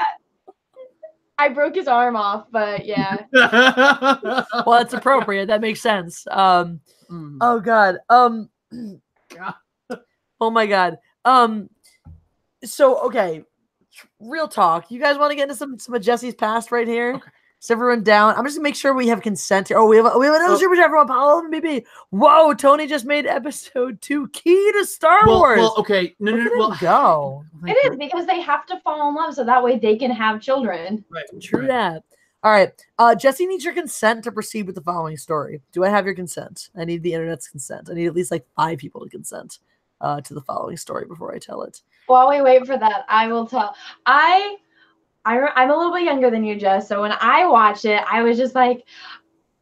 I broke his arm off, but yeah. Well, it's appropriate. That makes sense. Oh God. Oh my God. So okay, real talk. You guys want to get into some of Jesse's past right here? Okay. Is everyone down? I'm just gonna make sure we have consent here. Oh, we have another super chat from Apollo BB. Whoa, Tony just made episode 2 key to Star Wars. Well, okay, go. It is because they have to fall in love so that way they can have children. Right. True that. All right. Jesse needs your consent to proceed with the following story. Do I have your consent? I need the internet's consent. I need at least like 5 people to consent to the following story before I tell it. While we wait for that, I will tell. I'm a little bit younger than you, Jess. So when I watched it, I was just like,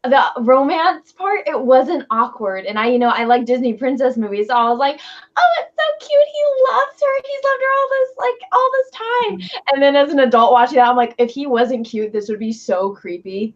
the romance part, it wasn't awkward. And I like Disney princess movies, so I was like, oh, it's so cute. He loves her. He's loved her all this time. And then as an adult watching that, I'm like, if he wasn't cute, this would be so creepy.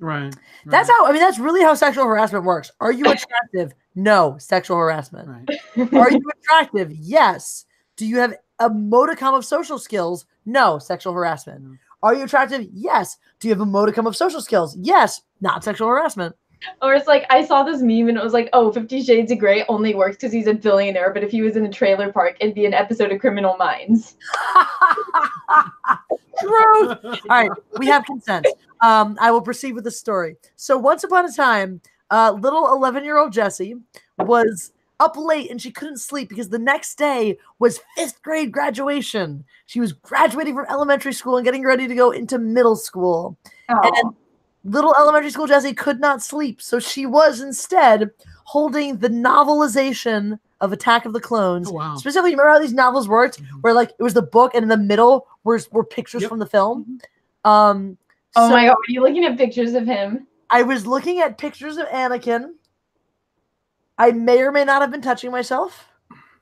Right. That's how, I mean, that's really how sexual harassment works. Are you attractive? No, sexual harassment. Right. Are you attractive? Yes. Do you have a modicum of social skills? No, sexual harassment. Are you attractive? Yes. Do you have a modicum of social skills? Yes, not sexual harassment. Or it's like, I saw this meme and it was like, oh, 50 Shades of Grey only works because he's a billionaire, but if he was in a trailer park, it'd be an episode of Criminal Minds. Truth. All right, we have consent. I will proceed with the story. So once upon a time, little 11-year-old Jessie was up late and she couldn't sleep because the next day was 5th grade graduation. She was graduating from elementary school and getting ready to go into middle school. Oh. And little elementary school Jessie could not sleep, so she was instead holding the novelization of Attack of the Clones. Oh, wow. Specifically, remember how these novels worked? Where like it was the book and in the middle were pictures from the film. Oh my god, were you looking at pictures of him? I was looking at pictures of Anakin. I may or may not have been touching myself.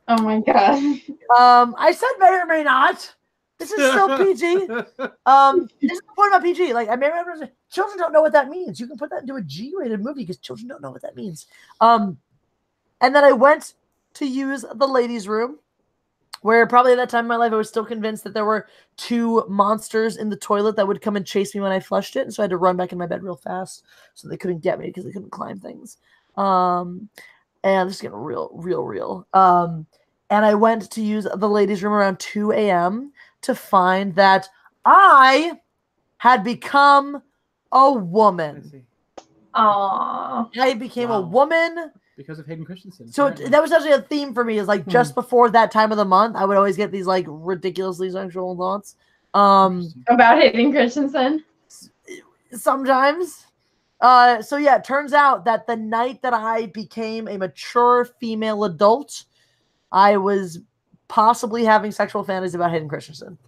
Oh my god. I said may or may not. This is still PG. This is the point about PG. Like, I may remember, children don't know what that means. You can put that into a G-rated movie because children don't know what that means. And then I went to use the ladies' room, where probably at that time in my life I was still convinced that there were 2 monsters in the toilet that would come and chase me when I flushed it, and so I had to run back in my bed real fast so they couldn't get me because they couldn't climb things. And this is getting real. And I went to use the ladies' room around 2 a.m. to find that I had become a woman. Aww. I became a woman. Because of Hayden Christensen. So that was actually a theme for me, is like just before that time of the month, I would always get these like ridiculously sexual thoughts. About Hayden Christensen? Sometimes. So yeah, it turns out that the night that I became a mature female adult, I was possibly having sexual fantasies about Hayden Christensen.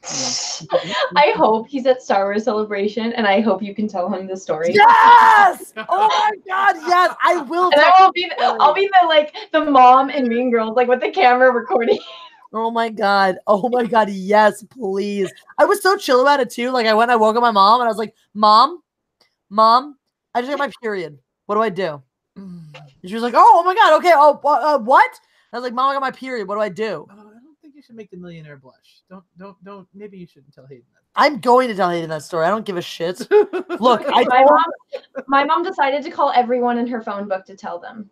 I hope he's at Star Wars Celebration, and I hope you can tell him the story. Yes! Oh my god, yes! I will. And I'll be the mom in Mean Girls, like with the camera recording. Oh my god, yes, please. I was so chill about it too. Like I woke up my mom, and I was like, Mom, I just got my period. What do I do? And she was like, oh my god, okay. Oh, what? I was like, Mom, I got my period. What do I do? I don't think you should make the millionaire blush. Don't. Maybe you shouldn't tell Hayden that. I'm going to tell Hayden that story. I don't give a shit. Look, my mom decided to call everyone in her phone book to tell them.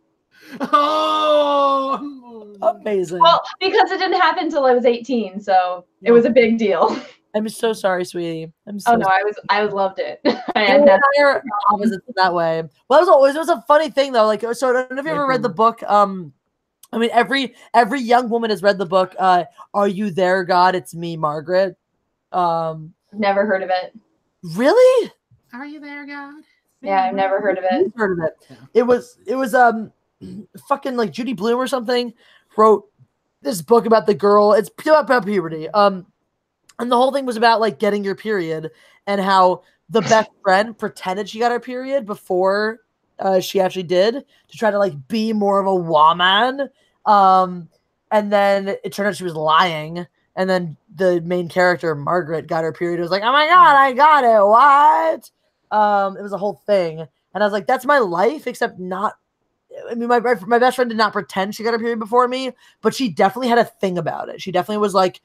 Oh, amazing. Well, because it didn't happen until I was 18, so it was a big deal. I'm so sorry, sweetie. I'm so sorry. I loved it. We're opposites that way. Well, it was a funny thing though. Like, so I don't know if you ever read the book. I mean, every young woman has read the book. Are You There, God? It's Me, Margaret. Never heard of it. Really? Are you there, God? Yeah, I've never heard of it. Heard of it? Yeah. It was fucking like Judy Blume or something wrote this book about the girl. It's about puberty. And the whole thing was about like getting your period and how the best friend pretended she got her period before she actually did to try to like be more of a woman. And then it turned out she was lying. And then the main character, Margaret, got her period. It was like, oh my God, I got it. What? It was a whole thing. And I was like, that's my life, except not. I mean, my best friend did not pretend she got her period before me, but she definitely had a thing about it. She definitely was like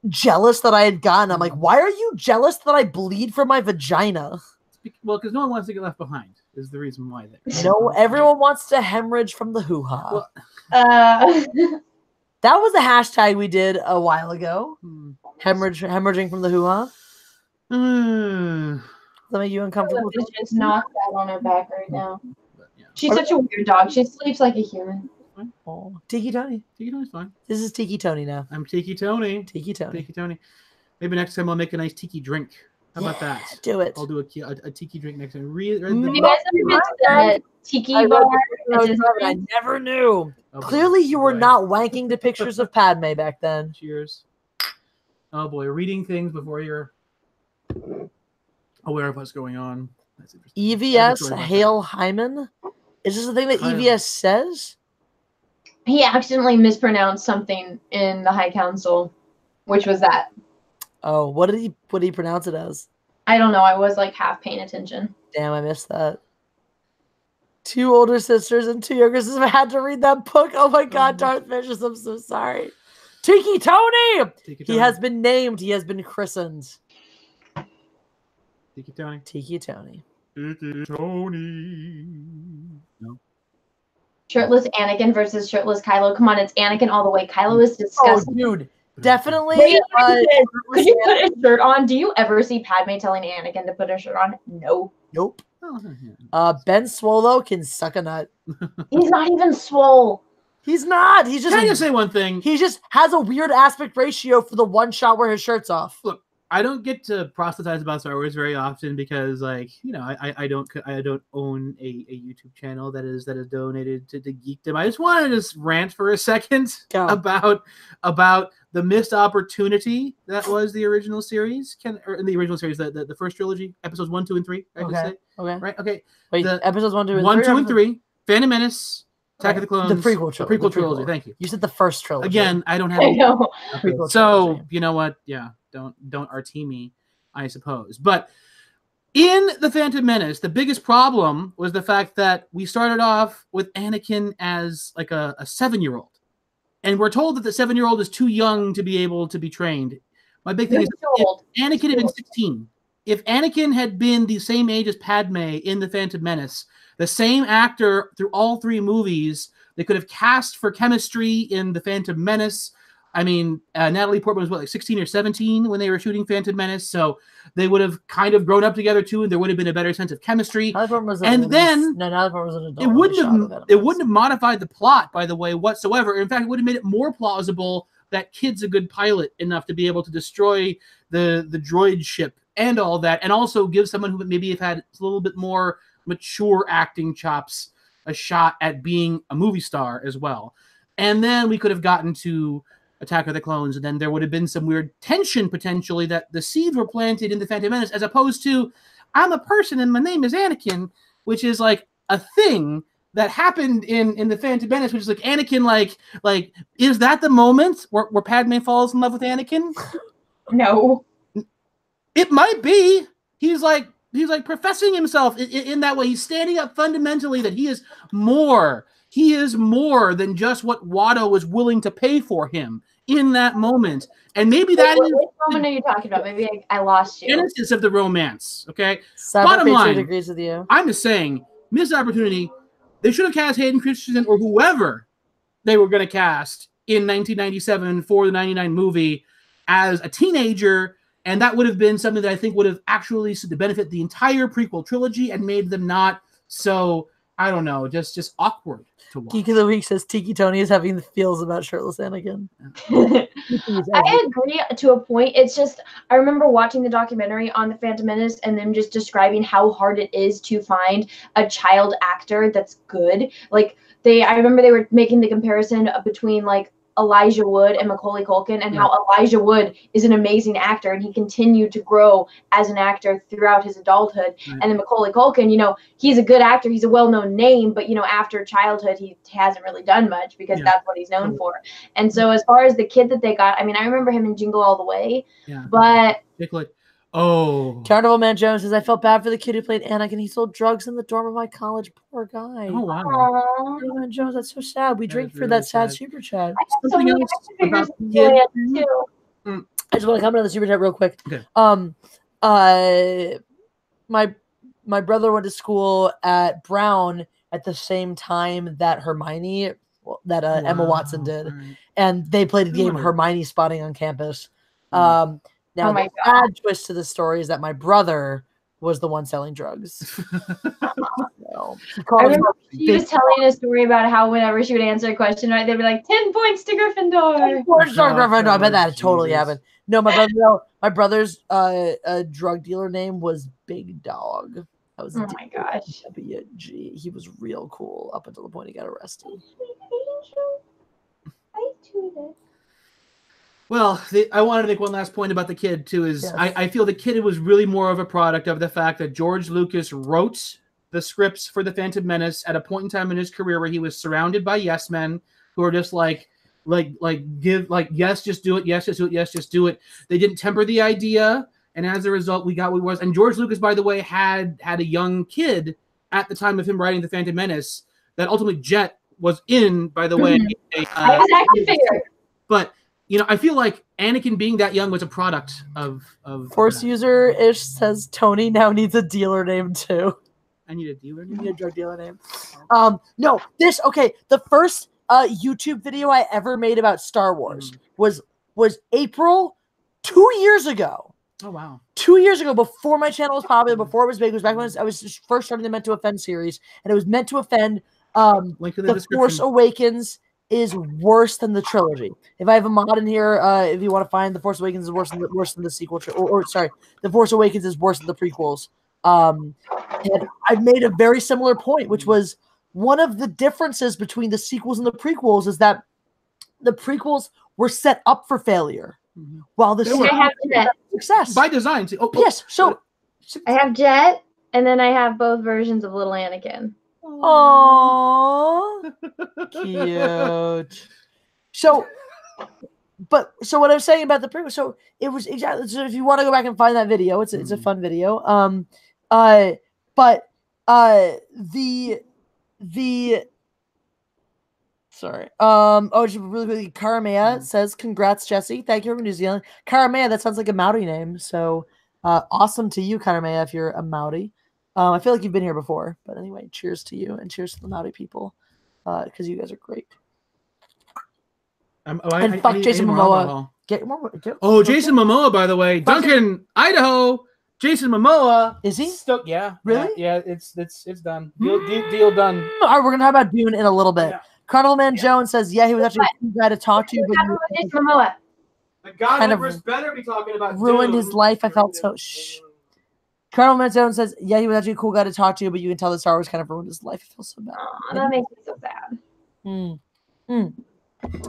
jealous that I had gotten. I'm like, why are you jealous that I bleed from my vagina? Well, because no one wants to get left behind is the reason why. No, everyone wants to hemorrhage from the hoo-ha. Well, that was a hashtag we did a while ago. Hemorrhaging from the hoo-ha. Does that make you uncomfortable? She's just knocked out on her back right now. She's such a weird dog. She sleeps like a human. Oh, Tiki Tony. Tiki Tony's fine. This is Tiki Tony now. I'm Tiki Tony. Tiki Tony. Tiki Tony. Maybe next time I'll make a nice tiki drink. How about that? Do it. I'll do a tiki drink next time. You guys ever been to the tiki bar? I never knew. Oh, clearly, you were not wanking to pictures of Padme back then. Cheers. Oh boy, reading things before you're aware of what's going on. That's interesting. That's a EVS story about Hail Hyman? Is this the thing that Kyle. EVS says? He accidentally mispronounced something in the High Council. Which was that? Oh, what did he pronounce it as? I don't know. I was like half paying attention. Damn, I missed that. 2 older sisters and 2 younger sisters. I had to read that book. Oh my god, Darth Vicious, I'm so sorry. Tiki Tony! He has been named. He has been christened. Tiki Tony. Tiki Tony. Tiki Tony. No. Shirtless Anakin versus shirtless Kylo. Come on, it's Anakin all the way. Kylo is disgusting. Oh, dude. Definitely. Wait, could you put a shirt on? Do you ever see Padme telling Anakin to put a shirt on? No. Nope. Ben Swallow can suck a nut. He's not even swole. He's not. He's just. Can I just say one thing? He just has a weird aspect ratio for the one shot where his shirt's off. Look, I don't get to proselytize about Star Wars very often because, like, you know, I don't own a YouTube channel that is donated to geekdom. I just wanted to just rant for a second about the missed opportunity that was the original series. The first trilogy, episodes 1, 2, and 3. I should say. Okay. Right. Okay. Wait. Episodes 1, 2, and 3. 1, 2, and 3. Phantom Menace. Attack of the Clones. The prequel trilogy. The prequel trilogy. Thank you. You said the first trilogy. Again, I don't have. I know. So you know what? Yeah, don't RT me, I suppose. But in the Phantom Menace, the biggest problem was the fact that we started off with Anakin as like a 7-year-old, and we're told that the 7-year-old is too young to be able to be trained. My big thing is if Anakin had been 16. If Anakin had been the same age as Padme in the Phantom Menace, the same actor through all 3 movies, they could have cast for chemistry in the Phantom Menace. I mean, Natalie Portman was, what, like 16 or 17 when they were shooting Phantom Menace, so they would have kind of grown up together too, and there would have been a better sense of chemistry. And then Natalie Portman was an adult. It wouldn't have modified the plot, by the way, whatsoever. In fact, it would have made it more plausible that Kid's a good pilot enough to be able to destroy the droid ship and all that, and also give someone who maybe have had a little bit more mature acting chops a shot at being a movie star as well. And then we could have gotten to Attack of the Clones, and then there would have been some weird tension potentially that the seeds were planted in the Phantom Menace, as opposed to I'm a person and my name is Anakin, which is like a thing that happened in the Phantom Menace, which is like Anakin, like is that the moment where Padme falls in love with Anakin? No. It might be. He's like professing himself in that way. He's standing up fundamentally that he is more. He is more than just what Watto was willing to pay for him in that moment. And maybe that is what moment are you talking about? Maybe I lost you. Genesis of the romance. Okay. Bottom line, agrees with you. I'm just saying, missed opportunity. They should have cast Hayden Christensen or whoever they were going to cast in 1997 for the 99 movie as a teenager. And that would have been something that I think would have actually stood to benefit the entire prequel trilogy and made them not so, I don't know, just awkward to watch. Geek of the Week says Tiki Tony is having the feels about shirtless Anakin. I agree to a point. It's just, I remember watching the documentary on the Phantom Menace and them just describing how hard it is to find a child actor that's good. Like, I remember they were making the comparison between, like, Elijah Wood and Macaulay Culkin, and how Elijah Wood is an amazing actor and he continued to grow as an actor throughout his adulthood. Right. And then Macaulay Culkin, you know, he's a good actor, he's a well-known name, but you know, after childhood he hasn't really done much because that's what he's known for. And so as far as the kid that they got, I mean, I remember him in Jingle All the Way, but Carnival Man Jones says, I felt bad for the kid who played Anakin. He sold drugs in the dorm of my college. Poor guy. Oh, wow. Carnival Man Jones, that's so sad. We drink for that sad super chat. Something else about the kid. I just want to comment on the super chat real quick. Okay. My brother went to school at Brown at the same time that Hermione, Emma Watson did. Right. And they played the game Hermione Spotting on campus. Now, the bad twist to the story is that my brother was the one selling drugs. I remember she was telling a story about how whenever she would answer a question right, they'd be like, 10 points to Gryffindor. 10 points to Gryffindor. I bet that totally happened. No, my brother's drug dealer name was Big Dog. That was my gosh. W-G. He was real cool up until the point he got arrested. Well, I wanted to make one last point about the kid too. Is Yes. I feel the kid was really more of a product of the fact that George Lucas wrote the scripts for the Phantom Menace at a point in time in his career where he was surrounded by yes men who are just yes, just do it, yes, just do it, yes, just do it. They didn't temper the idea, and as a result, we got what was. And George Lucas, by the way, had a young kid at the time of him writing the Phantom Menace that ultimately Jet was in. By the way, I was actually figured. but. I feel like Anakin being that young was a product of Force user ish says Tony now needs a dealer name too. I need a dealer You name. need a drug dealer name. No, the first YouTube video I ever made about Star Wars was April 2 years ago. Oh wow. 2 years ago, before my channel was popular, before it was big. It was back when I was just first starting the Meant to Offend series, and it was meant to offend Link in the The description. Force Awakens is worse than the trilogy. If I have a mod in here, if you want to find The Force Awakens is worse than the sequel, sorry, The Force Awakens is worse than the prequels. And I've made a very similar point, which was one of the differences between the sequels and the prequels is that the prequels were set up for failure, while the I have Jet. success By design. Too. Oh, yes. So, I have Jet, and then I have both versions of Little Anakin. aww, cute. So what I was saying about the prequel, so it was exactly. So if you want to go back and find that video, it's a fun video. Sorry. Just really quickly, Karamea says, "Congrats, Jesse. Thank you from New Zealand." Karamea, that sounds like a Maori name. So, awesome to you, Karamea, if you're a Maori. I feel like you've been here before, but anyway, cheers to you and cheers to the Maori people, because you guys are great. And fuck Jason Momoa. Jason Momoa, by the way, Duncan, Idaho. Jason Momoa Is he? Yeah. Really? Yeah, it's done. Deal done. All right, we're gonna talk about Dune in a little bit. Yeah. Carnival Man Jones says, "Yeah, he was actually a cool guy to talk to, but Jason Momoa. The God Kind of Empress better be talking about ruined Dune. his life. I felt so." Shh. Colonel Man Jones says, "Yeah, he was actually a cool guy to talk to, but you can tell that Star Wars kind of ruined his life. I feel so bad." Aw, that makes me so sad.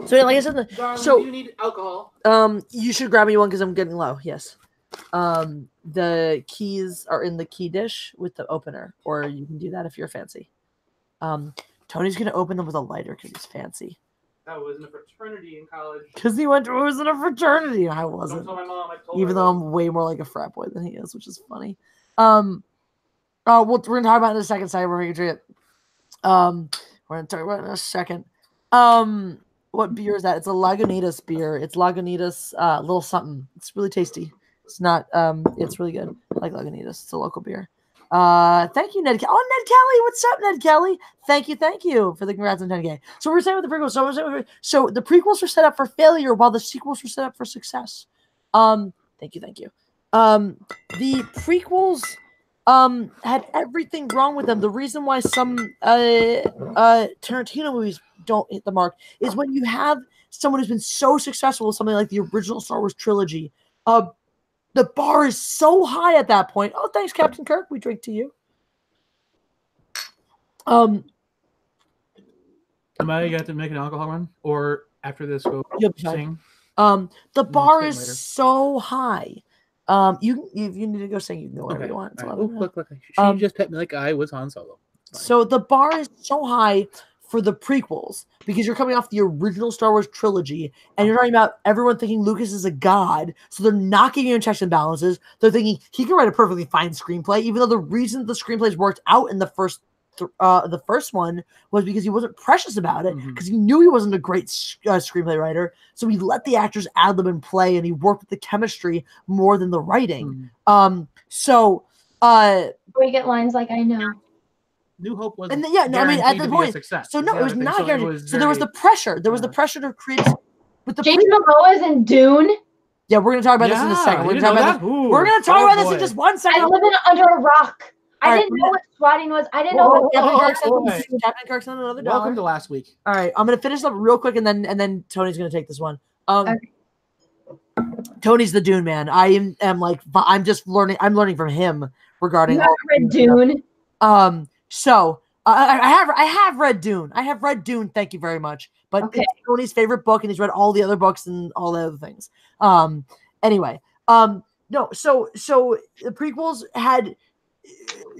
So yeah, like I said, Darling, you need alcohol. you should grab me one because I'm getting low. Yes. The keys are in the key dish with the opener, or you can do that if you're fancy. Tony's gonna open them with a lighter because he's fancy. I was in a fraternity in college. Because he was in a fraternity. I Don't wasn't. tell my mom. I told Even her. though I'm way more like a frat boy than he is, which is funny. We're gonna talk about it in a second. Sorry, we're gonna drink it. We're gonna talk about it in a second. What beer is that? It's a Lagunitas beer. It's Lagunitas, little something. It's really tasty. It's not. It's really good. I like Lagunitas. It's a local beer. Thank you, Ned. Oh, Ned Kelly, what's up, Ned Kelly? Thank you for the congrats on 10K. So we're saying with the prequels. So the prequels were set up for failure, while the sequels were set up for success. Thank you. The prequels had everything wrong with them. The reason why some Tarantino movies don't hit the mark is when you have someone who's been so successful with something like the original Star Wars trilogy. The bar is so high at that point. Oh, thanks, Captain Kirk. We drink to you. Am I got to make an alcohol run, or after this go You'll be sing? The bar is later. so high. If you need to go sing, you can go wherever you want. It's All right. 11 now. Look. She just pet me like I was Han Solo. So the bar is so high for the prequels because you're coming off the original Star Wars trilogy and you're talking about everyone thinking Lucas is a god. So they're not giving you checks and balances. They're thinking he can write a perfectly fine screenplay, even though the reason the screenplays worked out in the first one was because he wasn't precious about it because he knew he wasn't a great screenplay writer. So he let the actors ad lib and play, and he worked with the chemistry more than the writing. We get lines like "I know." New Hope was, and at the point. So no, it was not guaranteed. So there was the pressure. There was the pressure to create with the Jason Momoa is in Dune. Yeah, we're gonna talk about this in a second. We're gonna talk about this in just 1 second. I live under a rock. I didn't know what swatting was. I didn't know what Captain Kirk's on another dollar. Welcome to last week. All right, I'm gonna finish up real quick, and then Tony's gonna take this one. Okay. Tony's the Dune man. I am like I'm just learning. I'm learning from him regarding. You haven't read Dune. I have read Dune. I have read Dune. Thank you very much. But Okay. it's Tony's favorite book, and he's read all the other books and all the other things. Anyway, no. So the prequels had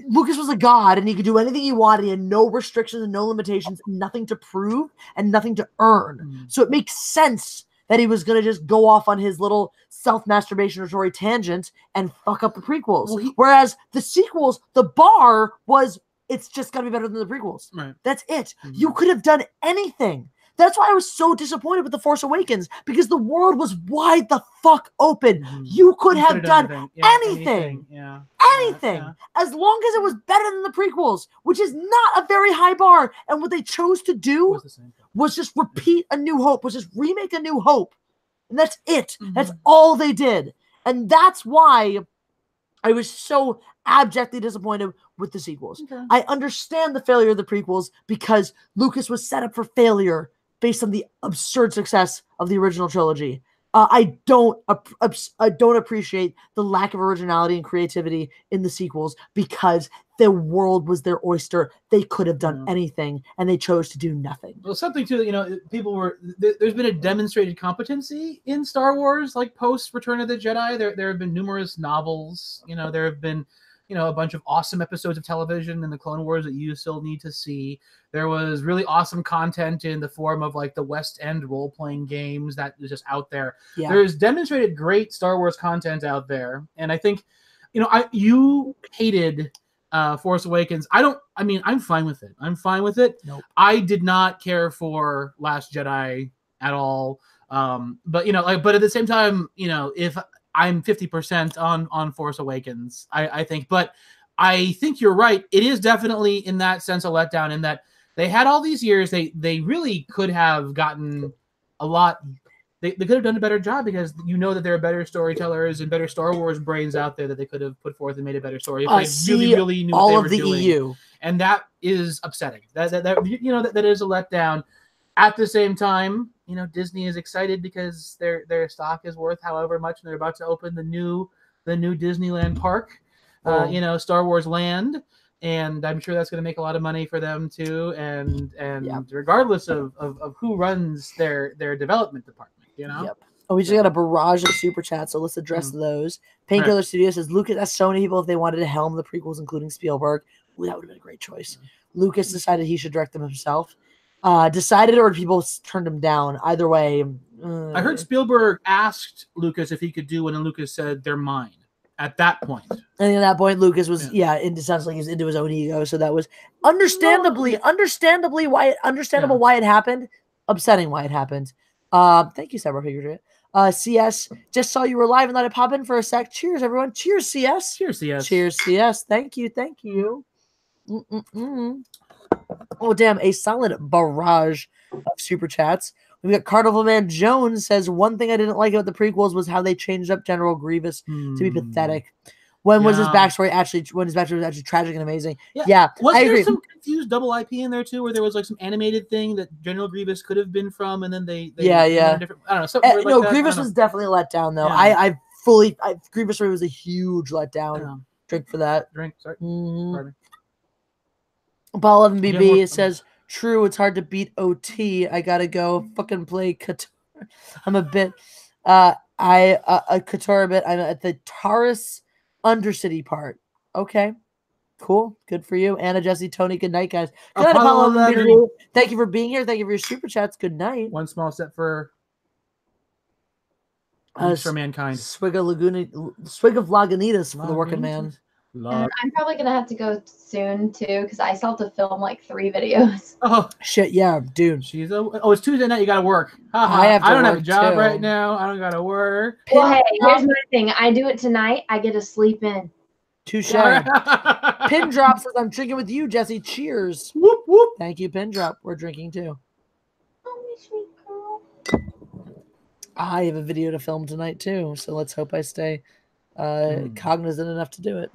Lucas was a god, and he could do anything he wanted. He had no restrictions and no limitations, nothing to prove and nothing to earn. So it makes sense that he was going to just go off on his little self-masturbatory tangent and fuck up the prequels. Well, Whereas the sequels, the bar was, it's just got to be better than the prequels. Right. That's it. You could have done anything. That's why I was so disappointed with The Force Awakens, because the world was wide the fuck open. You could have done anything. Yeah. Anything. Yeah. As long as it was better than the prequels, which is not a very high bar. And what they chose to do was just repeat A New Hope, was just remake A New Hope. And that's it. That's all they did. And that's why I was so abjectly disappointed with the sequels. I understand the failure of the prequels because Lucas was set up for failure based on the absurd success of the original trilogy. I don't appreciate the lack of originality and creativity in the sequels because the world was their oyster. They could have done anything, and they chose to do nothing. Well, something too, people were. There's been a demonstrated competency in Star Wars, like post Return of the Jedi. There have been numerous novels. There have been, a bunch of awesome episodes of television in the Clone Wars that you still need to see. There was really awesome content in the form of like the West End role-playing games that is just out there. Yeah. There's demonstrated great Star Wars content out there. And I think, you hated Force Awakens. I'm fine with it. I'm fine with it. Nope. I did not care for Last Jedi at all. But at the same time, if I'm 50% on Force Awakens, I think. But I think you're right. It is definitely in that sense a letdown in that they had all these years. They really could have gotten a lot. They could have done a better job because that there are better storytellers and better Star Wars brains out there that they could have put forth and made a better story. If they really knew all what of they the were doing. EU, and that is upsetting. That is a letdown. At the same time, Disney is excited because their stock is worth however much, and they're about to open the new Disneyland park, Star Wars Land, and I'm sure that's going to make a lot of money for them too. And regardless of who runs their development department, Yep. Oh, we just got a barrage of super chats, so let's address those. Painkiller Studio says Lucas asked so many people if they wanted to helm the prequels, including Spielberg. Ooh, that would have been a great choice. Lucas decided he should direct them himself. Decided or people turned him down. Either way. I heard Spielberg asked Lucas if he could do it, and Lucas said they're mine. At that point. And at that point, Lucas was it sounds like he's into his own ego. So that was understandable why it happened. Upsetting why it happened. Thank you, Cyber Figure. CS, just saw you were live and let it pop in for a sec. Cheers, everyone. Cheers, CS. Cheers, CS. Cheers, CS. Thank you. Oh, damn. A solid barrage of super chats. We've got Carnival Man Jones says, one thing I didn't like about the prequels was how they changed up General Grievous to be pathetic. When was his backstory actually tragic and amazing? Yeah. Was there some confused double IP in there too, where there was like some animated thing that General Grievous could have been from, and then they different, I don't know. Something like that. Grievous was definitely let down though. Yeah. Grievous was a huge letdown. Yeah. Drink for that. Drink. Sorry. Ball of BB says, true, it's hard to beat OT. I gotta go fucking play Qatar. I'm a bit Qatar a bit. I'm at the Taurus Undercity part. Okay. Cool. Good for you. Anna, Jesse, Tony, good night, guys. Good night, Apollo 11. Thank you for being here. Thank you for your super chats. Good night. One small step for mankind. Swig of Lagunitas for the working man. I'm probably gonna have to go soon too because I still have to film like 3 videos. Oh shit, yeah, dude. It's Tuesday night. You gotta work. I don't have a job right now. I don't gotta work. Well, hey, here's my thing. I do it tonight. I get to sleep in. Touche. Pin Drop says, "I'm drinking with you, Jesse. Cheers." Whoop whoop. Thank you, Pin Drop. We're drinking too. Oh, sweet girl. I have a video to film tonight too, so let's hope I stay cognizant enough to do it.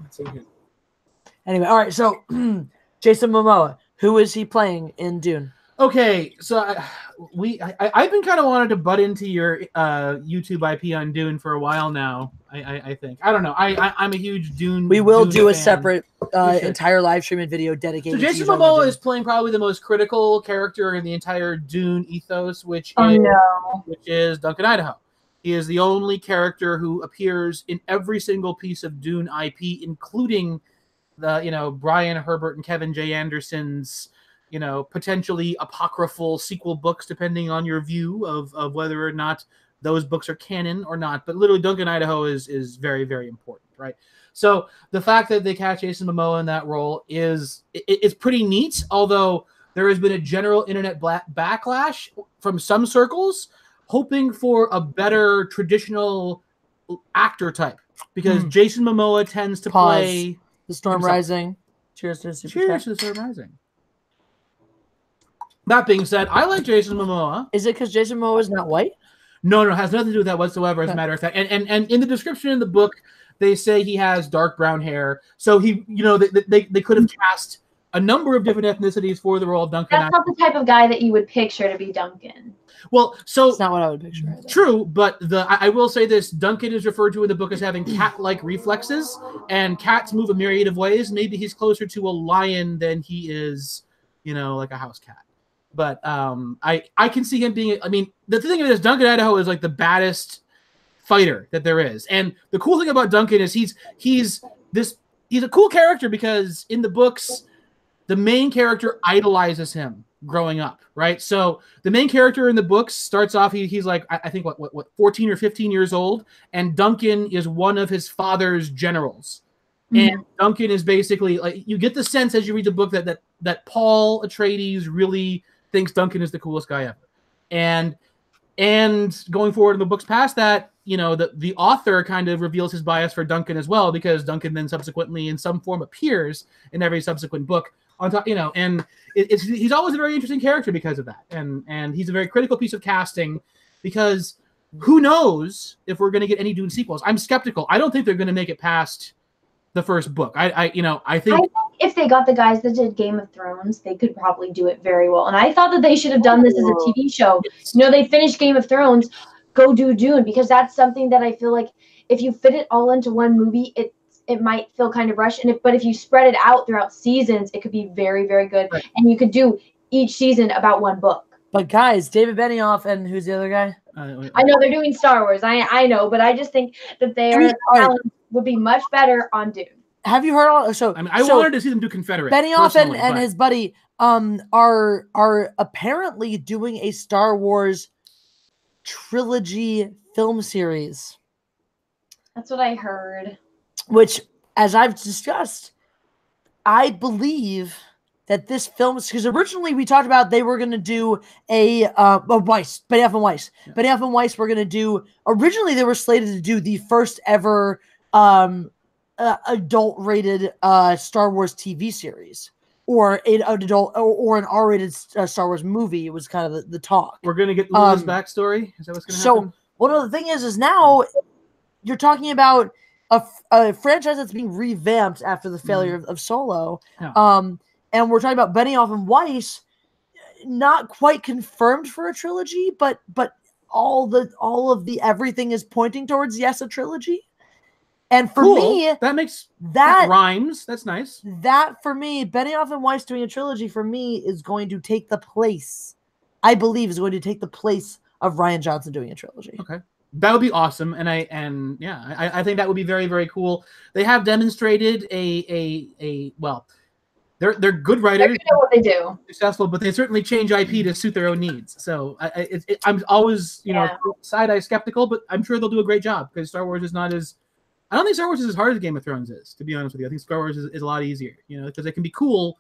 Anyway, all right. So, Jason Momoa, who is he playing in Dune? Okay, so I've been kind of wanted to butt into your YouTube IP on Dune for a while now. I think I don't know. I'm a huge Dune. We will Dune do a fan. separate should. entire live stream and video So dedicated. Jason to you talking about Momoa Dune. is playing probably the most critical character in the entire Dune ethos, which is Duncan Idaho. He is the only character who appears in every single piece of Dune IP, including the Brian Herbert and Kevin J. Anderson's potentially apocryphal sequel books, depending on your view of whether or not those books are canon or not. But literally, Duncan Idaho is very, very important, right? So the fact that they cast Jason Momoa in that role it's pretty neat, although there has been a general internet backlash from some circles hoping for a better traditional actor type, because Jason Momoa tends to play The Storm himself. Rising. Cheers to the Super Cheers Chat. to the Storm Rising. That being said, I like Jason Momoa. Is it because Jason Momoa is not white? No, it has nothing to do with that whatsoever, as a matter of fact. And in the description in the book, they say he has dark brown hair. So they could have cast a number of different ethnicities for the role of Duncan. That's not the type of guy that you would picture to be Duncan. Well, so it's not what I would picture either. True, but I will say this: Duncan is referred to in the book as having cat-like reflexes, and cats move a myriad of ways. Maybe he's closer to a lion than he is, like a house cat. But I can see him being. I mean, the thing is, Duncan Idaho is like the baddest fighter that there is, and the cool thing about Duncan is he's a cool character because in the books, the main character idolizes him growing up, right? So the main character in the books starts off, he's like, I think what 14 or 15 years old, and Duncan is one of his father's generals. And Duncan is basically like, you get the sense as you read the book that Paul Atreides really thinks Duncan is the coolest guy ever. And going forward in the books past that, the author kind of reveals his bias for Duncan as well, because Duncan then subsequently in some form appears in every subsequent book on top, and he's always a very interesting character because of that. And he's a very critical piece of casting, because who knows if we're going to get any Dune sequels. I'm skeptical. I don't think they're going to make it past the first book. I think if they got the guys that did Game of Thrones, they could probably do it very well. And I thought that they should have done this as a TV show. They finished Game of Thrones, go do Dune, because that's something that I feel like if you fit it all into one movie, it might feel kind of rushed. But if you spread it out throughout seasons, it could be very, very good. Right. And you could do each season about one book. But guys, David Benioff and who's the other guy? I know they're doing Star Wars. I know, but I just think that their talent would be much better on Dune. Have you heard all? So I wanted to see them do Confederate. Benioff and his buddy are apparently doing a Star Wars trilogy film series. That's what I heard. Which, as I've discussed, I believe that this film, because originally we talked about they were going to do Weiss, Benioff and Weiss. Yeah. Benioff and Weiss were going to do, originally they were slated to do the first ever adult rated Star Wars TV series, or an adult or an R-rated Star Wars movie. It was kind of the talk. We're going to get Lula's backstory. Is that what's going to happen? So, well, no, the thing is now you're talking about a franchise that's being revamped after the failure of Solo. Yeah. And we're talking about Benioff and Weiss, not quite confirmed for a trilogy, but all of the everything is pointing towards a trilogy. And for me, that rhymes. That's nice. That for me, Benioff and Weiss doing a trilogy for me is going to take the place, I believe, is going to take the place of Rian Johnson doing a trilogy. Okay. That would be awesome, and I think that would be very, very cool. They have demonstrated they're good writers. They know what they do. Successful, but they certainly change IP to suit their own needs. So I'm always side-eye skeptical, but I'm sure they'll do a great job, because Star Wars is not as. I don't think Star Wars is as hard as Game of Thrones is, to be honest with you. I think Star Wars is a lot easier, because it can be cool.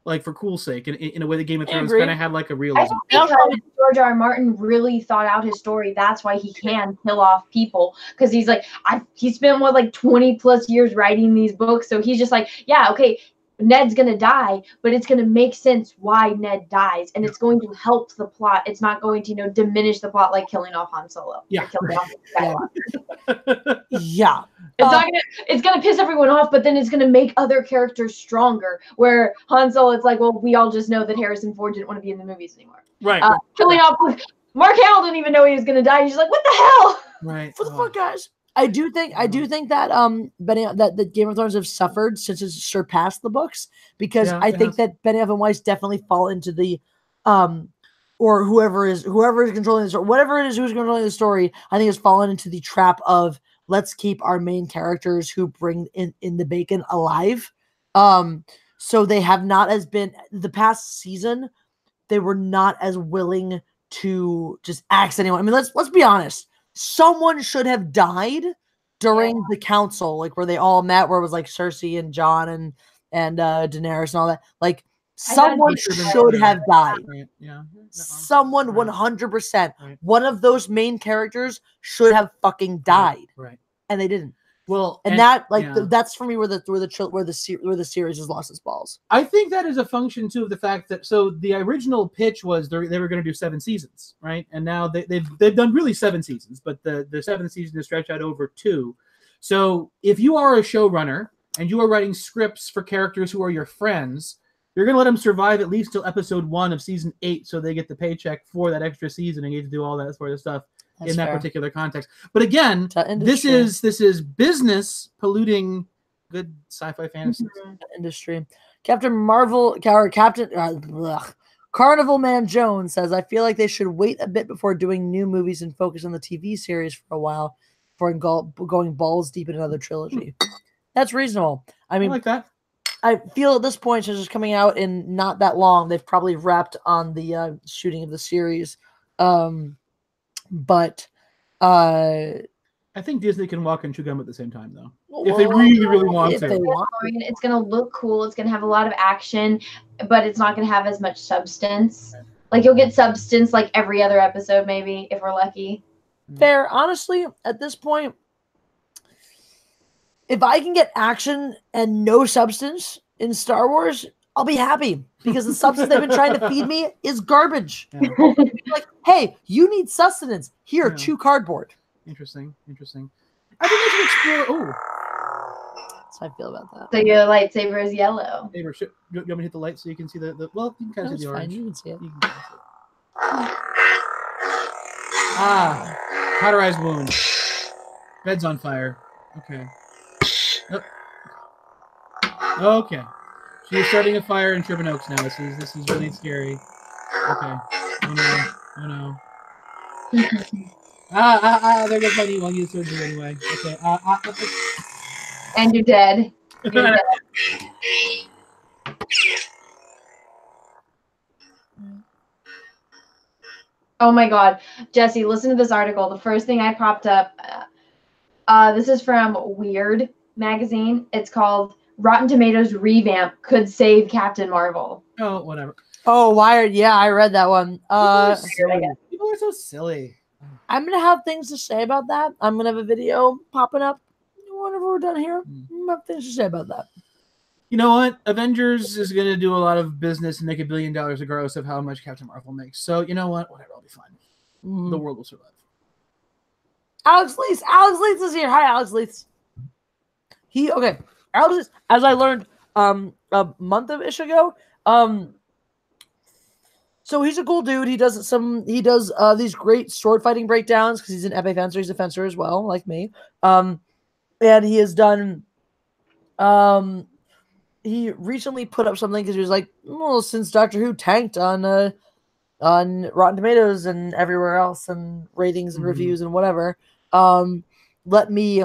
Like for cool's sake, in a way that Game of Thrones kind of had like a realism. I think because George R. Martin really thought out his story, that's why he can kill off people, because he's like, he spent 20 plus years writing these books, so he's just like, yeah, okay, Ned's gonna die, but it's gonna make sense why Ned dies, and it's going to help the plot. It's not going to diminish the plot like killing off Han Solo. Yeah. Yeah. It's gonna piss everyone off, but then it's gonna make other characters stronger. Where Han Solo, it's like, well, we all just know that Harrison Ford didn't want to be in the movies anymore. Right. Killing off Mark Hamill didn't even know he was gonna die. He's just like, what the hell? Right. What the fuck, guys? I do think that that Game of Thrones have suffered since it's surpassed the books, because I think that Benioff and Weiss definitely fall into the or whoever is controlling this, or whatever it is who's controlling the story, I think has fallen into the trap of, let's keep our main characters who bring in the bacon alive. So they have not as been the past season, they were not as willing to just axe anyone. I mean, let's be honest. Someone should have died during the council, like where they all met, where it was like Cersei and Jon and Daenerys and all that. Like someone should have died. Right. Yeah. Someone 100%. Right. One of those main characters should have fucking died. Right. And they didn't. Well, and that that's for me where the series has lost its balls. I think that is a function too of the fact that the original pitch was they were going to do 7 seasons, right? And now they've done really 7 seasons, but the 7th season is stretched out over 2. So if you are a showrunner and you are writing scripts for characters who are your friends, you're going to let them survive at least till episode 1 of season 8, so they get the paycheck for that extra season and get to do all that sort of stuff. That's in that particular context. But again, this is business polluting good sci-fi fantasy industry. Captain Marvel or Captain Carnival Man Jones says, I feel like they should wait a bit before doing new movies and focus on the TV series for a while before going balls deep in another trilogy. That's reasonable. I mean, I like that. I feel at this point, since it's coming out in not that long, they've probably wrapped on the shooting of the series. But I think Disney can walk and chew gum at the same time, though. If they really want to. I mean, it's going to look cool. It's going to have a lot of action, but it's not going to have as much substance. Like, you'll get substance like every other episode, maybe, if we're lucky. Fair. Honestly, at this point, if I can get action and no substance in Star Wars, I'll be happy, because the substance they've been trying to feed me is garbage. Yeah. Like, hey, you need sustenance. Here, chew cardboard. Interesting. I think I should explore. Oh, that's how I feel about that. So your lightsaber is yellow. Neighbor, you want me to hit the light so you can see the well, you can kind of see the orange. You can see it. Cauterized wound. Bed's on fire. Okay. Oh. Okay. She's starting a fire in Sherman Oaks now. This is really scary. Okay. Oh no. There goes my knee. I'll use surgery anyway. Okay. And you're dead. You're dead. Oh my God. Jesse, listen to this article. The first thing I popped up, this is from Weird magazine. It's called Rotten Tomatoes Revamp Could Save Captain Marvel. Oh, whatever. Oh, Wired. Yeah, I read that one. People are so silly. I'm going to have things to say about that. I'm going to have a video popping up whenever we're done here. I'm going to have things to say about that. You know what? Avengers is going to do a lot of business and make $1 billion regardless of how much Captain Marvel makes. So, you know what? Whatever. I'll be fine. The world will survive. Alex Lees. Alex Lees is here. Hi, Alex Lees. Alex Lees, as I learned a month-ish ago, so he's a cool dude. He does these great sword fighting breakdowns because he's an epee fencer. He's a fencer as well, like me. And he has done. He recently put up something because he was like, well, since Doctor Who tanked on Rotten Tomatoes and everywhere else and ratings and reviews and whatever, let me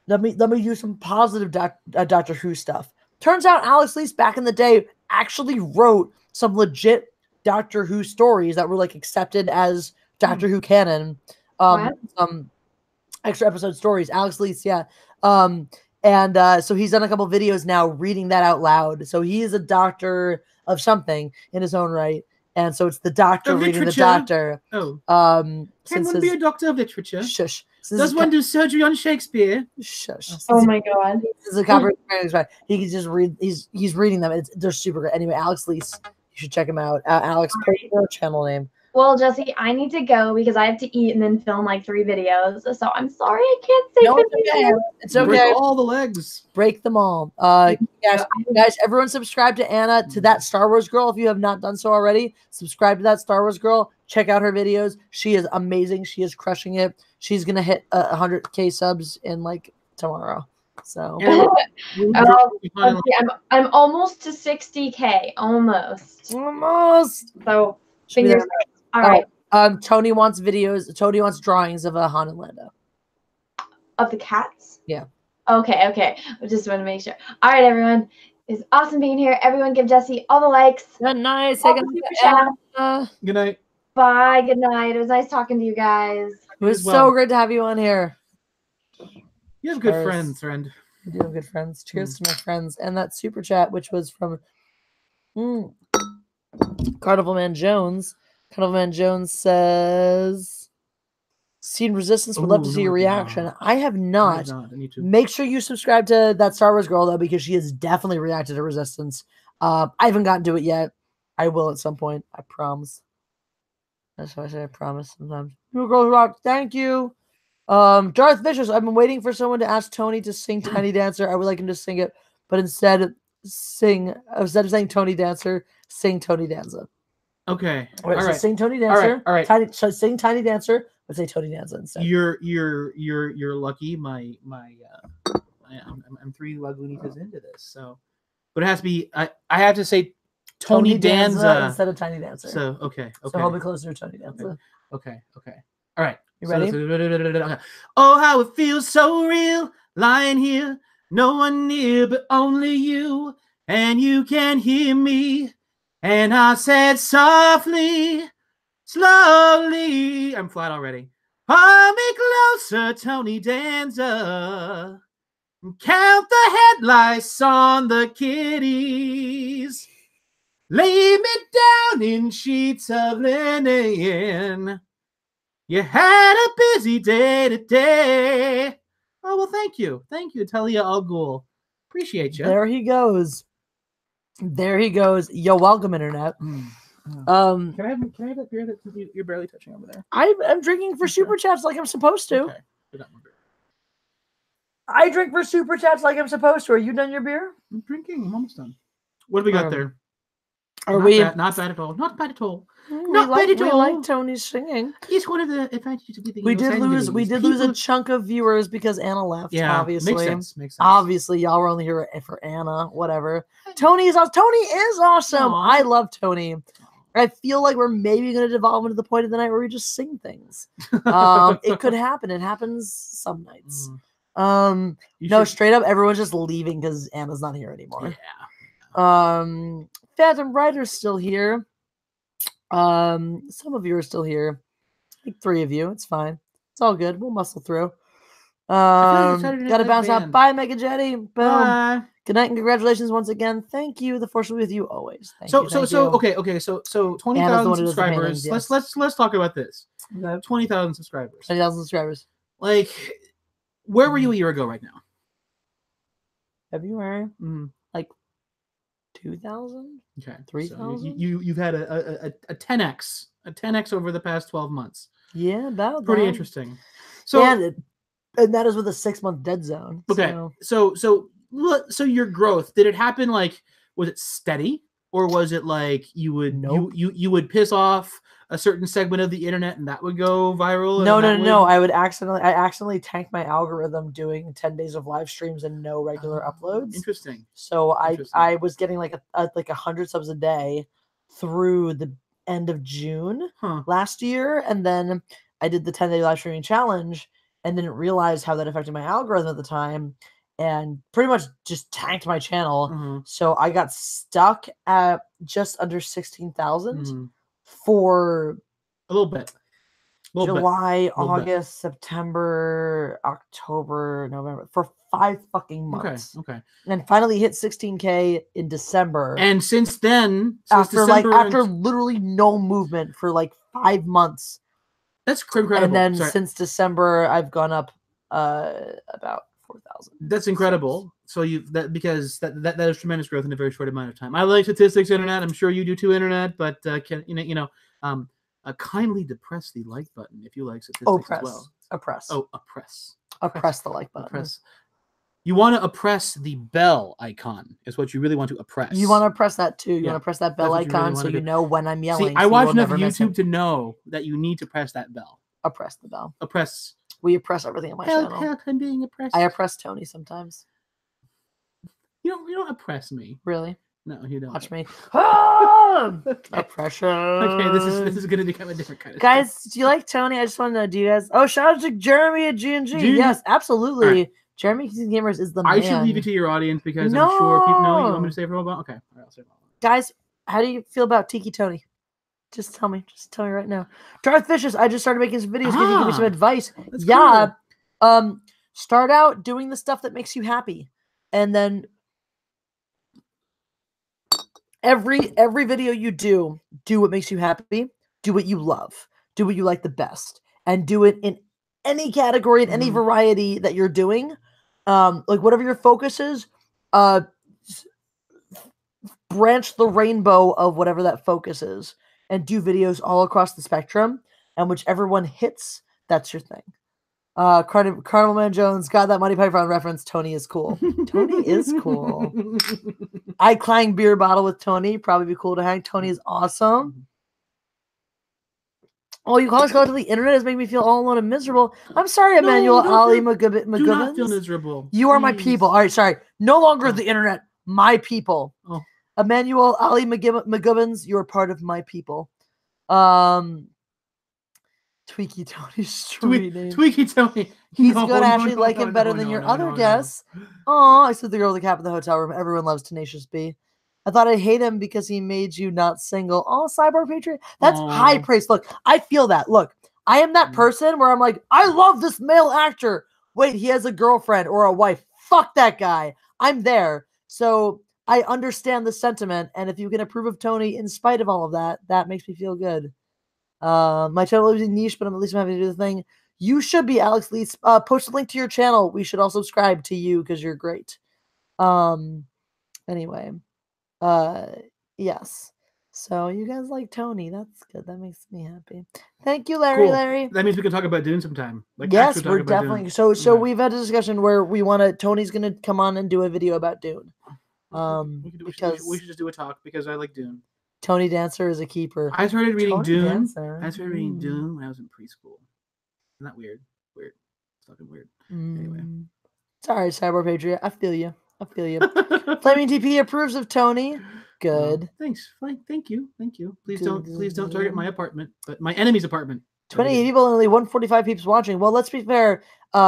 do some positive Doctor Who stuff. Turns out Alex Lees back in the day actually wrote some legit Doctor Who stories that were like accepted as Doctor Who canon. Some extra episode stories. Alex Lees, yeah. And so he's done a couple videos now reading that out loud. So he is a doctor of something in his own right. And so it's the doctor reading the doctor. Oh. Can one be a doctor of literature? Shush. Does one do surgery on Shakespeare? Shush. Oh my God. This is a copyright. He can just read. He's reading them. They're super great. Anyway, Alex Lees. You should check him out. Alex, post your channel name. Well, Jesse, I need to go because I have to eat and then film like 3 videos. So I'm sorry I can't say No, it's goodbye. okay. It's okay. Break all the legs. Break them all. Yes, guys, everyone subscribe to Anna, to that Star Wars girl. If you have not done so already, subscribe to that Star Wars girl. Check out her videos. She is amazing. She is crushing it. She's gonna hit 100K subs in like tomorrow. So I'm almost to 60K, almost. So Should be fingers there. crossed. All right. Tony wants videos. Tony wants drawings of a haunted Lando. Of the cats? Yeah. Okay. I just want to make sure. All right, everyone. It's awesome being here. Everyone give Jesse all the likes. Good night. All the super chat. Good night. Bye. Good night. It was nice talking to you guys. It was so great to have you on here. You have good friends, friend. You do have good friends. Cheers to my friends. And that super chat, which was from Carnival Man Jones. Carnival Man Jones says, seen Resistance, would love to see your reaction. I have not. I need to. Make sure you subscribe to that Star Wars girl, though, because she has definitely reacted to Resistance. I haven't gotten to it yet. I will at some point. I promise. That's why I say I promise sometimes. You girls rock. Thank you. Darth Vicious. I've been waiting for someone to ask Tony to sing Tiny Dancer. I would like him to sing it, but instead of saying Tony Dancer, sing Tony Danza. Okay. All right. Sing Tony Dancer. All right. Sing Tiny Dancer, but say Tony Danza instead. You're lucky. I'm 3 Lagunitas into this, so, but it has to be. I have to say Tony Danza instead of Tiny Dancer. So okay. So I'll be closer to Tony Danza. Okay. All right. You ready? Okay. Oh, how it feels so real, lying here, no one near but only you, and you can hear me. And I said softly, slowly, I'm flat already. Pull me closer, Tony Danza. Count the headlights on the kitties. Lay me down in sheets of linen. You had a busy day today. Oh, well, thank you. Thank you, Talia Al Ghul. Appreciate you. There he goes. You're welcome, Internet. Can I have that beer that you're barely touching over there? I'm drinking for super chats like I'm supposed to. Okay. I got my beer. I drink for super chats like I'm supposed to. Are you done your beer? I'm drinking. I'm almost done. What do we got there? Not bad at all. Not bad at all. Not bad at all. We like Tony's singing. It's one of the advantages of living. We did lose a chunk of viewers because Anna left. Yeah, obviously. Makes sense. Obviously, y'all were only here for Anna. Whatever. Tony is awesome. Aww. I love Tony. I feel like we're maybe going to devolve into the point of the night where we just sing things. It could happen. It happens some nights. Straight up, everyone's just leaving because Anna's not here anymore. Yeah. Phantom Rider's still here. Some of you are still here. Like 3 of you. It's fine. It's all good. We'll muscle through. Gotta bounce out. Bye, Mega Jetty. Boom. Bye. Good night and congratulations once again. Thank you. The force will be with you always. Thank you. So 20,000 subscribers. Yes. Let's talk about this. Okay. 20,000 subscribers. 20,000 subscribers. Like, where were you a year ago right now? February? Like 2,000? Okay. 3,000? So you've had a 10x over the past 12 months. Yeah, about pretty that. Interesting. So and that is with a 6-month dead zone. Okay. So your growth, did it happen like, was it steady, or was it like you would piss off a certain segment of the internet and that would go viral? No. I accidentally tanked my algorithm doing 10 days of live streams and no regular uploads. Interesting. So I was getting like 100 subs a day through the end of June last year, and then I did the 10-day live streaming challenge and didn't realize how that affected my algorithm at the time, and pretty much just tanked my channel. So I got stuck at just under 16,000 for a little bit. July, August, September, October, November, for 5 fucking months. Okay. And finally hit 16K in December. And since then, after literally no movement for like 5 months. That's incredible. And then since December, I've gone up about 4,000. That's incredible. So because that is tremendous growth in a very short amount of time. I like statistics, internet. I'm sure you do too, internet. But kindly depress the like button if you like statistics Oppress. as well. Oppress. Oh, oppress. Oppress the like button. Oppress. You want to oppress the bell icon is what you really want to oppress. You want to press that too. You Yeah, want to press that bell that's what you really icon so wanna you do. know when I'm yelling. See, I so you watch will enough never miss YouTube it. to know that you need to press that bell. Oppress the bell. Oppress. We oppress everything on my channel. Help, I'm being oppressed. I oppress Tony sometimes. You don't oppress me. Really? No, you don't. Watch me. Ah! Okay. Oppression. Okay, this is gonna become a different kind of Guys, do you like Tony? I just want to know, do you guys? Oh, shout out to Jeremy at G&G. G&G. Yes, absolutely. Right. Jeremy Gamers is the I man. should leave it to your audience because I'm sure people know. You want me to say for a while? Okay. All right, I'll say for a while. Guys, how do you feel about Tiki Tony? Just tell me. Just tell me right now. Darth Vicious, I just started making some videos. Can you give me some advice? That's Yeah. Cool. Start out doing the stuff that makes you happy. And then every video you do what makes you happy. Do what you love. Do what you like the best. And do it in any category, in any variety that you're doing. Like whatever your focus is, branch the rainbow of whatever that focus is and do videos all across the spectrum, and whichever one hits, that's your thing. Carnival Man Jones got that Monty Python reference. Tony is cool. Tony is cool. I clang beer bottle with Tony. Probably be cool to hang. Tony is awesome. Oh, you calls go to the internet is making me feel all alone and miserable. I'm sorry, Emmanuel Ali McGubbins. Do not feel miserable. You are my people. All right, sorry. No longer the internet. My people. Oh. Emmanuel Ali McGubbins, you're part of my people. Tweaky Tony's street name. Tweaky Tony. He's gonna actually like him better than your other guests. Oh, I said the girl with the cap in the hotel room. Everyone loves Tenacious B. I thought I'd hate him because he made you not single. Oh, Cyborg Patriot. That's high praise. Look, I feel that. Look, I am that person where I'm like, I love this male actor. Wait, he has a girlfriend or a wife. Fuck that guy. I'm there. So I understand the sentiment. And if you can approve of Tony in spite of all of that, that makes me feel good. My channel is niche, but at least I'm happy to do the thing. You should be, Alex Lee. Post a link to your channel. We should all subscribe to you because you're great. Anyway. Yes. So you guys like Tony. That's good. That makes me happy. Thank you, Larry. Cool. Larry. That means we can talk about Dune sometime. Like, yes, we're definitely. Dune. So we've had a discussion where we want to. Tony's gonna come on and do a video about Dune. We should just do a talk because I like Dune. Tony Dancer is a keeper. I started reading Tony Dune. Dancer. I started reading Dune when I was in preschool. Isn't that weird? Weird. It's fucking weird. Anyway. Sorry, Cyber Patriot. I feel you. Flaming TP approves of Tony. Good. Thanks. Thank you. Please don't target my apartment, but my enemy's apartment. 28 people and only 145 peeps watching. Well, let's be fair,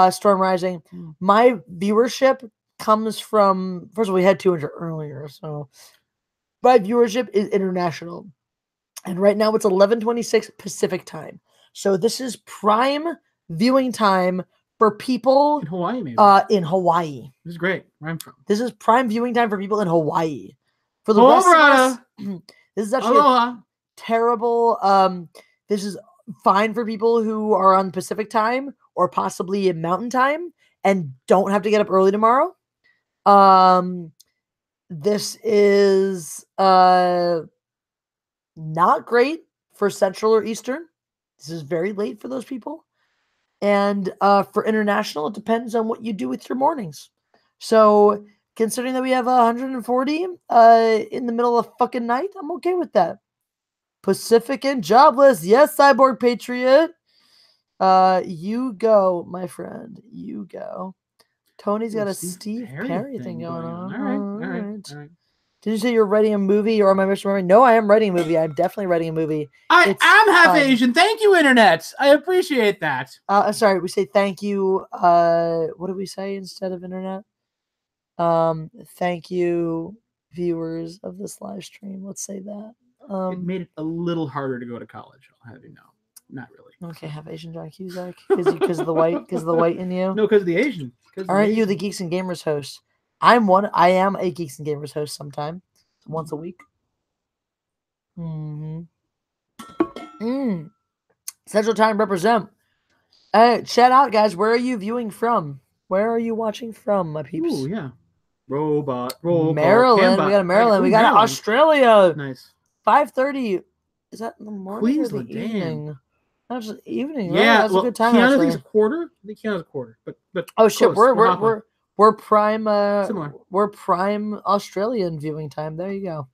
Storm Rising. My viewership comes from, first of all, we had 200 earlier, so my viewership is international. And right now it's 11:26 Pacific time. So this is prime viewing time for people in Hawaii, maybe. In Hawaii. This is great. Where I'm from. This is prime viewing time for people in Hawaii. For the rest of us, this is actually a terrible. This is fine for people who are on Pacific time or possibly in Mountain time and don't have to get up early tomorrow. This is not great for Central or Eastern. This is very late for those people. And for international, it depends on what you do with your mornings. So considering that we have 140 in the middle of fucking night, I'm okay with that. Pacific and jobless. Yes, Cyborg Patriot. You go, my friend. You go. Tony's got a Steve Perry thing going on. All right. Did you say you're writing a movie or am I misremembering? No, I am writing a movie. I'm definitely writing a movie. I am half Asian. Thank you, Internet. I appreciate that. Sorry, we say thank you. What do we say instead of Internet? Thank you, viewers of this live stream. Let's say that. It made it a little harder to go to college. I'll have you know. Not really. Okay, have Asian John Cusack because of the white, in you. No, because of the Asian. Aren't you the Geeks and Gamers host? I am a Geeks and Gamers host sometime, once a week. Central Time represent. Shout out, guys. Where are you viewing from? Where are you watching from, my peeps? Oh yeah, robot. Maryland. We got a Maryland. We got Australia. Nice. 5:30 Is that in the morning Queensland, or the damn. evening? That's the evening. Yeah, right? That's well, a good time. Keanu Actually. thinks a quarter. I think Keanu's a quarter, but Oh shit, close. we're prime Similar. we're prime Australian viewing time. There you go.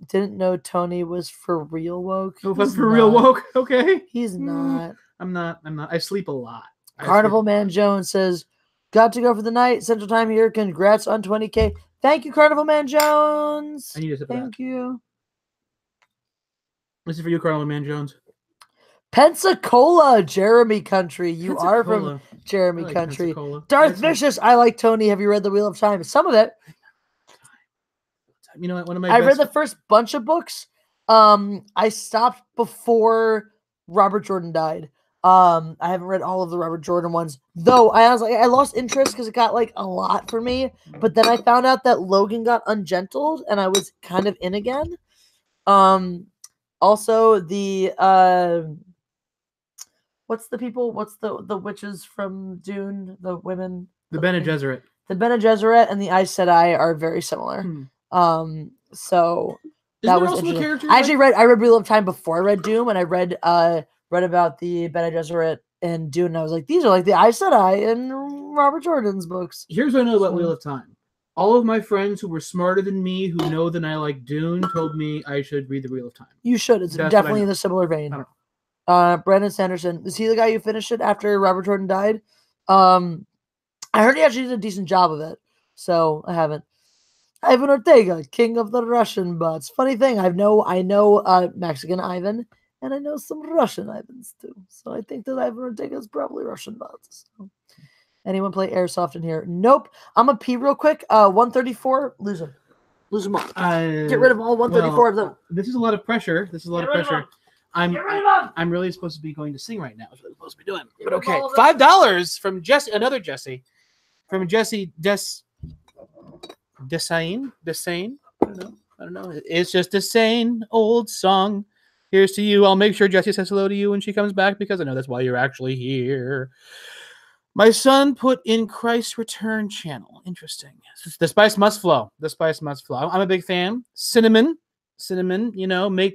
Didn't know Tony was for real woke. Oh, but He's for real not. woke, okay. He's not. I'm not. I sleep a lot. Carnival Man Jones says, "Got to go for the night. Central Time here. Congrats on 20K. Thank you, Carnival Man Jones. I need to sip of that. Thank you." This is for you, Carnival Man Jones. Pensacola, Jeremy Country. You are Pensacola. from Jeremy I like Country. Pensacola. Darth That's Vicious. I like Tony. Have you read The Wheel of Time? Some of it. You know what? One of my I best... read the first bunch of books. I stopped before Robert Jordan died. I haven't read all of the Robert Jordan ones, though. I lost interest because it got like a lot for me. But then I found out that Logan got ungentled, and I was kind of in again. Also the what's the witches from Dune? The women, The Bene Gesserit. The Bene Gesserit and the Aes Sedai are very similar. So that was interesting. I read Wheel of Time before I read Doom, and I read about the Bene Gesserit and Dune, and I was like, these are like the Aes Sedai in Robert Jordan's books. Here's what I know about Wheel of Time. All of my friends who were smarter than me, who know that I like Dune, told me I should read The Wheel of Time. You should. It's definitely in a similar vein. Brandon Sanderson. Is he the guy who finished it after Robert Jordan died? I heard he actually did a decent job of it, so I haven't. Ivan Ortega, king of the Russian bots. Funny thing, I know Mexican Ivan, and I know some Russian Ivans too. So I think that Ivan Ortega is probably Russian bots. So. Anyone play Airsoft in here? Nope. I'm going to pee real quick. 134, lose them. Lose them all. Get rid of all 134 of them. This is a lot of pressure. I'm really supposed to be going to sing right now. That's what I'm supposed to be doing. But okay. $5 from Jesse, another Jesse. From Jesse Desane? I don't know. It's just a sane old song. Here's to you. I'll make sure Jessie says hello to you when she comes back because I know that's why you're actually here. My son put in Christ's Return channel. Interesting. The spice must flow. The spice must flow. I'm a big fan. Cinnamon,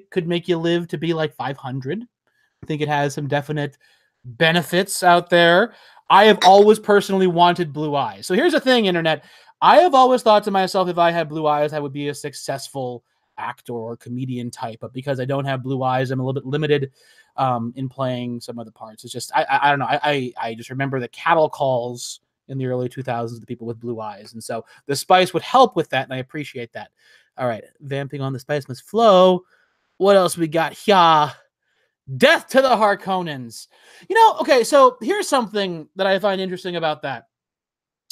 could make you live to be like 500. I think it has some definite benefits out there. I have always personally wanted blue eyes. So here's the thing, Internet. I have always thought to myself, if I had blue eyes, I would be a successful actor or comedian type. But because I don't have blue eyes, I'm a little bit limited in playing some of the parts. It's just, I don't know. I just remember the cattle calls in the early 2000s, the people with blue eyes. And so the spice would help with that, and I appreciate that. All right, vamping on The Spice Must Flow. What else we got here? Death to the Harkonnens. Okay, so here's something that I find interesting about that.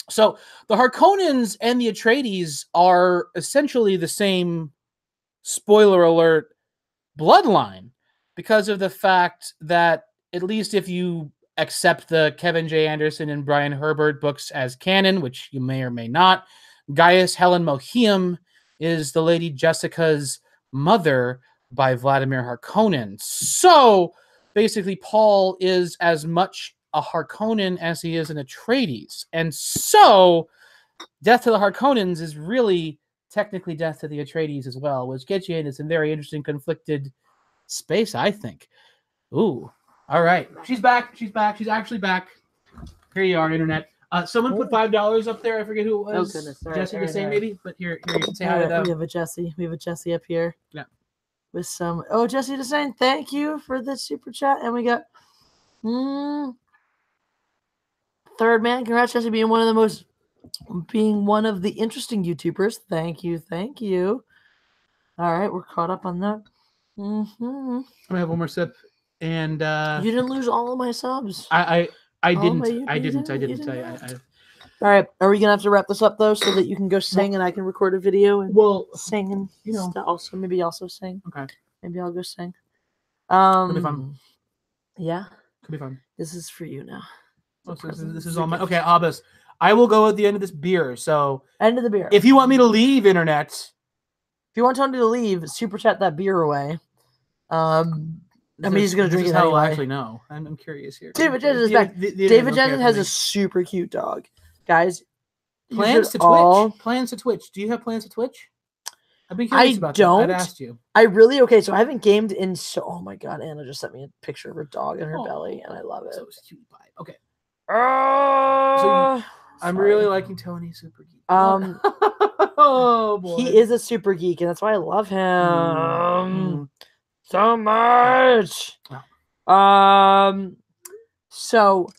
So the Harkonnens and the Atreides are essentially the same, spoiler alert, bloodline, because of the fact that, at least if you accept the Kevin J. Anderson and Brian Herbert books as canon, which you may or may not, Gaius Helen Mohiam is the Lady Jessica's mother by Vladimir Harkonnen. So basically Paul is as much a Harkonnen as he is an Atreides. And so Death to the Harkonnens is really technically Death to the Atreides as well, which gets you into some very interesting conflicted space, I think. Ooh. All right. She's back. She's actually back. Here you are, Internet. Someone put $5 up there. I forget who it was. Oh, goodness. Jesse the same, maybe? But here you can say hi to them. We have a Jesse up here. Yeah. With some... Oh, Jesse the same. Thank you for the super chat. And we got... Third man. Congrats, Jesse, being one of the interesting YouTubers. Thank you. All right, we're caught up on that. I'm gonna have one more sip, and you didn't lose all of my subs. I didn't. All right, are we gonna have to wrap this up though, so that you can go sing and I can record a video and sing and also sing. Okay. Maybe I'll go sing. It'll be fun. Yeah. Could be fun. This is for you now. Oh, so this is all my... Okay, Abbas. I will go at the end of this beer, so... End of the beer. If you want me to leave, Internet... If you want Tony to leave, super chat that beer away. He's going to drink it anyway. I actually know. I'm curious here. David Jensen is back. David Jensen has a super cute dog. Guys, plans to Twitch? Plans to Twitch. Do you have plans to Twitch? I've been curious about that. I've asked you. I really okay. So I haven't gamed in so. Oh my god, Anna just sent me a picture of her dog in her belly, and I love it. So cute vibe. Okay. Oh, I'm really liking Tony Super Geek. Oh boy, he is a super geek, and that's why I love him so much. So.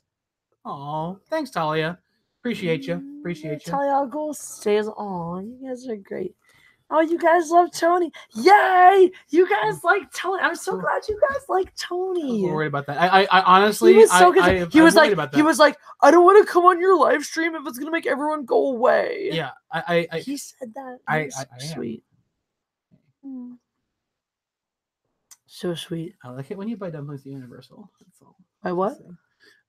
Oh, thanks, Talia. Appreciate you. Talia, I'll go stays. Oh, you guys are great. Oh, you guys love Tony. Yay! You guys like Tony. I'm so glad you guys like Tony. I'm worried about that. I honestly, he was so good. He was like, I don't want to come on your live stream if it's gonna make everyone go away. Yeah, he said that. Sweet. So sweet. I like it when you buy dumplings at Universal. That's all. By what?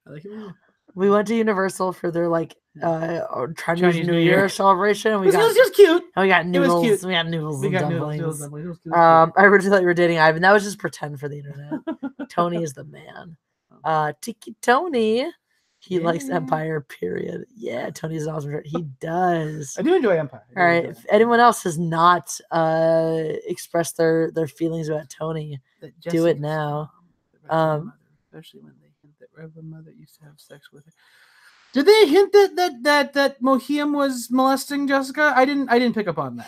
I like it when you. We went to Universal for their Chinese New Year celebration. It was just cute. And we got noodles. It was cute. We got noodles and dumplings. It was cute. I originally thought you were dating Ivan. That was just pretend for the internet. Tony is the man. Tiki Tony. He likes Empire, period. Yeah, Tony's an awesome. He does. I do enjoy Empire. All right. If anyone else has not expressed their feelings about Tony, do it now. Especially when they hint that Reverend Mother used to have sex with her. Did they hint that Mohiam was molesting Jessica? I didn't pick up on that.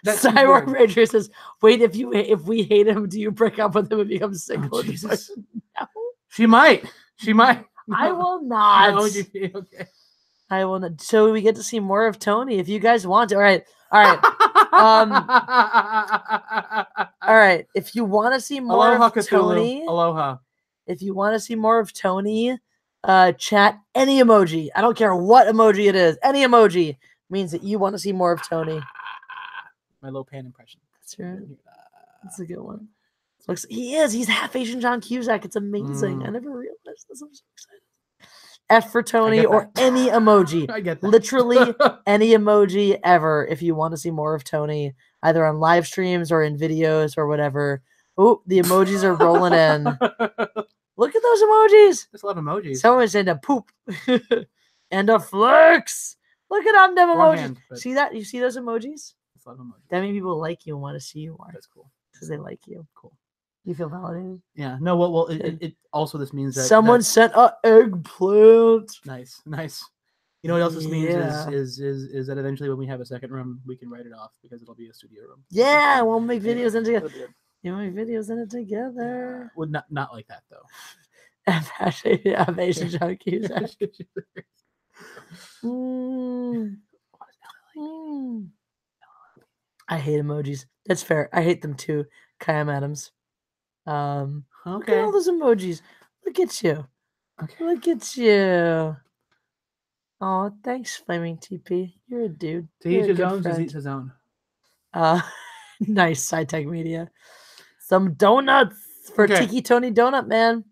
Cyborg Ranger says, "Wait, if we hate him, do you break up with him and become single?" Oh, Jesus. No. She might. I will not. No, okay. I will not. So we get to see more of Tony if you guys want to. All right. All right. If you want to see more Aloha, of Tony, Cthulhu. Aloha. If you want to see more of Tony, chat any emoji. I don't care what emoji it is. Any emoji means that you want to see more of Tony. My low pan impression. That's right. That's a good one. Looks, he's half Asian John Cusack. It's amazing. I never realized this. I'm so excited. F for Tony or any emoji. I get that. Literally any emoji ever if you want to see more of Tony, either on live streams or in videos or whatever. Oh, the emojis are rolling in. Look at those emojis. There's a lot of emojis. Someone said a poop and a flex. Look at them emojis. See that? You see those emojis? That's a lot of emojis. That means people like you and want to see you more. That's cool. Because they like you. Cool. You feel validated? Yeah. No, well it also this means that someone sent a eggplant. Nice. You know what else this means is that eventually when we have a second room, we can write it off because it'll be a studio room. Yeah, we'll make videos in together. You make videos in it together. Well, not like that though. Asian John Cusack. I hate emojis. That's fair. I hate them too. Kyle Adams. Look at all those emojis. Look at you. Okay. Look at you. Oh, thanks, Flaming TP. You're a dude. To each his own. To each his own. Nice. SciTech Media. Some donuts for Tiki Tony Donut Man.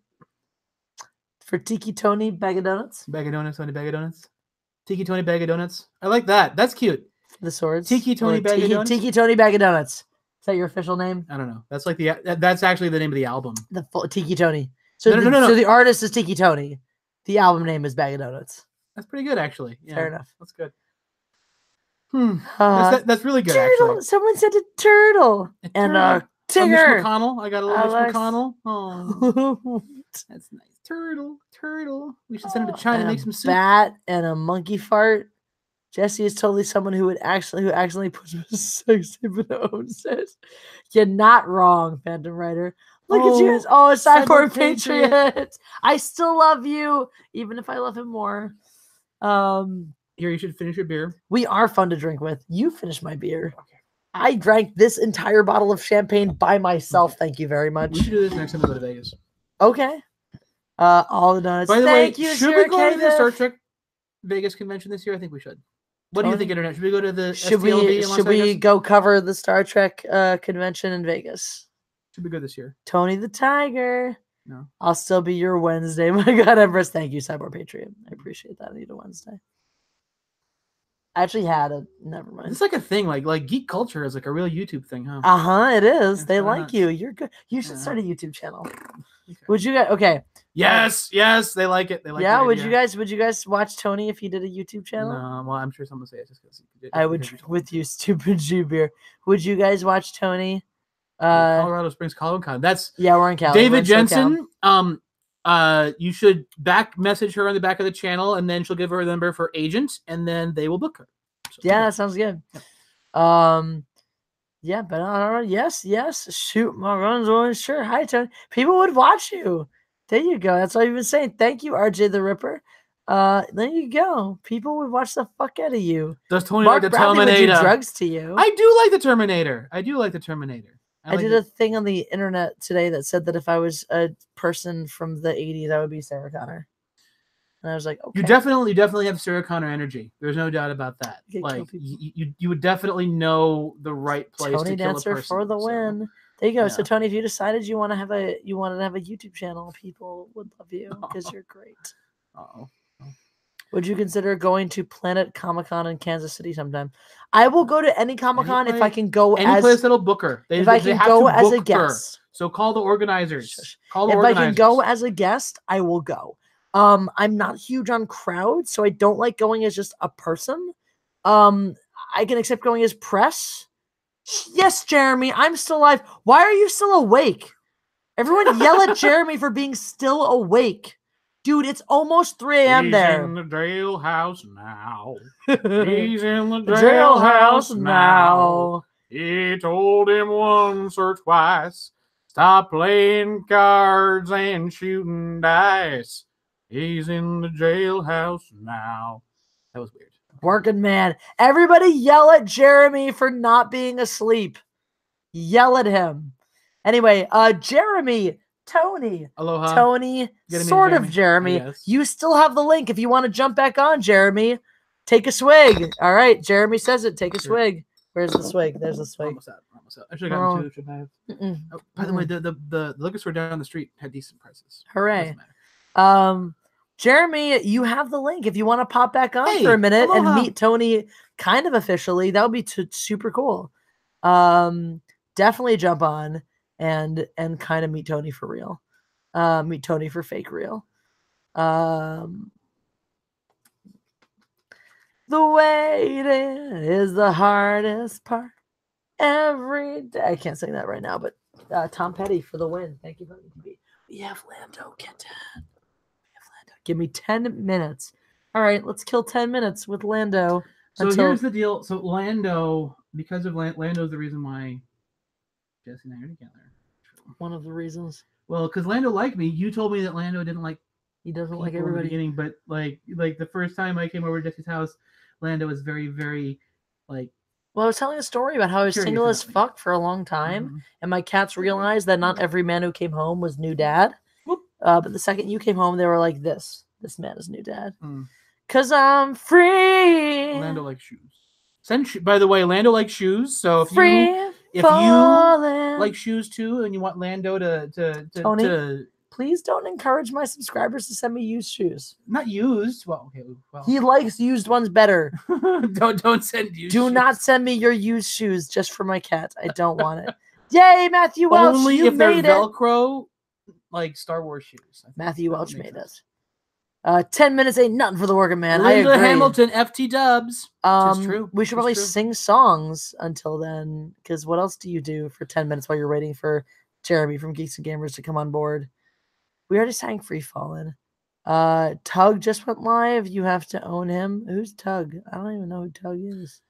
For Tiki Tony Bag of Donuts. Bag of Donuts, Tony Bag of Donuts. Tiki Tony Bag of Donuts. I like that. That's cute. The swords. Tiki Tony Bag of Donuts. Tiki Tony Bag of Donuts. Is that your official name? I don't know. That's like that's actually the name of the album. The full Tiki Tony. So no. So the artist is Tiki Tony. The album name is Bag of Donuts. That's pretty good, actually. Yeah, fair enough. That's good. That's really good, turtle. actually. Someone said a turtle. And a tiger. Mitch McConnell. I got a little Mitch McConnell. Oh, that's nice. Turtle. We should send him to China and make some soup. Bat and a monkey fart. Jesse is totally someone who accidentally puts a sex tape in the own says. You're not wrong, Phantom Rider. Look at you. Oh, a Cyborg Patriot. I still love you, even if I love him more. Here, you should finish your beer. We are fun to drink with. You finish my beer. Okay. I drank this entire bottle of champagne by myself. Thank you very much. We should do this next time we go to Vegas. Okay. All the donuts. By the Thank way, you, should we go to the Star Trek Vegas convention this year? I think we should. What do you think, Internet? Should we go to the Should we go cover the Star Trek convention in Vegas? Should be good this year. Tony the Tiger. No. I'll still be your Wednesday. My God, Everest. Thank you, Cyborg Patriot. I appreciate that. I need a Wednesday. I actually had it. Never mind. It's like a thing. Like geek culture is like a real YouTube thing, huh? It is. That's They kinda like nuts. you. You're good. You should Yeah. start a YouTube channel. Okay. Would you guys? Okay. Yes, they like it. They like. Yeah. the Would idea. you guys watch Tony if he did a YouTube channel? No, well, I'm sure someone will say it just because I would with you, stupid Jew beer. Would you guys watch Tony? Colorado Springs Comic Con. That's Yeah, we're in Cali. David Jensen. You should back message her on the back of the channel, and then she'll give her the number for agent, and then they will book her. So, Yeah, that sounds good. Yeah, but I don't know. Yes. Shoot my guns on. Sure. Hi, Tony. People would watch you. There you go. That's all you've been saying. Thank you, RJ the Ripper. There you go. People would watch the fuck out of you. Does Tony Mark like the Bradley would do Terminator? drugs to you. I do like the Terminator. I did a thing on the internet today that said that if I was a person from the 80s, I would be Sarah Connor. And I was like, okay. You definitely have Sarah Connor energy. There's no doubt about that. You Like you would definitely know the right place Tony to kill Dancer a person. for the so. win. There you go. yeah. So Tony, if you decided you wanted to have a YouTube channel, people would love you because you're great. Uh-oh. Would you consider going to Planet Comic Con in Kansas City sometime? I will go to any Comic Con if I can go Any place that'll book her. if I can go as a guest. So call the organizers. Shush. Call the If organizers. I can go as a guest, I will go. I'm not huge on crowds, so I don't like going as just a person. I can accept going as press. Yes, Jeremy, I'm still alive. Why are you still awake? Everyone yell at Jeremy for being still awake. Dude, it's almost 3 a.m. there. He's in the jailhouse now. He's He's in the jailhouse jailhouse now. now. He told him once or twice, stop playing cards and shooting dice. He's in the jailhouse now. That was weird. Working man. Everybody yell at Jeremy for not being asleep. Yell at him. Anyway, Jeremy, Tony, Aloha. Tony, Get him in, sort of Jeremy. Yes. You still have the link if you want to jump back on, Jeremy. Take a swig. All right, Jeremy says it. Take a swig. Where's the swig? There's the swig. Almost out. I should have gotten two. Shouldn't I have? Mm-mm. Oh, by the way, the liquor store down the street had decent prices. Hooray. Doesn't matter. Jeremy, you have the link if you want to pop back on Hey, for a minute and aloha. meet Tony kind of officially. That would be super cool. Definitely jump on and kind of meet Tony for real. Meet Tony for fake real. The waiting is the hardest part. Every day. I can't sing that right now, but Tom Petty for the win. Thank you, buddy. We have Lando. Get that. Give me 10 minutes. All right, let's kill 10 minutes with Lando. So here's the deal. So Lando, because of Lando's the reason why Jesse and I are together. One of the reasons. Well, because Lando liked me. You told me that Lando didn't like He doesn't like people in the everybody. beginning, but like the first time I came over to Jesse's house, Lando was very, very like. Well, I was telling a story about how I was Curious single as about me. fuck for a long time, Mhm. and my cats realized that not every man who came home was new dad. Whoop. But the second you came home, they were like, this man is new dad. Mm. 'Cause I'm free. Lando likes shoes. By the way, Lando likes shoes. So Free if you falling. like shoes too, and you want Lando Tony? to Please don't encourage my subscribers to send me used shoes. not used. Well, okay. Well, He likes used ones better. don't send you. Do not send me your used shoes just for my cat. I don't want it. Yay, Matthew Welch! Only you if they're made it. Velcro, like Star Wars shoes. I think Matthew that Welch makes made sense. it. 10 minutes ain't nothing for the working man. I Linda agree. Hamilton, FT Dubs. It's true. We should It's probably true. sing songs until then, because what else do you do for 10 minutes while you're waiting for Jeremy from Geeks and Gamers to come on board? We already sang Free Fallin'. Tug just went live. You have to own him. Who's Tug? I don't even know who Tug is.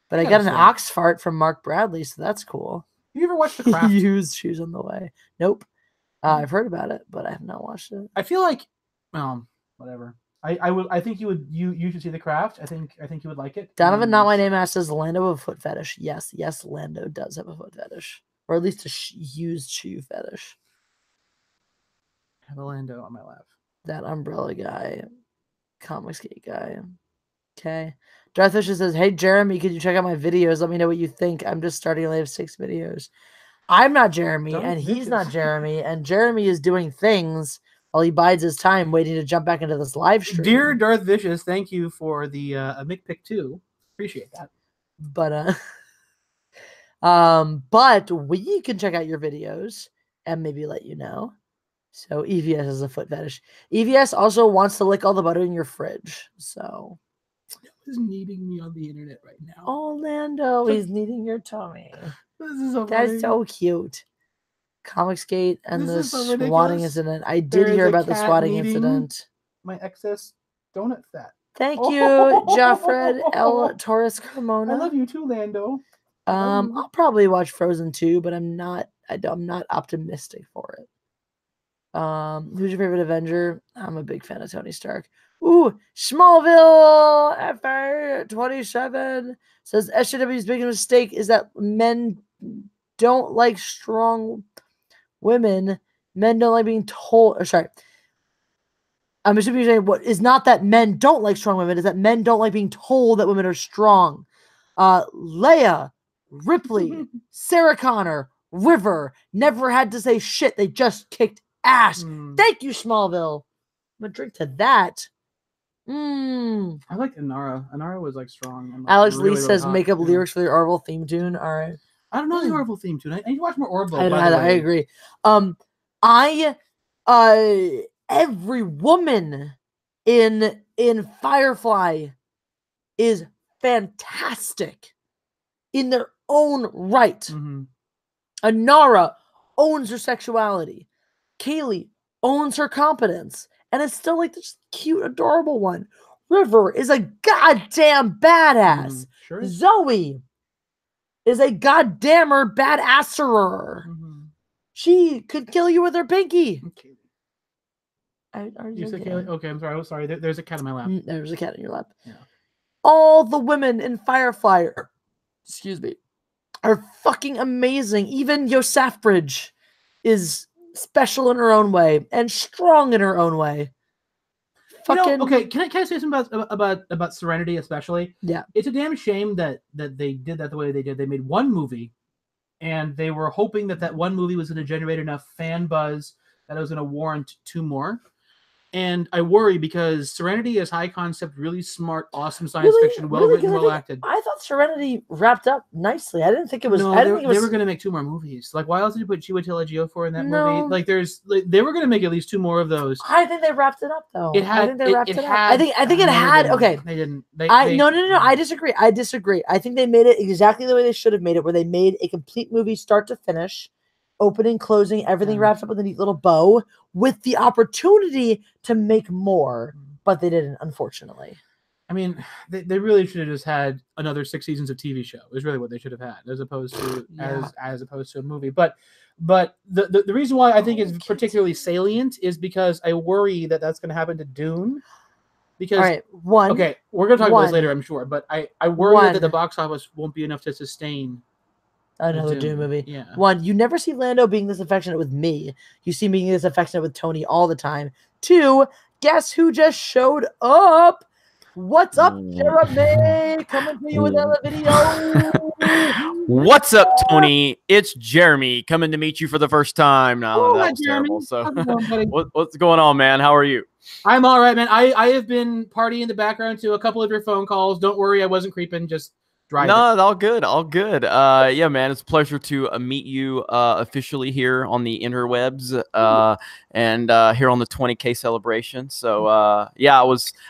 But I got an Gotta say. ox fart from Mark Bradley, so that's cool. You ever watched The Craft? Used shoes on the way. Nope. I've heard about it, but I have not watched it. I feel like, whatever. I think you should see The Craft. I think you would like it. Donovan, not my name, asks, does Lando have a foot fetish? Yes, Lando does have a foot fetish, or at least a used shoe fetish. I have a Lando on my lap. That umbrella guy, comic skate guy. Okay. Darth Fisher says, "Hey Jeremy, could you check out my videos? Let me know what you think. I'm just starting. I only have 6 videos. I'm not Jeremy, Darth and he's Fisher. not Jeremy, and Jeremy is doing things while he bides his time waiting to jump back into this live stream. Dear Darth Vicious, thank you for the Mick Pick 2. Appreciate that. But we can check out your videos and maybe let you know. So EVS is a foot fetish. EVS also wants to lick all the butter in your fridge. So He's kneading me on the internet right now. oh, Lando, he's kneading your tummy. This is so That's funny. so cute. Comicsgate and This the is so swatting ridiculous. incident. I did There is hear a about the cat swatting kneading incident. My excess donut fat. Thank you, Joffred L. Torres Carmona. I love you too, Lando. love you. I'll probably watch Frozen 2, but I'm not optimistic for it. Who's your favorite Avenger? I'm a big fan of Tony Stark. Ooh, Smallville FR27 says SJW's biggest mistake is that men don't like strong women. Men don't like being told. Or sorry, I'm assuming you're saying what is not that men don't like strong women, is that men don't like being told that women are strong. Leia, Ripley, Sarah Connor, River never had to say shit. They just kicked ass. Thank you, Smallville. I'm gonna drink to that. I like Inara. Inara was like strong. And, like, Alex really, Lee really says hot. make up Yeah. lyrics for the Orville theme tune. All right. I don't know the Orville theme tune. I need to watch more Orville. I agree. Every woman in Firefly is fantastic in their own right. Mm-hmm. Inara owns her sexuality. Kaylee owns her competence. And it's still like this cute, adorable one. River is a goddamn badass. Sure is. Zoe is a goddammer badasserer. She could kill you with her pinky. Okay. You said Kaylee? Okay, I'm sorry. Sorry. There's a cat in my lap. There's a cat in your lap. Yeah. All the women in Firefly, excuse me, are fucking amazing. Even Yosef Bridge is special in her own way and strong in her own way. Fucking okay. Can I say something about Serenity, especially? Yeah. It's a damn shame that they did that the way they did. They made one movie, and they were hoping that one movie was going to generate enough fan buzz that it was going to warrant 2 more. And I worry because Serenity is high concept, really smart, awesome science fiction, well written, well acted. I thought Serenity wrapped up nicely. I didn't think it was. No, I didn't think it was. They were going to make 2 more movies. Like, why else did you put Chiwetel Ejiofor in that No. movie? Like, they were going to make at least 2 more of those. I think they wrapped it up though. It had. I think they wrapped it it up. had. I think it had. Okay. They didn't. No. I disagree. I think they made it exactly the way they should have made it, where they made a complete movie start to finish, opening, closing, everything wrapped up with a neat little bow, with the opportunity to make more, but they didn't, unfortunately. I mean, they really should have just had another 6 seasons of TV show. Is really what they should have had, as opposed to as opposed to a movie. But the reason why I think it's particularly salient is because I worry that that's going to happen to Dune. Because we're going to talk about this later, I'm sure. But I worry that the box office won't be enough to sustain another Dune movie. Yeah. 1, you never see Lando being this affectionate with me. You see me being this affectionate with Tony all the time. 2, guess who just showed up? What's up, Jeremy? Coming to you with another video. What's up, Tony? It's Jeremy coming to meet you for the first time. No, that was terrible. So, what's going on, man? How are you? I'm all right, man. I have been partying in the background to a couple of your phone calls. Don't worry, I wasn't creeping. Just drive. No, all good, all good. Yeah, man, it's a pleasure to meet you officially here on the interwebs and here on the 20K celebration. So yeah,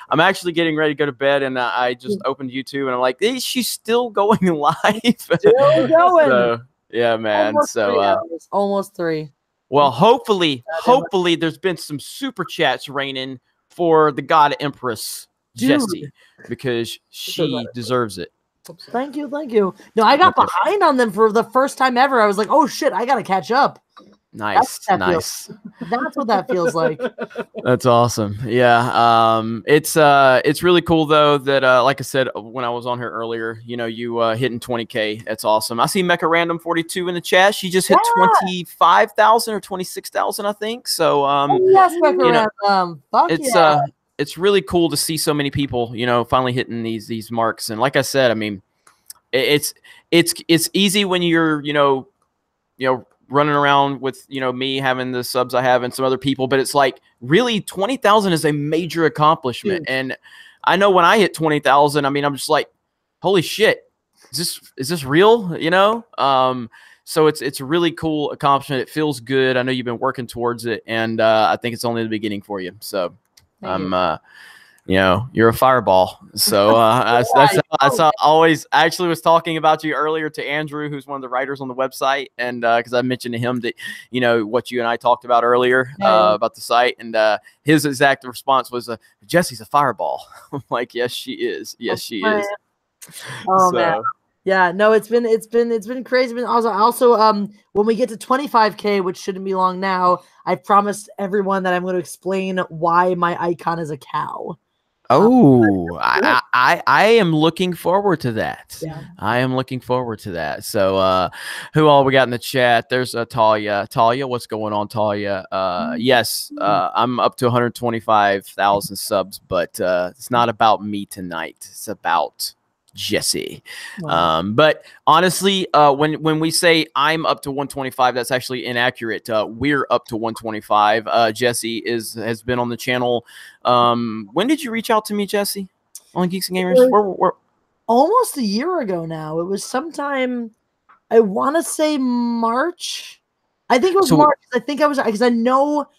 I'm actually getting ready to go to bed, and I just opened YouTube, and I'm like, hey, she's still going live. Still going. So, yeah, man. Almost 3. Well, hopefully, there's been some super chats raining for the God Empress Jessie, because she deserves it. Thank you. No, I got behind on them for the first time ever. I was like, oh shit, I gotta catch up. Nice. That's what that feels like. That's awesome. Yeah. It's really cool though that like I said when I was on here earlier, you hitting 20K. That's awesome. I see Mecha Random 42 in the chat. She just hit 25,000 or 26,000, I think. So yes, Mecha Random. Fuck it's really cool to see so many people, finally hitting these marks. And like I said, I mean, it's easy when you're, running around with, you know, me having the subs I have and some other people, but it's like really 20,000 is a major accomplishment. And I know when I hit 20,000, I mean, I'm just like, holy shit, is this real? You know? So it's a really cool accomplishment. It feels good. I know you've been working towards it, and I think it's only the beginning for you. So you know, you're a fireball. So that's how I always actually was talking about you earlier to Andrew, who's one of the writers on the website. And because I mentioned to him that, you know, what you and I talked about earlier about the site. And his exact response was, Jesse's a fireball. I'm like, yes, she is. Yes, she is. Oh, man. Yeah, no, it's been crazy. But also, when we get to 25K, which shouldn't be long now, I promised everyone that I'm going to explain why my icon is a cow. Oh, I am looking forward to that. Yeah. I am looking forward to that. So, who all we got in the chat? There's Talia. Talia, what's going on, Talia? Yes, I'm up to 125,000 subs, but it's not about me tonight. It's about Jesse. Wow. But honestly, when we say I'm up to 125, that's actually inaccurate. We're up to 125. Jesse has been on the channel. When did you reach out to me, Jesse, on Geeks and Gamers? We're almost a year ago now. It was sometime, I want to say March. I think it was March. I think I was, because I know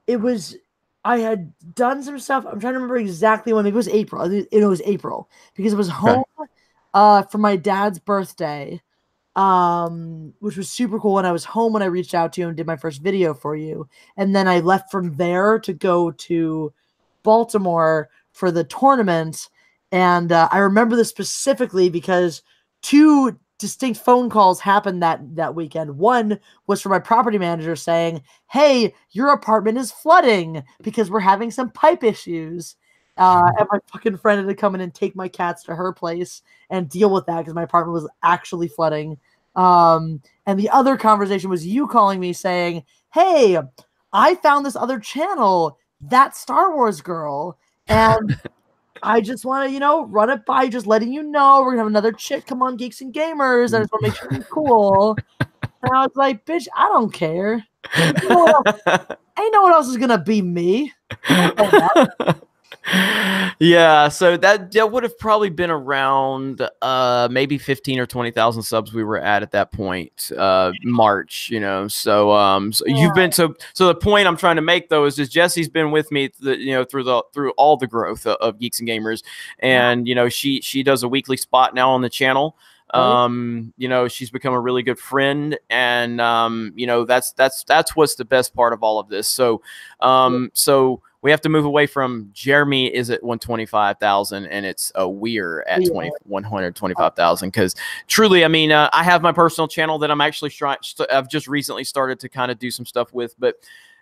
it was, I had done some stuff. I'm trying to remember exactly when. Maybe it was April. It was April because it was home for my dad's birthday, which was super cool. And I was home when I reached out to you and did my first video for you. And then I left from there to go to Baltimore for the tournament. And I remember this specifically because 2 distinct phone calls happened that weekend. One was from my property manager saying, hey, your apartment is flooding because we're having some pipe issues. And my fucking friend had to come in and take my cats to her place and deal with that because my apartment was actually flooding. And the other conversation was you calling me saying, hey, I found this other channel, That Star Wars Girl, and I just want to, you know, run it by, just letting you know we're gonna have another chick come on Geeks and Gamers. I just want to make sure you're cool. And I was like, bitch, I don't care. Ain't no one else is gonna be me. Yeah, so that would have probably been around maybe 15 or 20,000 subs we were at that point, March, you know. So you've been so the point I'm trying to make though is just Jesse's been with me through all the growth of Geeks and Gamers, and you know she does a weekly spot now on the channel. You know, she's become a really good friend, and you know, that's what's the best part of all of this. So so we have to move away from Jeremy is at 125,000 and it's we're at 125,000, because truly, I mean, I have my personal channel that I'm actually I've just recently started to kind of do some stuff with, but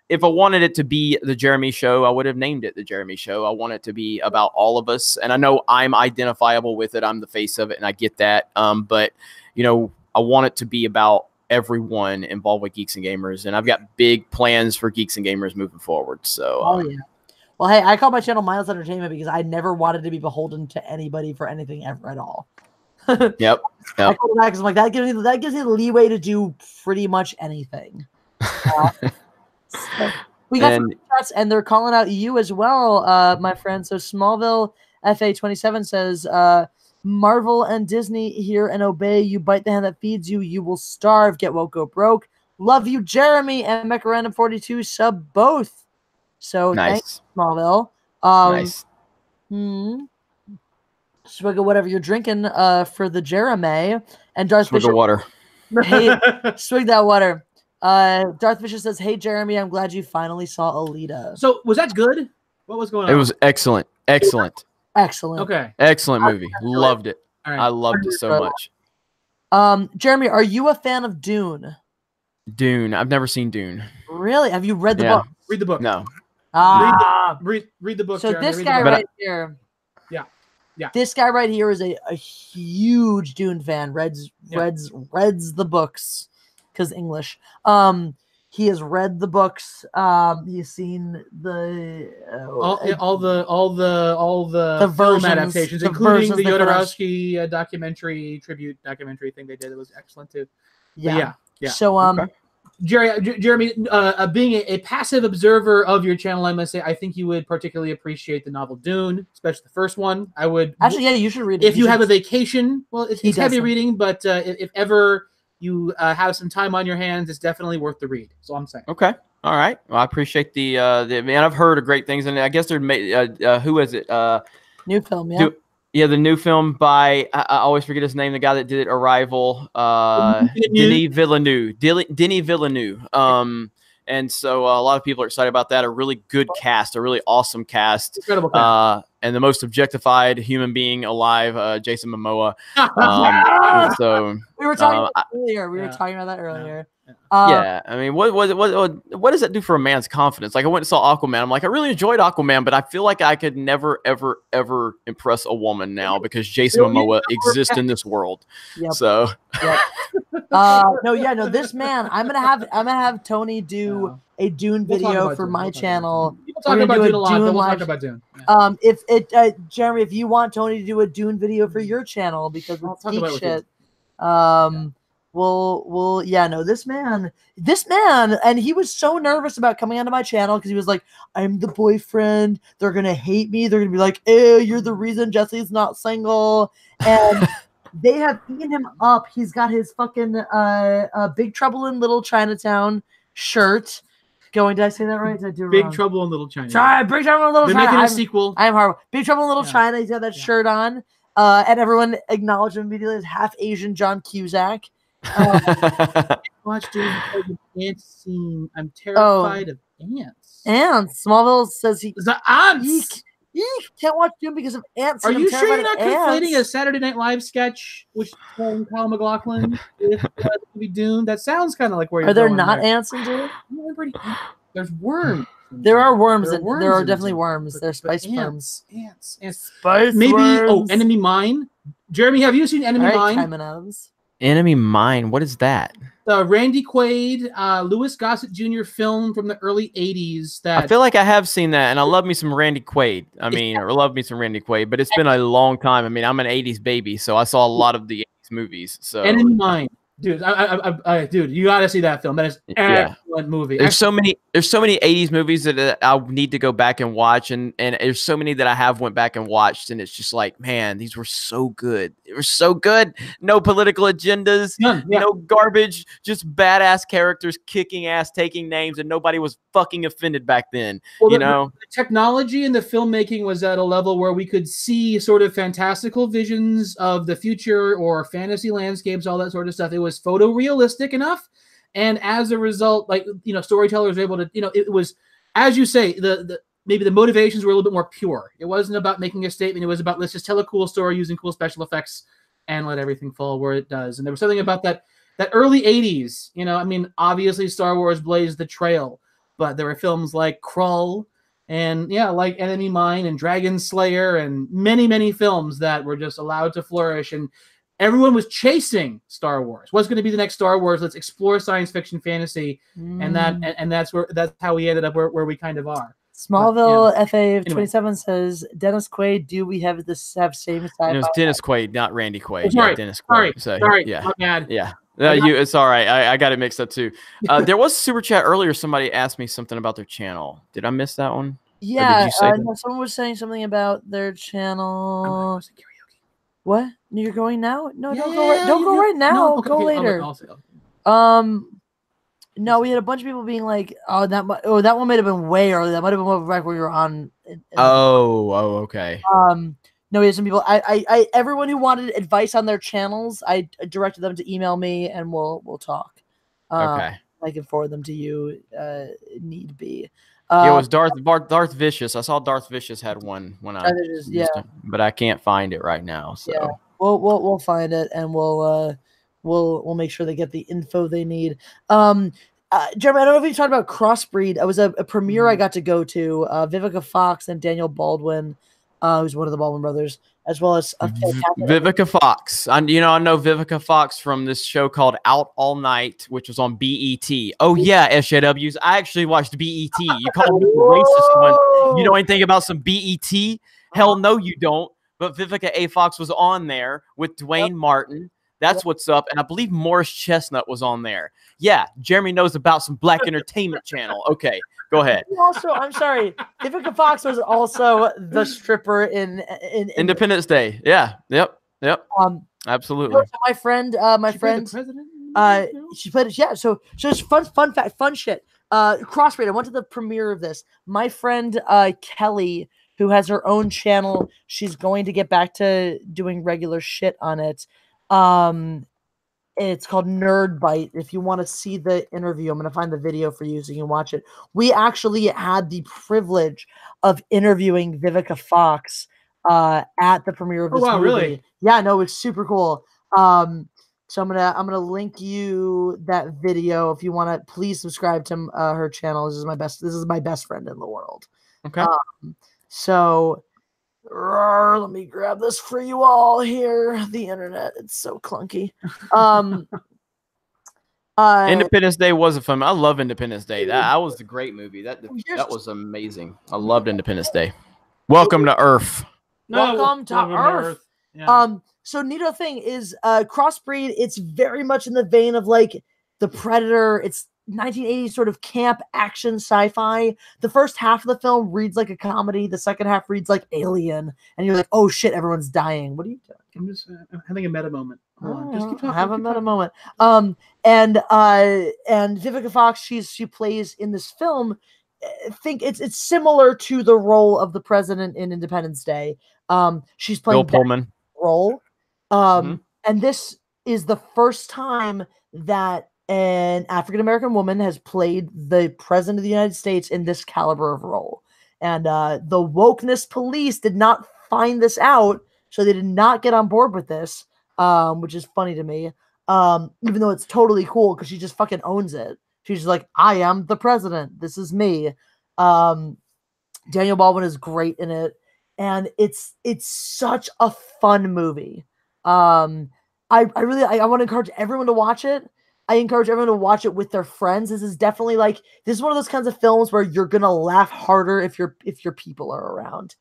if I wanted it to be the Jeremy Show, I would have named it the Jeremy Show. I want it to be about all of us, and I know I'm identifiable with it. I'm the face of it, and I get that. But you know, I want it to be about everyone involved with Geeks and Gamers, and I've got big plans for Geeks and Gamers moving forward. So, yeah. Well, hey, I call my channel Mindless Entertainment because I never wanted to be beholden to anybody for anything ever at all. Yep. I call it that because I'm like, that gives me the leeway to do pretty much anything. So we got some chats, and they're calling out you as well, my friend. So Smallville FA27 says, Marvel and Disney hear and obey. You bite the hand that feeds you, you will starve. Get woke, go broke. Love you, Jeremy, and Mecha Random 42 sub both. So nice. Thanks, Smallville. Nice. Swig of whatever you're drinking for the Jeremy. And Darth Swig Bishop, of water. Hey, swig that water. Darth Bishop says, hey, Jeremy, I'm glad you finally saw Alita. So was that good? What was going on? It was excellent. Excellent. Excellent. Okay. Excellent movie. Loved it. All right. I loved it so much. Jeremy, are you a fan of Dune? Dune. I've never seen Dune. Really? Have you read the book? Read the book. No. Read the book. So Jeremy. this guy right here. Yeah. This guy right here is a huge Dune fan. Reads the books because English. He has read the books. He's seen the all the film adaptations, including the Jodorowsky documentary tribute documentary thing they did. It was excellent too. Yeah. Yeah. So Okay. Jeremy, being a passive observer of your channel, I must say, I think you would particularly appreciate the novel Dune, especially the first one. I would actually, yeah, you should read it. if you have a vacation. Well, it's heavy them. reading, but if ever you have some time on your hands, it's definitely worth the read. So I'm saying. Okay. All right. Well, I appreciate the man. I've heard of great things, and I guess they're who is it? New film, yeah. The new film by I always forget his name. The guy that did it, Arrival. Denis Villeneuve. Denis Villeneuve. And so a lot of people are excited about that. A really good cast, a really awesome cast. Incredible cast. And the most objectified human being alive, Jason Momoa. So we were talking about that earlier. We were talking about that earlier. Yeah, I mean, what does that do for a man's confidence? Like, I went and saw Aquaman. I'm like, I really enjoyed Aquaman, but I feel like I could never, ever, ever impress a woman now because Jason Momoa exists in this world. Yep. So, yep. No, this man, I'm gonna have Tony do a Dune video for my channel. We'll talk about Dune a lot, but we'll talk about Dune. Yeah. Jeremy, if you want Tony to do a Dune video for your channel because it's geek shit, this man, and he was so nervous about coming onto my channel because he was like, I'm the boyfriend, they're gonna hate me, they're gonna be like, ew, you're the reason Jesse's not single, and they have eaten him up. He's got his fucking Big Trouble in Little Chinatown shirt going. Did I say that right? Did I do it Big wrong? Trouble in Little China. Sorry, Big Trouble in Little China. They're making a sequel. I'm horrible. Big Trouble in Little China. He's got that shirt on, and everyone acknowledged him immediately as half Asian John Cusack. Watch Dune because of ant scene. I'm terrified of ants. Ants. Smallville says the ants. Eek, can't watch Dune because of ants. Are you sure you're not conflating a Saturday Night Live sketch with Kyle MacLachlan with Dune? That sounds kind of like where you're going. Are there not there. Ants in Dune? There's worms. There are worms. There are definitely worms. There's spice worms. Ants. Spice maybe worms. Oh, Enemy Mine. Jeremy, have you seen Enemy Mine? Enemy Mine. What is that? The Randy Quaid, Louis Gossett Jr. film from the early 80s. That I feel like I have seen that, and I love me some Randy Quaid. Or love me some Randy Quaid, but it's been a long time. I mean, I'm an 80s baby, so I saw a lot of the 80s movies. So Enemy Mine. Dude, dude, you got to see that film. That is an excellent movie. There's so many 80s movies that I need to go back and watch, and there's so many that I have went back and watched, and it's just like, man, these were so good. They were so good. No political agendas, no garbage, just badass characters kicking ass, taking names, and nobody was fucking offended back then. Well, the technology and the filmmaking was at a level where we could see sort of fantastical visions of the future or fantasy landscapes, all that sort of stuff. It was photorealistic enough, and as a result, storytellers were able to, it was, as you say, maybe the motivations were a little bit more pure. It wasn't about making a statement. It was about, let's just tell a cool story using cool special effects and let everything fall where it does. And there was something about that early 80s, obviously Star Wars blazed the trail, but there were films like Krull and like Enemy Mine and Dragon Slayer and many, many films that were just allowed to flourish. And everyone was chasing Star Wars. What's going to be the next Star Wars? Let's explore science fiction, fantasy, and that's how we ended up where we kind of are. Smallville FA 27 says Dennis Quaid. Do we have same sci-fi? It was Dennis Quaid, not Randy Quaid. Oh, sorry, Dennis Quaid. Sorry. Yeah, my bad. Yeah. It's all right. I got it mixed up too. There was a super chat earlier. Somebody asked me something about their channel. Did I miss that one? Yeah, no, someone was saying something about their channel. What? You're going now? No, don't go right now. No, go later. No, we had a bunch of people being like, that one might have been way early. That might have been back when we were on. Okay. No, we had some people. I everyone who wanted advice on their channels, I directed them to email me, and we'll talk. Okay. I can forward them to you. Need be. It was Darth Vicious. I saw Darth Vicious had one when I but I can't find it right now. So we'll find it, and we'll make sure they get the info they need. Jeremy, I don't know if you talked about Crossbreed. I was a premiere I got to go to. Vivica Fox and Daniel Baldwin, who's one of the Baldwin brothers, as well as Vivica Fox. I know Vivica Fox from this show called Out All Night, which was on BET. Oh yeah, SJWs. I actually watched BET. You call me the racist one. You know anything about some BET? Hell no, you don't. But Vivica A. Fox was on there with Dwayne Martin, That's what's up. And I believe Morris Chestnut was on there. Yeah, Jeremy knows about some Black Entertainment Channel. Okay, go ahead. Also, I'm sorry, Vivica Fox was also the stripper in Independence Day. Yeah. Yep. Absolutely. So my friend, she played it. Yeah. So it's fun fact, fun shit. Crossbreed. I went to the premiere of this. My friend Kelly, who has her own channel, she's going to get back to doing regular shit on it. It's called Nerd Bite. If you want to see the interview, I'm going to find the video for you so you can watch it. We actually had the privilege of interviewing Vivica Fox at the premiere of this movie. Really? Yeah, no, it's super cool. So I'm gonna link you that video if you want to. Please subscribe to her channel. This is my best friend in the world. Okay. So let me grab this for you all here. The internet, it's so clunky. Independence Day was a fun. I love Independence Day. That was a great movie. That was amazing. I loved Independence Day. Welcome to Earth. Welcome to Earth. Yeah. So neato thing is Crossbreed, it's very much in the vein of like The Predator. It's 1980s sort of camp action sci-fi. The first half of the film reads like a comedy. The second half reads like Alien. And you're like, oh shit, everyone's dying. What are you doing? I'm just having a meta moment. Hold on. Just keep talking. Have a meta moment. And Vivica Fox, she plays in this film. I think it's similar to the role of the president in Independence Day. She's playing Bill Pullman role. And this is the first time that an African-American woman has played the president of the United States in this caliber of role. And the wokeness police did not find this out, so they did not get on board with this, which is funny to me, even though it's totally cool because she just fucking owns it. She's just like, I am the president. This is me. Daniel Baldwin is great in it. And it's such a fun movie. I want to encourage everyone to watch it. I encourage everyone to watch it with their friends. This is definitely this is one of those kinds of films where you're gonna laugh harder if your people are around.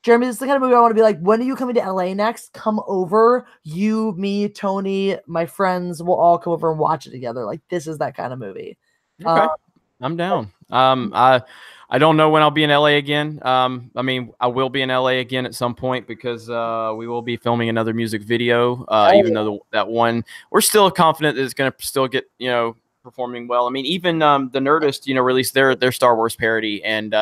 Jeremy, this is the kind of movie I want to be like, when are you coming to LA next? Come over. You, me, Tony, my friends will all come over and watch it together. Like, this is that kind of movie. Okay. I'm down. I don't know when I'll be in LA again. I mean, I will be in LA again at some point because we will be filming another music video. Even though that one, we're still confident that it's going to still get, performing well. I mean, even the Nerdist, released their Star Wars parody, and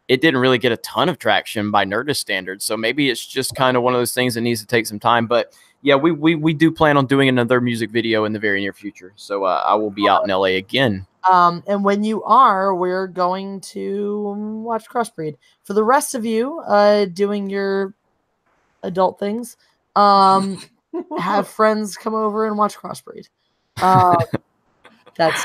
it didn't really get a ton of traction by Nerdist standards. So maybe it's just kind of one of those things that needs to take some time. But yeah, we do plan on doing another music video in the very near future. So I will be out in LA again. And when you are, we're going to watch Crossbreed. For the rest of you doing your adult things, have friends come over and watch Crossbreed. That's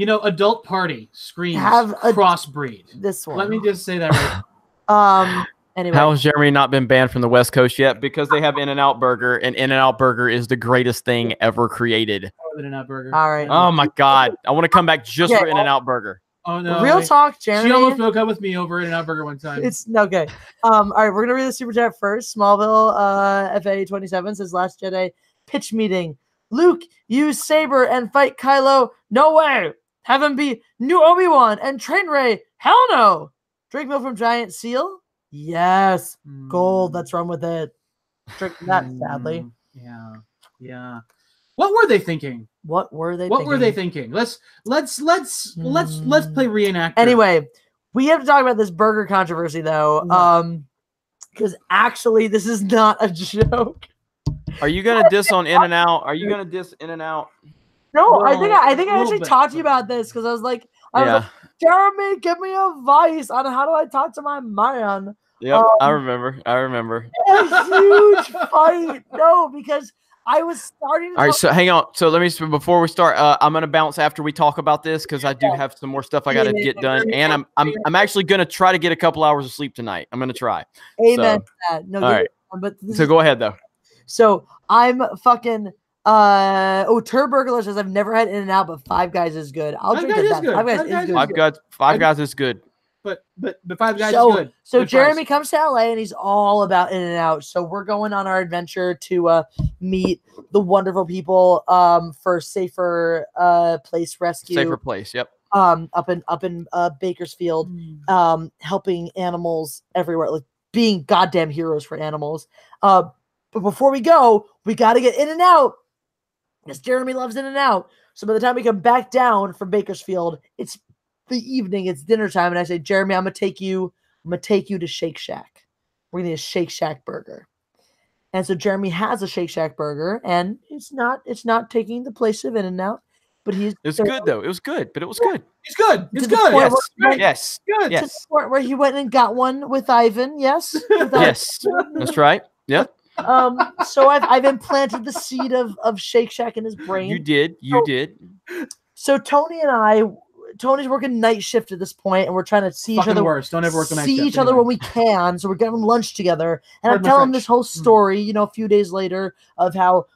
adult party screams Crossbreed. This one. Let me just say that right. Anyway. How has Jeremy not been banned from the West Coast yet? Because they have In-N-Out Burger, and In-N-Out Burger is the greatest thing ever created. In-N-Out Burger. All right. Oh my God. I want to come back just for In-N-Out Burger. Oh no. Real talk, Jeremy. She almost broke up with me over In-N-Out Burger one time. It's okay. All right, we're gonna read the super chat first. Smallville FA27 says Last Jedi pitch meeting. Luke, use Saber and fight Kylo. No way. Have him be new Obi-Wan and train Rey. Hell no. Drink milk from Giant Seal. Yes. Gold. Let's run with it. Drink that, sadly. Yeah. What were they thinking? What were they thinking? Let's play reenactor. Anyway, we have to talk about this burger controversy though. Because actually this is not a joke. Are you gonna diss on In-N-Out? Are you gonna diss In-N-Out? No, I think I actually talked to you about this because I was like, Jeremy, give me advice on how do I talk to my man. Yep, I remember. A huge fight. No, because I was starting to All right, so hang on. So before we start, I'm gonna bounce after we talk about this because I do have some more stuff I gotta get done, and I'm actually gonna try to get a couple hours of sleep tonight. I'm gonna try. Amen to that. No, all right. But so go ahead though. So I'm fucking Turburglar says I've never had In-N-Out, but Five Guys is good. I'll drink at that. Five Guys is good. Five Guys is good. but Five Guys So, is good. so Good Jeremy price. comes to LA and he's all about In-N-Out. So we're going on our adventure to meet the wonderful people for Safer Place Rescue. Safer Place. Yep. Up in Bakersfield, helping animals everywhere, like being goddamn heroes for animals. But before we go, we got to get In-N-Out because Jeremy loves In-N-Out. So by the time we come back down from Bakersfield, it's the evening, it's dinner time, and I say, Jeremy, I'm gonna take you to Shake Shack. We're gonna get a Shake Shack burger. And so Jeremy has a Shake Shack burger, and it's not taking the place of In-N-Out, but It's good though. It was good, but it was good. It's good. It's To the good. point Yes. where- Yes. Good. to the Yes. point where he went and got one with Ivan. Yes. With Ivan. Yes. That's right. Yep. So I've implanted the seed of Shake Shack in his brain. You did. You did. So Tony's working night shift at this point, and we're trying to see each Fucking other. worse. Don't ever work the night See shift each other anyway. when we can. So we're getting lunch together, and I'm Pardon my telling French. this whole story, a few days later of how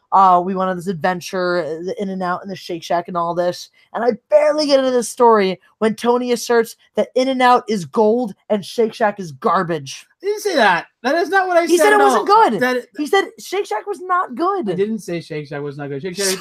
we went on this adventure, the In-N-Out and the Shake Shack and all this. And I barely get into this story when Tony asserts that In-N-Out is gold and Shake Shack is garbage. I didn't say that. That is not what I said. He said it at all. wasn't good. That, He said Shake Shack was not good. I didn't say Shake Shack was not good. Shake Shack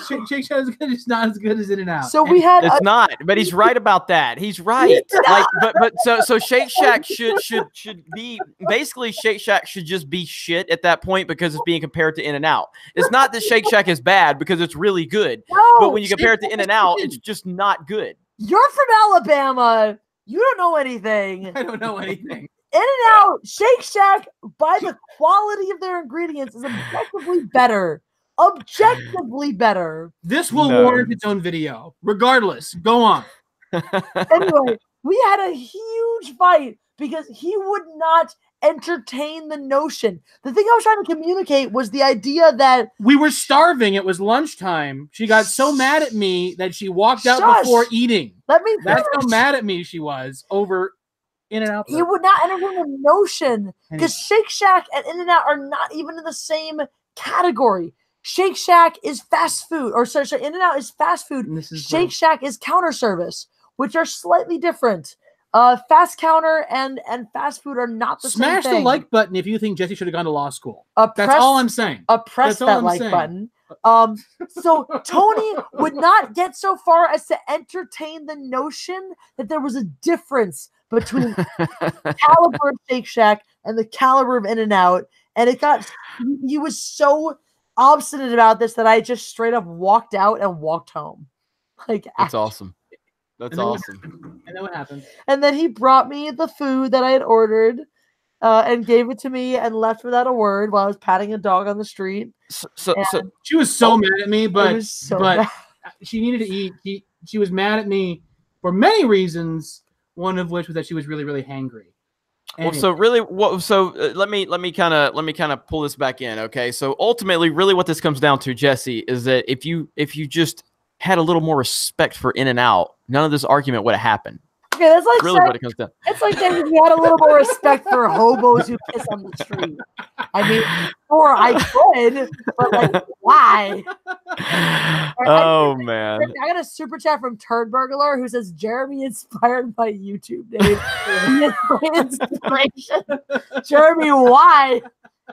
is good. It's not as good as In-N-Out. So we had It's not, but he's right about that. He's right. Like, but so Shake Shack should be basically Shake Shack should just be shit at that point because it's being compared to In-N-Out. It's not that Shake Shack is bad because it's really good, but when you compare it to In-N-Out, it's just not good. You're from Alabama. You don't know anything. I don't know anything. In-N-Out, Shake Shack, by the quality of their ingredients, is objectively better. Objectively better. This will No. warrant its own video. Regardless, go on. Anyway, we had a huge fight because he would not entertain the notion. The thing I was trying to communicate was the idea that We were starving. It was lunchtime. She got so mad at me that she walked out Shush. before eating. let me That's how finish. mad at me she was over In-N-Out. He would not entertain the notion because Shake Shack and In-N-Out are not even in the same category. Shake Shack is fast food, or sorry, In-N-Out is fast food. And this is Shake Shack is counter service, which are slightly different. Fast counter and fast food are not the Smash same the thing. like button if you think Jesse should have gone to law school. That's That's all I'm saying. Press That's all that I'm like saying. button. So Tony would not get so far as to entertain the notion that there was a difference between the caliber of Shake Shack and the caliber of In-N-Out, and he was so obstinate about this that I just straight up walked out and walked home. Like, That's awesome. That's And then what awesome. And then what happened? and then he brought me the food that I had ordered. And gave it to me and left without a word while I was patting a dog on the street. So She was so mad at me, It but was so but bad. she needed to eat. She was mad at me for many reasons. One of which was that she was really, really hangry. Well, so really, let me kind of pull this back in, okay? So ultimately, really, what this comes down to, Jesse, is that if you just had a little more respect for In-N-Out, none of this argument would have happened. Okay, that's like Really, saying, what it comes down. it's like saying if you had a little more respect for hobos who piss on the street. I mean, sure, I could, but like, why? Oh man. I got a super chat from Turd Burglar who says Jeremy inspired by YouTube name. Inspiration. Jeremy, why?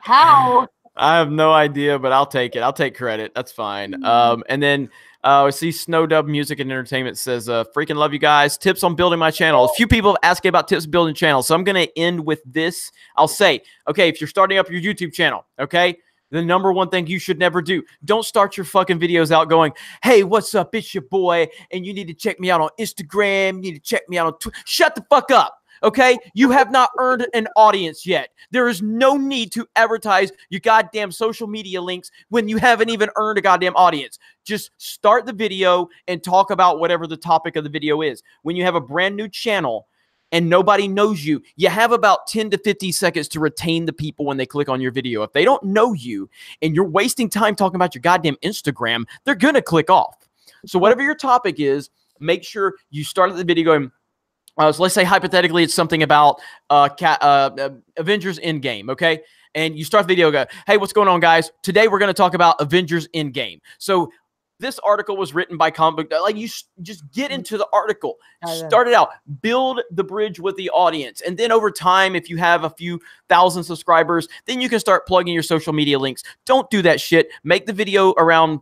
How? I have no idea, but I'll take it. I'll take credit. That's fine. And then I see Snowdub Music and Entertainment says, freaking love you guys. Tips on building my channel. A few people have asked about tips building channels. So I'm going to end with this. I'll say, okay, if you're starting up your YouTube channel, okay, the number one thing you should never do, don't start your fucking videos out going, hey, what's up? It's your boy. And you need to check me out on Instagram. You need to check me out on Twitter. Shut the fuck up. Okay, you have not earned an audience yet. There is no need to advertise your goddamn social media links when you haven't even earned a goddamn audience. Just start the video and talk about whatever the topic of the video is. When you have a brand new channel and nobody knows you, you have about 10 to 50 seconds to retain the people when they click on your video. If they don't know you and you're wasting time talking about your goddamn Instagram, they're going to click off. So whatever your topic is, make sure you start at the video going, so let's say hypothetically it's something about Avengers Endgame, okay? And you start the video, go, hey, what's going on, guys? Today we're going to talk about Avengers Endgame. So this article was written by comic book. Like, you just get into the article, Yeah. start it out, build the bridge with the audience. And then over time, if you have a few thousand subscribers, then you can start plugging your social media links. Don't do that shit. Make the video around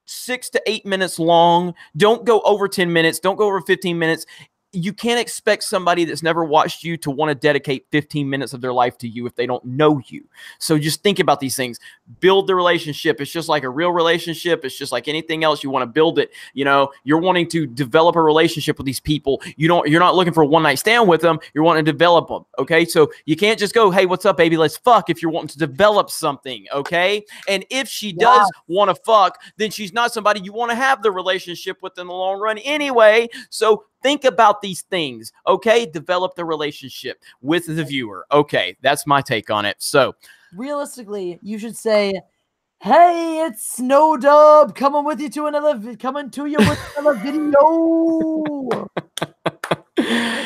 6 to 8 minutes long. Don't go over 10 minutes. Don't go over 15 minutes. You can't expect somebody that's never watched you to want to dedicate 15 minutes of their life to you if they don't know you. So just think about these things. Build the relationship. It's just like a real relationship. It's just like anything else. You want to build it. You know, you're wanting to develop a relationship with these people. You're not looking for a one-night stand with them. You're wanting to develop them. Okay. So you can't just go, hey, what's up, baby? Let's fuck, if you're wanting to develop something. Okay. And if she does want to fuck, then she's not somebody you want to have the relationship with in the long run anyway. So think about these things, okay? Develop the relationship with the viewer. Okay, that's my take on it. So, realistically, you should say, "Hey, it's Snow Dub coming with you to coming to you with another video."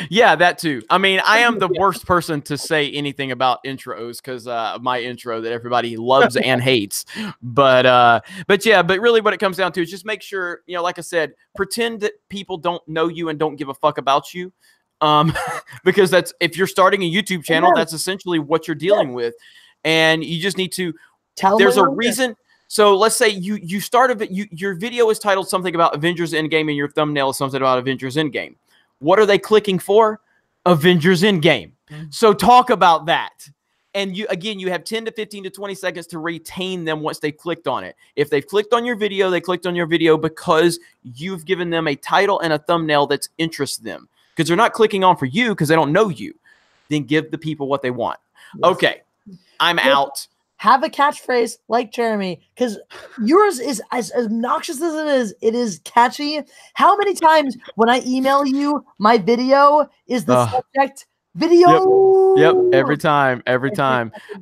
Yeah, that too. I mean, I am the worst person to say anything about intros because my intro that everybody loves and hates. But really what it comes down to is just make sure, you know, like I said, pretend that people don't know you and don't give a fuck about you. Because that's, if you're starting a YouTube channel, that's essentially what you're dealing with. And you just need to tell there's a reason. So let's say you started your video is titled something about Avengers Endgame and your thumbnail is something about Avengers Endgame. What are they clicking for? Avengers Endgame. So talk about that. And you have 10 to 15 to 20 seconds to retain them once they clicked on it. If they've clicked on your video, they clicked on your video because you've given them a title and a thumbnail that's interests them. Because they're not clicking on for you because they don't know you. Then give the people what they want. Yes. Okay. I'm out. Have a catchphrase like Jeremy, because yours is as obnoxious as it is catchy. How many times when I email you my video is the subject video? Yep. Every time.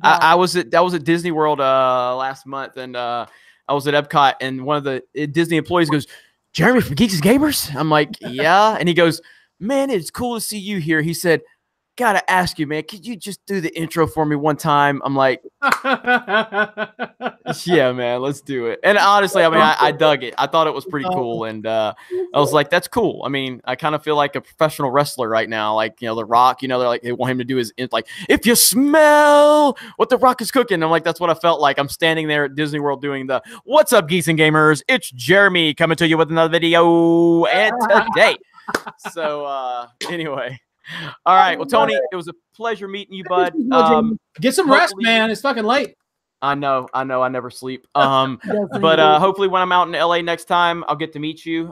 I was at Disney World last month, and I was at Epcot, and one of the Disney employees goes, "Jeremy from Geeks and Gamers?" I'm like, "Yeah," and he goes, "Man, it's cool to see you here." He said, "Gotta ask you, man, could you just do the intro for me one time?" I'm like, "Yeah, man, let's do it." And honestly, I mean, I dug it. I thought it was pretty cool, and I was like, "That's cool." I mean, I kind of feel like a professional wrestler right now. Like, you know, The Rock. You know, they want him to do his like, "If you smell what The Rock is cooking," I'm like, that's what I felt like. I'm standing there at Disney World doing the "What's up, geeks and gamers? It's Jeremy coming to you with another video, and today." So anyway. All right. Well, Tony, it was a pleasure meeting you, bud. Get some rest, man. It's fucking late. I know. I never sleep. But hopefully when I'm out in LA next time, I'll get to meet you.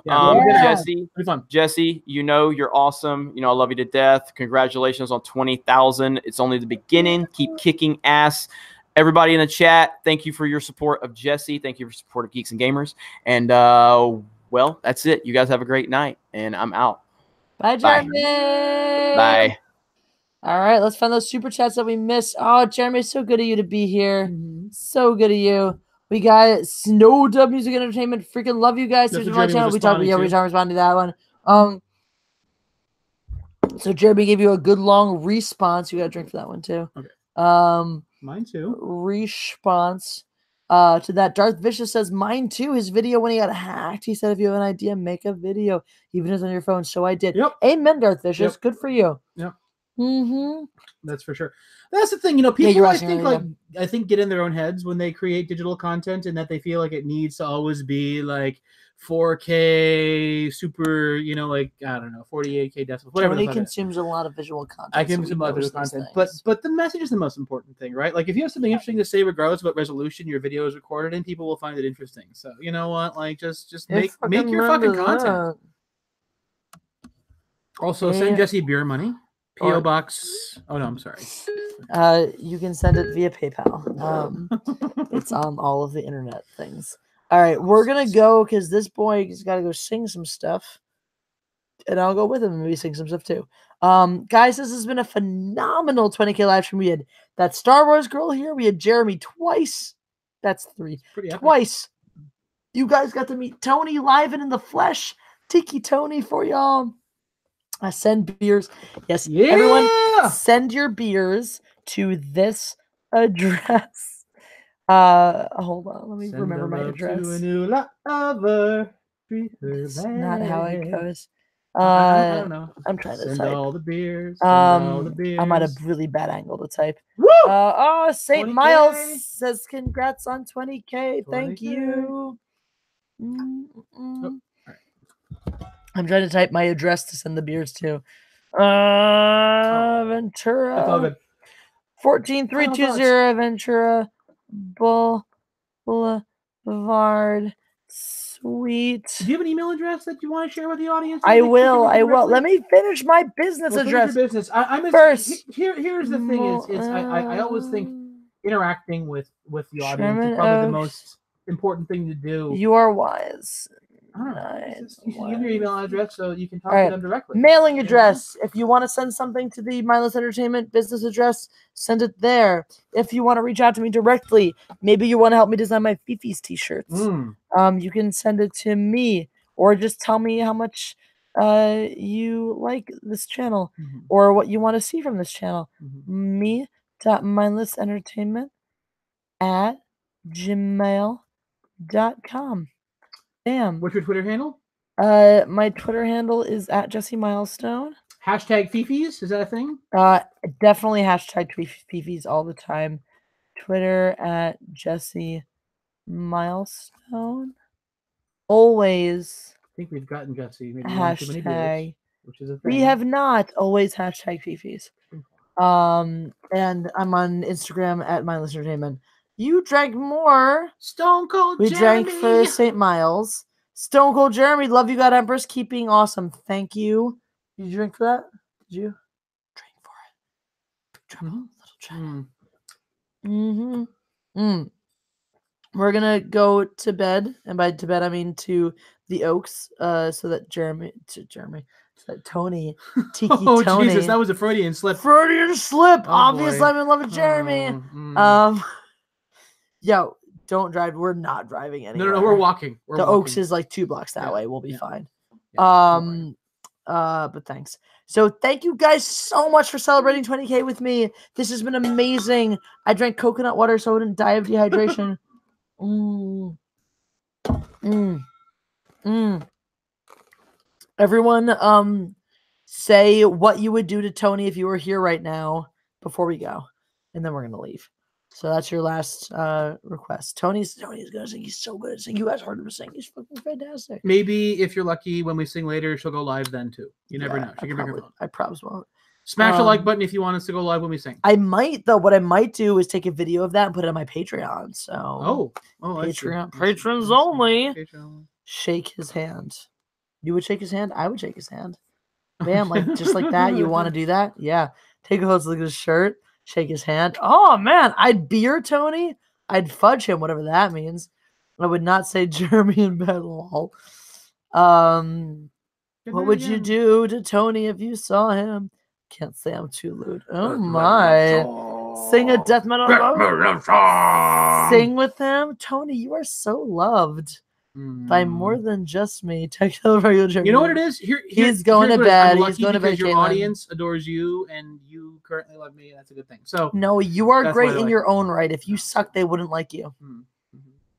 Jesse, you know, you're awesome. You know, I love you to death. Congratulations on 20,000. It's only the beginning. Keep kicking ass. Everybody in the chat, thank you for your support of Jesse. Thank you for support of Geeks and Gamers. And, well, that's it. You guys have a great night, and I'm out. Bye, Jeremy. Bye. All right, let's find those super chats that we missed. Oh, Jeremy, so good of you to be here. So good of you. We got Snow Dub Music Entertainment. Freaking love you guys. We talked responding to that one. So Jeremy gave you a good long response. You got a drink for that one too. Okay. Mine too. Response. To that, Darth Vicious says, "Mine too. His video when he got hacked. He said, if you have an idea, make a video, even if it's on your phone." So I did. Yep. Amen, Darth Vicious. Good for you. Yep. Mm-hmm. That's for sure. That's the thing, you know. People, I think, get in their own heads when they create digital content, and that they feel like it needs to always be like 4K, super, you know, like, I don't know, 48K decibels, whatever. Tony consumes a lot of visual content. I consume a lot of visual content, but the message is the most important thing, right? Like, if you have something interesting to say, regardless of what resolution your video is recorded in, people will find it interesting. So, you know what? Like, just make your fucking content. Also, send Jesse beer money. P.O. Box. Oh no, I'm sorry. You can send it via PayPal. It's on all of the internet things. All right, we're gonna go because this boy has got to go sing some stuff, and I'll go with him and maybe sing some stuff too. Guys, this has been a phenomenal 20K live stream. We had that Star Wars girl here. We had Jeremy twice. That's 3. Twice. You guys got to meet Tony live and in the flesh. Tiki Tony for y'all. I send beers. Yes, everyone, send your beers to this address. Hold on. Let me Send remember the my love address. to a new lover. Treat her That's not how it bad. goes. I don't know. I'm trying to Send type. all the beers. Send all the beers. I'm at a really bad angle to type. Woo! St. 20K. Miles says congrats on 20K. Thank 20K. you. Oh, all right. I'm trying to type my address to send the beers to. Ventura. That's all good. 14320 Ventura Boulevard. Sweet. Do you have an email address that you want to share with the audience? I will. Let me finish my business address. Your business. I'm first. Here's the thing: I always think interacting with the audience is probably the most important thing to do. You are wise. You should give your email address so you can talk to them directly. Mailing address. If you want to send something to the Mindless Entertainment business address, send it there. If you want to reach out to me directly, maybe you want to help me design my Fifi's t-shirts. You can send it to me, or just tell me how much you like this channel or what you want to see from this channel. me.mindlessentertainment@gmail.com. Bam. What's your Twitter handle? My Twitter handle is @JessieMilestone. Hashtag Fifis, is that a thing? Definitely hashtag Fifis all the time. Twitter @JessieMilestone. Always. I think we've gotten Jessie. Maybe hashtag. Which is a thing. We have not always hashtag Fifis. And I'm on Instagram @Mindless Entertainment. You drank more. Stone Cold We Jeremy. drank for St. Miles. Stone Cold Jeremy, love you, God Empress. Keep being awesome. Thank you. Did you drink for that? Did you? Drink for it. Little China. We're gonna go to bed, and by to bed I mean to the Oaks, so that Tony, Tiki Tony. Jesus, that was a Freudian slip. Obviously, I'm in love with Jeremy. Yo, don't drive. We're not driving anywhere. No, we're walking. The Oaks is like 2 blocks that way. We'll be fine. But thanks. So thank you guys so much for celebrating 20K with me. This has been amazing. I drank coconut water so I wouldn't die of dehydration. Everyone, say what you would do to Tony if you were here right now before we go, and then we're gonna leave. So that's your last request. Tony's gonna sing. He's so good at singing. You guys heard him sing. He's fucking fantastic. Maybe if you're lucky, when we sing later, she'll go live then too. You never know. She can bring her phone. I probably won't. Smash the like button if you want us to go live when we sing. I might though. What I might do is take a video of that and put it on my Patreon. So Patreon, patrons only. Shake his hand. You would shake his hand. I would shake his hand. Bam, like just like that. You want to do that? Yeah. Take a close look at his shirt. Shake his hand. Oh man, I'd beer Tony. I'd fudge him, whatever that means. I would not say Jeremy in bed. Lol. What would you do to Tony if you saw him? Can't say I'm too lewd. Oh my. Sing a death metal song. Sing with him. Tony, you are so loved by more than just me. Take the regular Jeremy. You know what it is? He's going to bed. He's going to bed. Your audience adores you and you currently love me. That's a good thing. So no, you are great in your own right. If you suck, they wouldn't like you.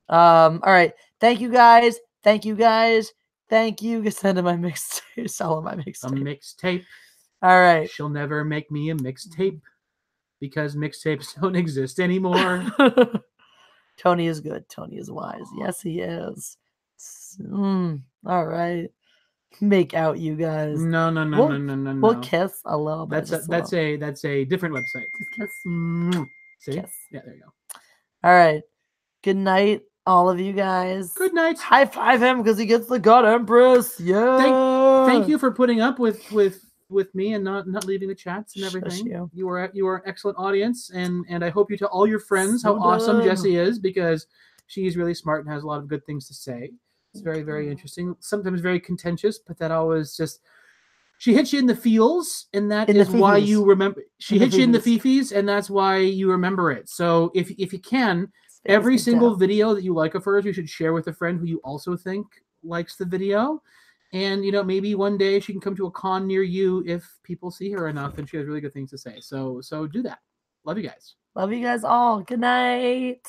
All right. Thank you guys. Thank you guys. Thank you. Send in my mixtape. Sell on my mixtape. A mixtape. All right. She'll never make me a mixtape because mixtapes don't exist anymore. Tony is good. Tony is wise. Yes, he is. All right. Make out, you guys. No. We'll kiss a little bit. That's a different website. Kiss. See? Kiss. Yeah, there you go. All right. Good night, all of you guys. Good night. High five him because he gets the God Empress. Yeah. Thank you for putting up with me and not leaving the chats and everything. You were an excellent audience, and I hope you tell all your friends how awesome Jessie is, because she's really smart and has a lot of good things to say. It's very, very interesting. Sometimes very contentious, but that always just she hits you in the feels, and that is why you remember. She hits you in the fifis, and that's why you remember it. So if you can, every single video that you like of hers, you should share with a friend who you also think likes the video. And, maybe one day she can come to a con near you if people see her enough and she has really good things to say. So do that. Love you guys. Love you guys all. Good night.